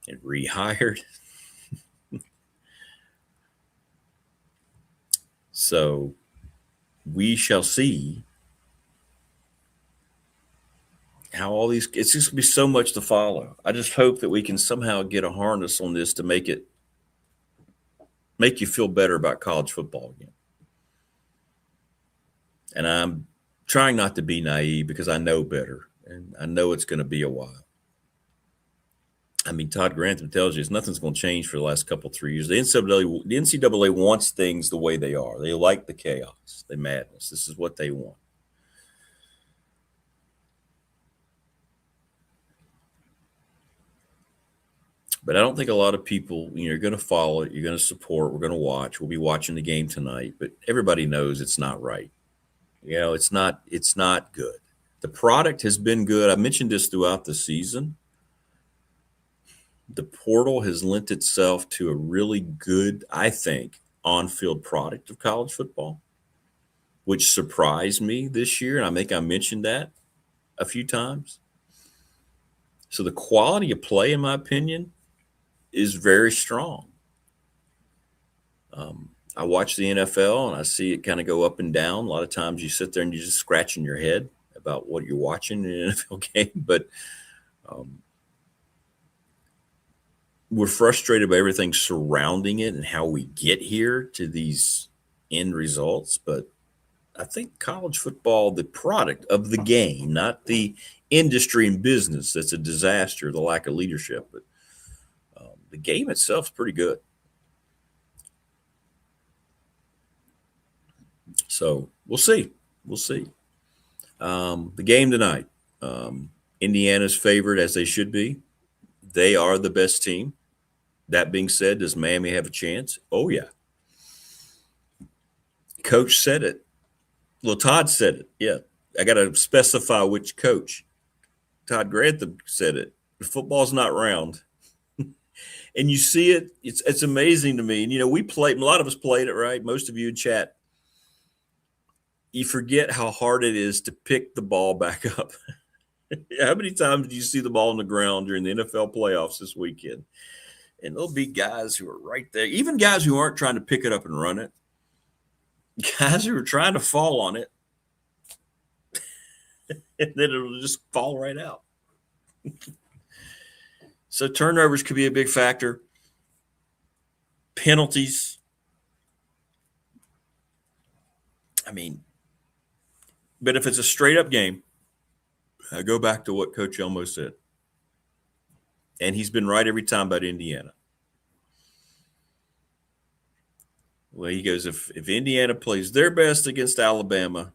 and rehired. So we shall see how all these, it's just going to be so much to follow. I just hope that we can somehow get a harness on this to make you feel better about college football again. And I'm trying not to be naive because I know better, and I know it's going to be a while. I mean, Todd Grantham tells you nothing's going to change for the last couple, 3 years. The NCAA wants things the way they are. They like the chaos, the madness. This is what they want. But I don't think a lot of people, you're going to follow it. You're going to support. We're going to watch. We'll be watching the game tonight. But everybody knows it's not right. It's not good. The product has been good. I mentioned this throughout the season. The portal has lent itself to a really good, I think, on-field product of college football, which surprised me this year. And I think I mentioned that a few times. So the quality of play, in my opinion, is very strong. I watch the NFL and I see it kind of go up and down. A lot of times you sit there and you're just scratching your head about what you're watching in an NFL game. But we're frustrated by everything surrounding it and how we get here to these end results. But I think college football, the product of the game, not the industry and business, that's a disaster, the lack of leadership. But the game itself is pretty good. So we'll see. We'll see. The game tonight, Indiana's favored as they should be. They are the best team. That being said, does Miami have a chance? Oh, yeah. Coach said it. Well, Todd said it. Yeah. I got to specify which coach. Todd Grantham said it. Football's not round. And you see it. It's amazing to me. And, we played, a lot of us played it, right? Most of you in chat. You forget how hard it is to pick the ball back up. How many times do you see the ball on the ground during the NFL playoffs this weekend? And there'll be guys who are right there, even guys who aren't trying to pick it up and run it, guys who are trying to fall on it, and then it'll just fall right out. So turnovers could be a big factor. Penalties. I mean, but if it's a straight-up game, I go back to what Coach Elmo said. And he's been right every time about Indiana. Well, he goes, if Indiana plays their best against Alabama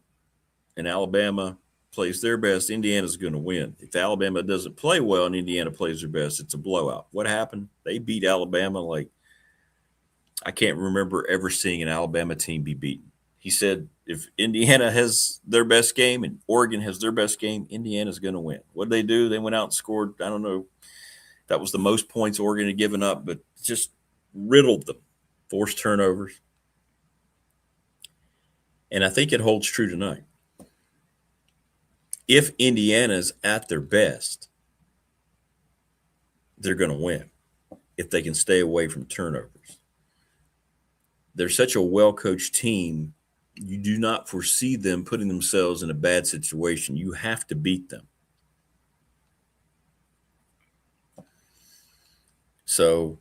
and Alabama plays their best, Indiana's going to win. If Alabama doesn't play well and Indiana plays their best, it's a blowout. What happened? They beat Alabama like I can't remember ever seeing an Alabama team be beaten. He said if Indiana has their best game and Oregon has their best game, Indiana's going to win. What did they do? They went out and scored, I don't know, that was the most points Oregon had given up, but just riddled them, forced turnovers. And I think it holds true tonight. If Indiana's at their best, they're going to win if they can stay away from turnovers. They're such a well-coached team, you do not foresee them putting themselves in a bad situation. You have to beat them. So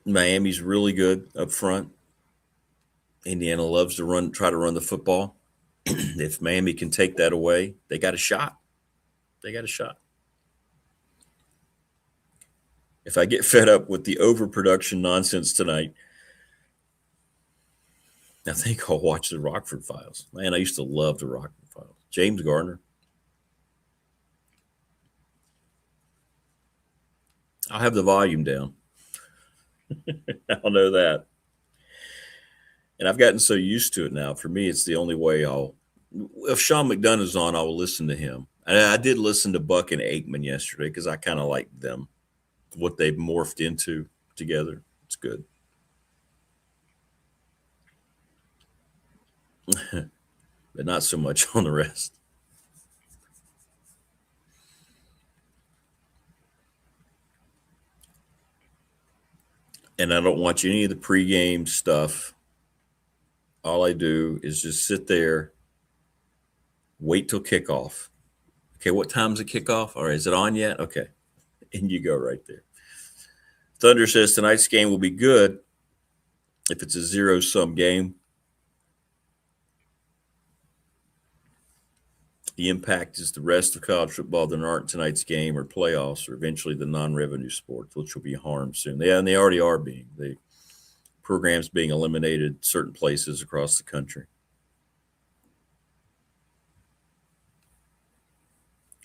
Miami's really good up front. Indiana loves to try to run the football. If Miami can take that away, they got a shot. They got a shot. If I get fed up with the overproduction nonsense tonight, I think I'll watch the Rockford Files. Man, I used to love the Rockford Files. James Garner. I'll have the volume down. I'll know that. And I've gotten so used to it now. For me, it's the only way if Sean McDonough is on, I will listen to him. I did listen to Buck and Aikman yesterday because I kind of like them, what they've morphed into together. It's good. But not so much on the rest. And I don't watch any of the pregame stuff. All I do is just sit there, wait till kickoff. Okay, what time's the kickoff? All right, is it on yet? Okay. And you go right there. Thunder says tonight's game will be good if it's a zero-sum game. The impact is the rest of college football that aren't tonight's game or playoffs or eventually the non-revenue sports, which will be harmed soon. And they already are being. The programs being eliminated certain places across the country.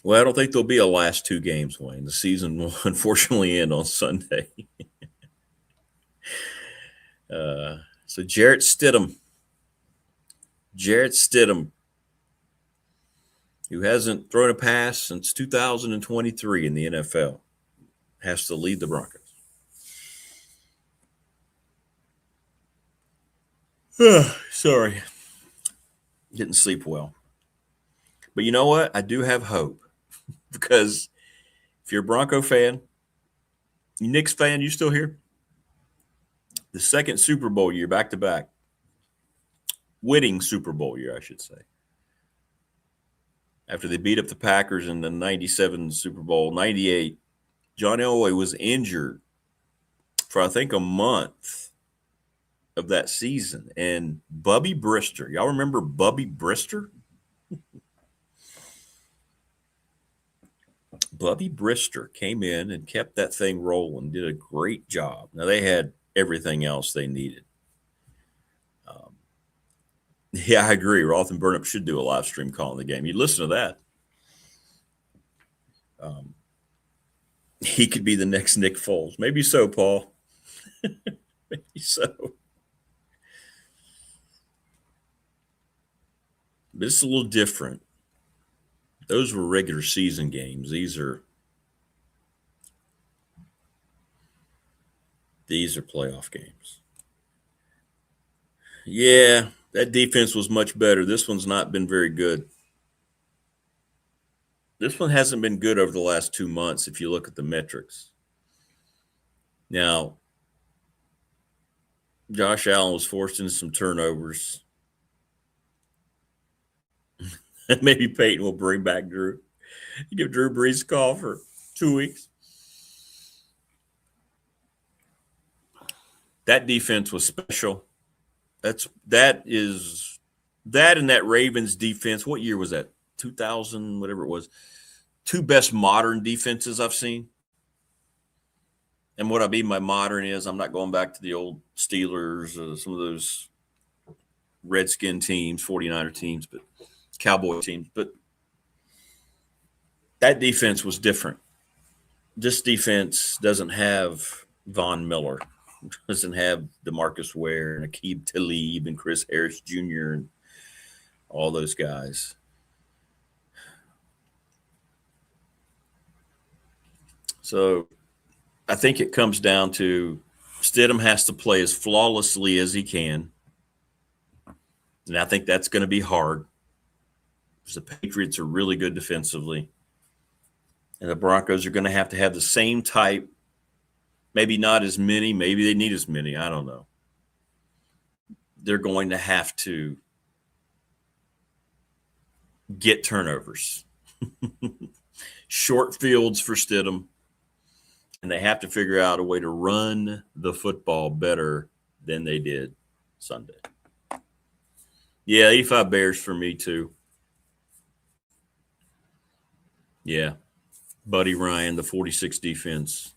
Well, I don't think there'll be a last two games, Wayne. The season will unfortunately end on Sunday. So Jarrett Stidham, who hasn't thrown a pass since 2023 in the NFL, has to lead the Broncos. Sorry. Didn't sleep well. But you know what? I do have hope because if you're a Bronco fan, you Knicks fan, you still here? The second Super Bowl year back-to-back. Winning Super Bowl year, I should say. After they beat up the Packers in the 97 Super Bowl, 98, John Elway was injured for, I think, a month of that season. And Bubby Brister, y'all remember Bubby Brister? Bubby Brister came in and kept that thing rolling, did a great job. Now, they had everything else they needed. Yeah, I agree. Roth and Burnup should do a live stream calling the game. You listen to that. He could be the next Nick Foles. Maybe so, Paul. Maybe so. But it's a little different. Those were regular season games. These are playoff games. Yeah, that defense was much better. This one's not been very good. This one hasn't been good over the last 2 months if you look at the metrics. Now, Josh Allen was forced into some turnovers. Maybe Peyton will bring back Drew. Give Drew Brees a call for 2 weeks. That defense was special. That and that Ravens defense. What year was that? 2000, whatever it was. Two best modern defenses I've seen. And what I mean by modern is I'm not going back to the old Steelers, some of those Redskin teams, 49er teams, but Cowboy teams. But that defense was different. This defense doesn't have Von Miller, doesn't have DeMarcus Ware and Aqib Talib and Chris Harris Jr. and all those guys. So I think it comes down to Stidham has to play as flawlessly as he can. And I think that's going to be hard because the Patriots are really good defensively. And the Broncos are going to have the same type, maybe not as many, maybe they need as many, I don't know. They're going to have to get turnovers. Short fields for Stidham. And they have to figure out a way to run the football better than they did Sunday. Yeah, 85 Bears for me too. Yeah. Buddy Ryan, the 46 defense.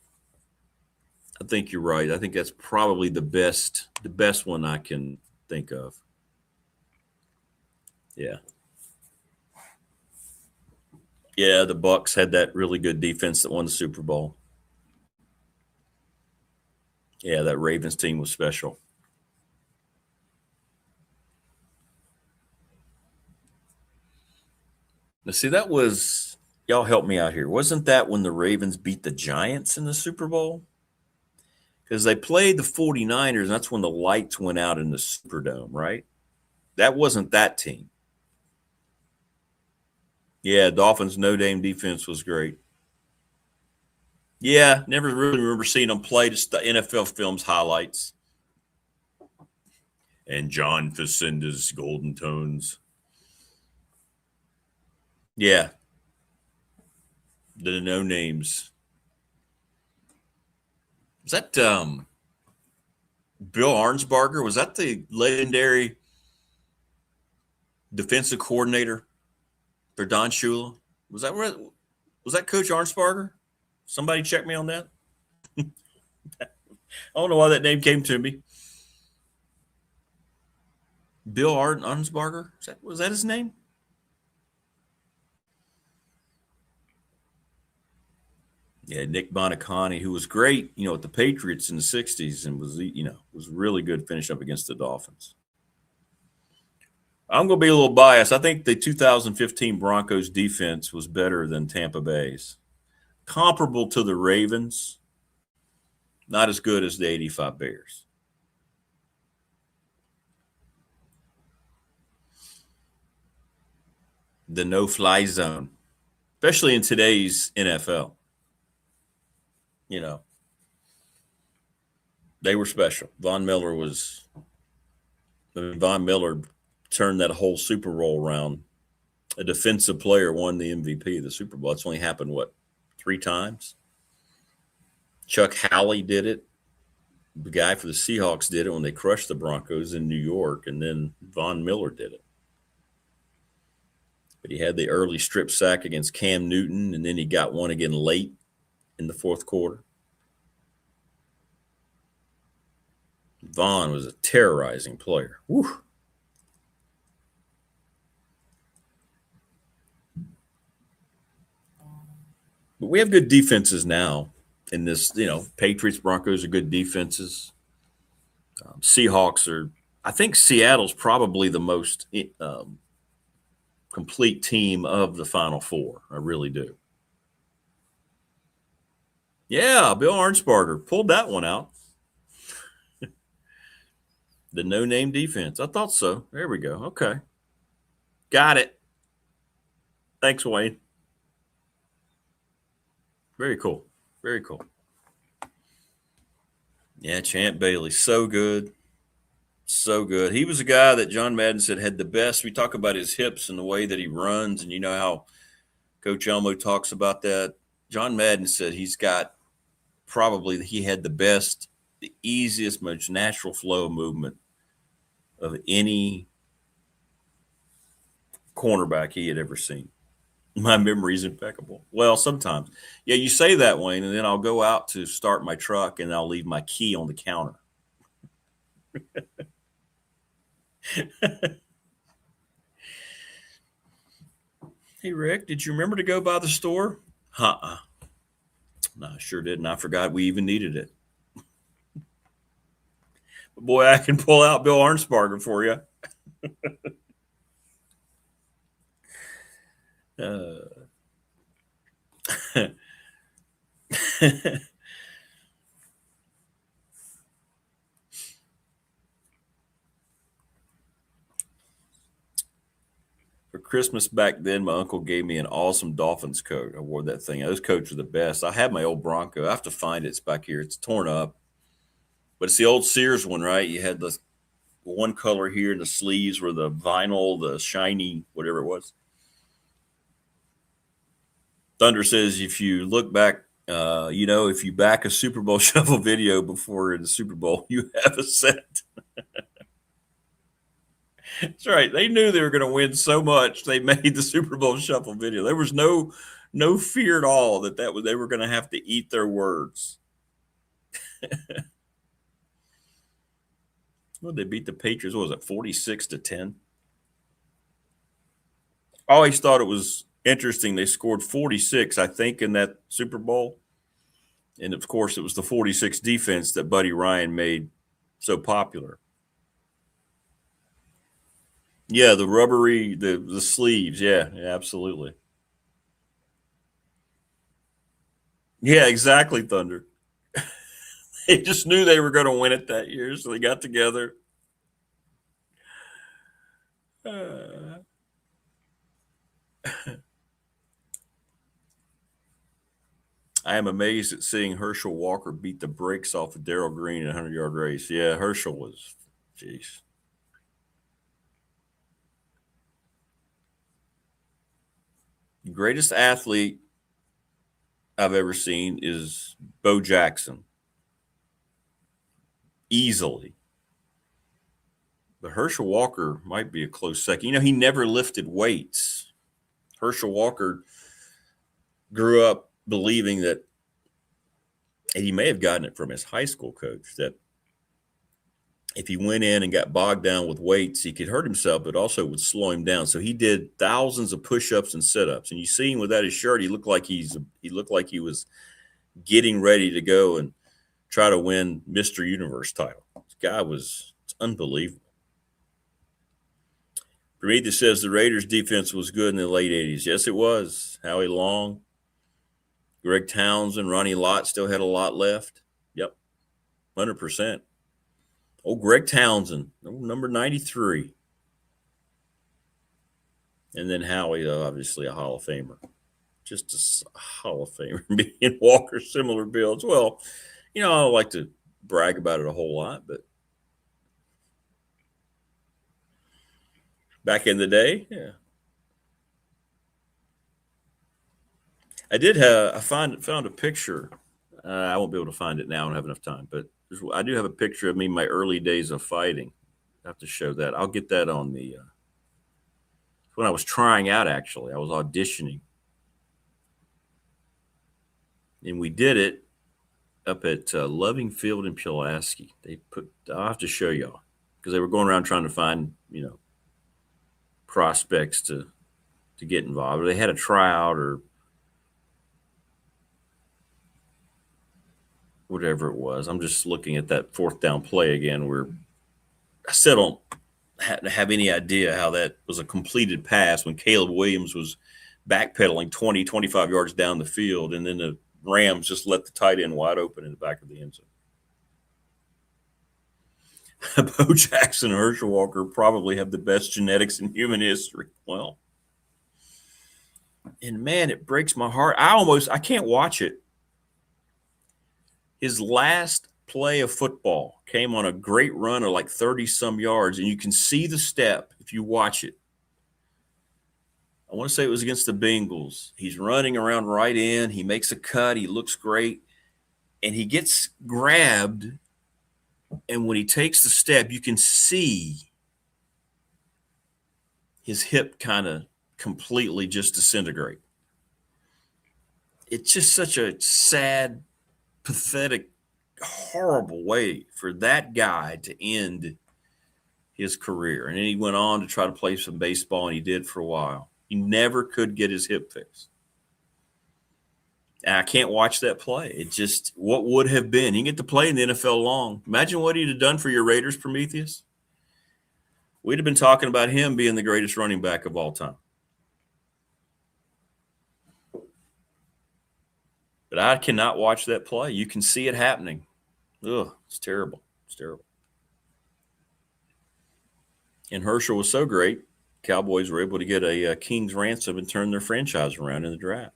I think you're right. I think that's probably the best one I can think of. Yeah. Yeah, the Bucs had that really good defense that won the Super Bowl. Yeah, that Ravens team was special. Now, see, that was – y'all help me out here. Wasn't that when the Ravens beat the Giants in the Super Bowl? Because they played the 49ers, and that's when the lights went out in the Superdome, right? That wasn't that team. Yeah, Dolphins' no-name defense was great. Yeah, never really remember seeing them play, just the NFL Films highlights. And John Facenda's Golden Tones. Yeah. The no-names. Was that Bill Arnsparger? Was that the legendary defensive coordinator for Don Shula? Was that Coach Arnsparger? Somebody check me on that. I don't know why that name came to me. Bill Arnsparger? Was that his name? Yeah, Nick Bonacani, who was great, at the Patriots in the 60s and was really good finishing up against the Dolphins. I'm going to be a little biased. I think the 2015 Broncos defense was better than Tampa Bay's. Comparable to the Ravens, not as good as the 85 Bears. The no-fly zone, especially in today's NFL. They were special. Von Miller turned that whole Super Bowl around. A defensive player won the MVP of the Super Bowl. It's only happened, 3 times? Chuck Howley did it. The guy for the Seahawks did it when they crushed the Broncos in New York, and then Von Miller did it. But he had the early strip sack against Cam Newton, and then he got one again late in the fourth quarter. Von was a terrorizing player. Whew. But we have good defenses now in this, Patriots, Broncos are good defenses. Seahawks I think Seattle's probably the most complete team of the Final Four. I really do. Yeah, Bill Arnsparger pulled that one out. The no-name defense. I thought so. There we go. Okay. Got it. Thanks, Wayne. Very cool. Very cool. Yeah, Champ Bailey. So good. So good. He was a guy that John Madden said had the best. We talk about his hips and the way that he runs, and you know how Coach Elmo talks about that. John Madden said he had the best, the easiest, most natural flow of movement of any cornerback he had ever seen. My memory is impeccable. Well, sometimes. Yeah, you say that, Wayne, and then I'll go out to start my truck and I'll leave my key on the counter. Hey, Rick, did you remember to go by the store? No, I sure didn't. I forgot we even needed it. But boy, I can pull out Bill Arnsparger for you. For Christmas back then, my uncle gave me an awesome Dolphins coat. I wore that thing. Those coats are the best. I have my old Bronco. I have to find it. It's back here. It's torn up. But it's the old Sears one, right? You had the one color here and the sleeves were the vinyl, the shiny, whatever it was. Thunder says if you look back, if you back a Super Bowl Shuffle video before the Super Bowl, you have a set. That's right. They knew they were going to win so much. They made the Super Bowl Shuffle video. There was no fear at all that they were going to have to eat their words. Well, they beat the Patriots. What was it, 46-10? I always thought it was interesting. They scored 46, I think, in that Super Bowl. And, of course, it was the 46 defense that Buddy Ryan made so popular. Yeah, the rubbery, the sleeves. Yeah, absolutely. Yeah, exactly, Thunder. They just knew they were going to win it that year, so they got together. I am amazed at seeing Herschel Walker beat the brakes off of Darrell Green in a 100-yard race. Yeah, Herschel was, jeez. The greatest athlete I've ever seen is Bo Jackson. Easily. But Herschel Walker might be a close second. You know, he never lifted weights. Herschel Walker grew up believing that, and he may have gotten it from his high school coach, that if he went in and got bogged down with weights, he could hurt himself, but also would slow him down. So he did thousands of push-ups and sit-ups. And you see him without his shirt, he looked like he was getting ready to go and try to win Mr. Universe title. This guy was unbelievable. Prometheus says the Raiders defense was good in the late 80s. Yes, it was. Howie Long, Greg Townsend, Ronnie Lott still had a lot left. Yep, 100%. Oh, Greg Townsend, number 93. And then Howie, obviously a Hall of Famer. Just a Hall of Famer. Me and Walker, similar builds. Well, you know, I don't like to brag about it a whole lot, but back in the day, yeah. I did have, I found a picture. I won't be able to find it now. I don't have enough time, but I do have a picture of me in my early days of fighting. I have to show that. I'll get that on the, when I was trying out, actually. I was auditioning. And we did it up at Loving Field in Pulaski. I'll have to show y'all, because they were going around trying to find, you know, prospects to get involved. Or they had a tryout or whatever it was. I'm just looking at that fourth down play again where I still don't have any idea how that was a completed pass when Caleb Williams was backpedaling 20, 25 yards down the field, and then the Rams just let the tight end wide open in the back of the end zone. Bo Jackson and Herschel Walker probably have the best genetics in human history. Well, and man, it breaks my heart. I can't watch it. His last play of football came on a great run of like 30-some yards, and you can see the step if you watch it. I want to say it was against the Bengals. He's running around right in. He makes a cut. He looks great. And he gets grabbed, and when he takes the step, you can see his hip kind of completely just disintegrate. It's just such a sad, pathetic, horrible way for that guy to end his career. And then he went on to try to play some baseball, and he did for a while. He never could get his hip fixed. And I can't watch that play. It just, what would have been? He didn't get to play in the NFL long. Imagine what he'd have done for your Raiders, Prometheus. We'd have been talking about him being the greatest running back of all time. But I cannot watch that play. You can see it happening. Ugh, it's terrible. It's terrible. And Herschel was so great, Cowboys were able to get a king's ransom and turn their franchise around in the draft.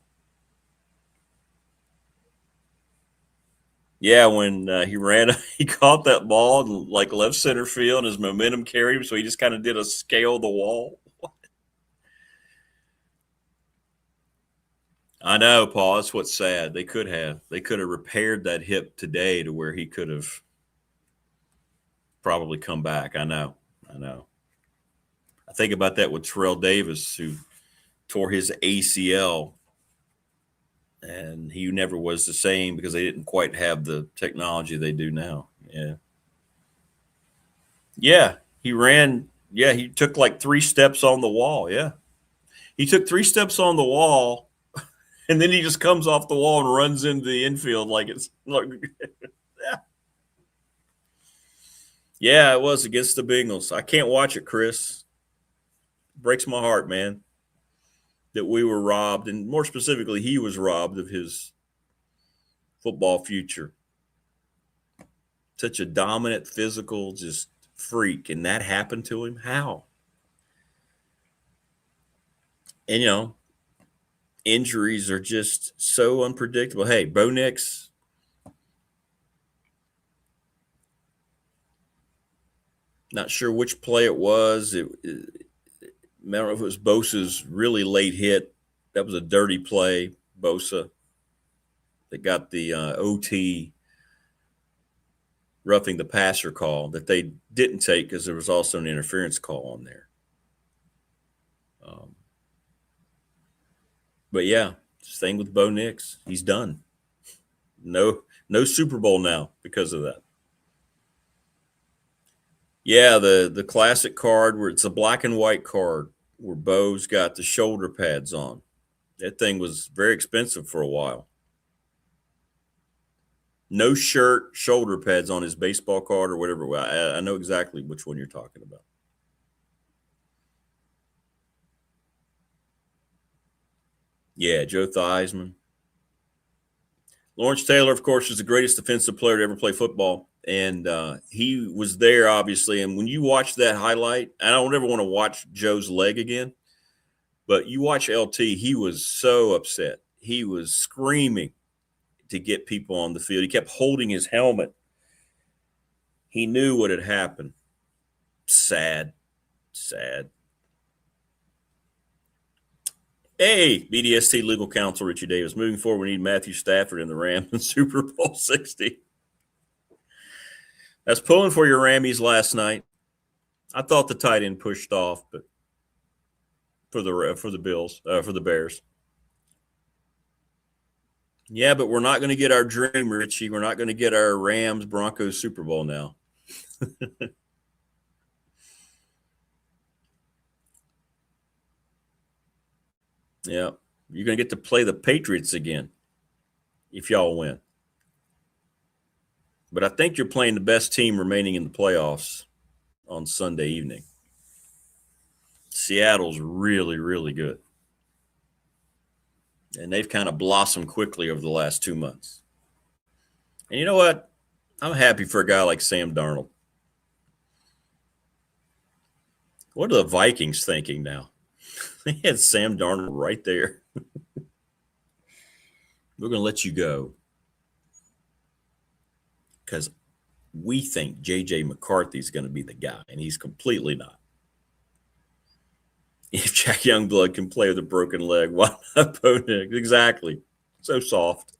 Yeah, when he ran, he caught that ball and like left center field, and his momentum carried him, so he just kind of did a scale the wall. What? I know, Paul. That's what's sad. They could have repaired that hip today to where he could have probably come back. I know. I think about that with Terrell Davis, who tore his ACL, and he never was the same because they didn't quite have the technology they do now. Yeah, he ran. Yeah, he took like 3 steps on the wall. Yeah. He took 3 steps on the wall, and then he just comes off the wall and runs into the infield like it's like, yeah, it was against the Bengals. I can't watch it, Chris. It breaks my heart, man, that we were robbed, and more specifically, he was robbed of his football future. Such a dominant, physical, just freak, and that happened to him. How? And, you know, injuries are just so unpredictable. Hey, Bo Nix, not sure which play it was. I don't know if it was Bosa's really late hit. That was a dirty play, Bosa, that got the OT roughing the passer call that they didn't take because there was also an interference call on there. But yeah, same with Bo Nix. He's done. No Super Bowl now because of that. Yeah, the classic card where it's a black and white card where Bo's got the shoulder pads on. That thing was very expensive for a while. No shirt, shoulder pads on his baseball card or whatever. I know exactly which one you're talking about. Yeah, Joe Theismann. Lawrence Taylor, of course, is the greatest defensive player to ever play football. And he was there, obviously. And when you watch that highlight, I don't ever want to watch Joe's leg again. But you watch LT, he was so upset. He was screaming to get people on the field. He kept holding his helmet. He knew what had happened. Sad. Hey, BDST legal counsel Richie Davis. Moving forward, we need Matthew Stafford in the Rams in Super Bowl 60. That's pulling for your Rammies last night. I thought the tight end pushed off, but for the Bills, for the Bears. Yeah, but we're not going to get our dream, Richie. We're not going to get our Rams Broncos Super Bowl now. Yeah, you're going to get to play the Patriots again if y'all win. But I think you're playing the best team remaining in the playoffs on Sunday evening. Seattle's really, really good. And they've kind of blossomed quickly over the last 2 months. And you know what? I'm happy for a guy like Sam Darnold. What are the Vikings thinking now? They had Sam Darnold right there. We're going to let you go because we think J.J. McCarthy is going to be the guy, and he's completely not. If Jack Youngblood can play with a broken leg, why not Bo Nix? Exactly. So soft.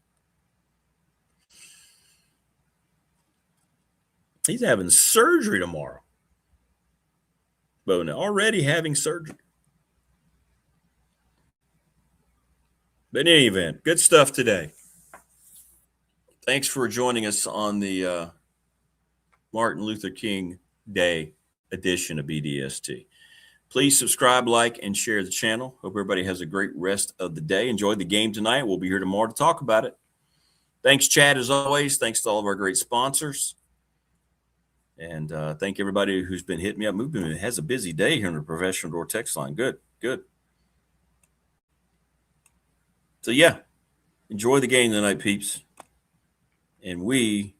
He's having surgery tomorrow. Bo Nix already having surgery. But in any event, good stuff today. Thanks for joining us on the Martin Luther King Day edition of BDST. Please subscribe, like, and share the channel. Hope everybody has a great rest of the day. Enjoy the game tonight. We'll be here tomorrow to talk about it. Thanks, Chad, as always. Thanks to all of our great sponsors. And thank everybody who's been hitting me up. Movement has a busy day here on the Professional Door text line. Good. So, yeah, enjoy the game tonight, peeps. And we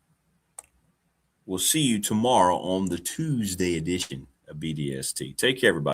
will see you tomorrow on the Tuesday edition of BDST. Take care, everybody.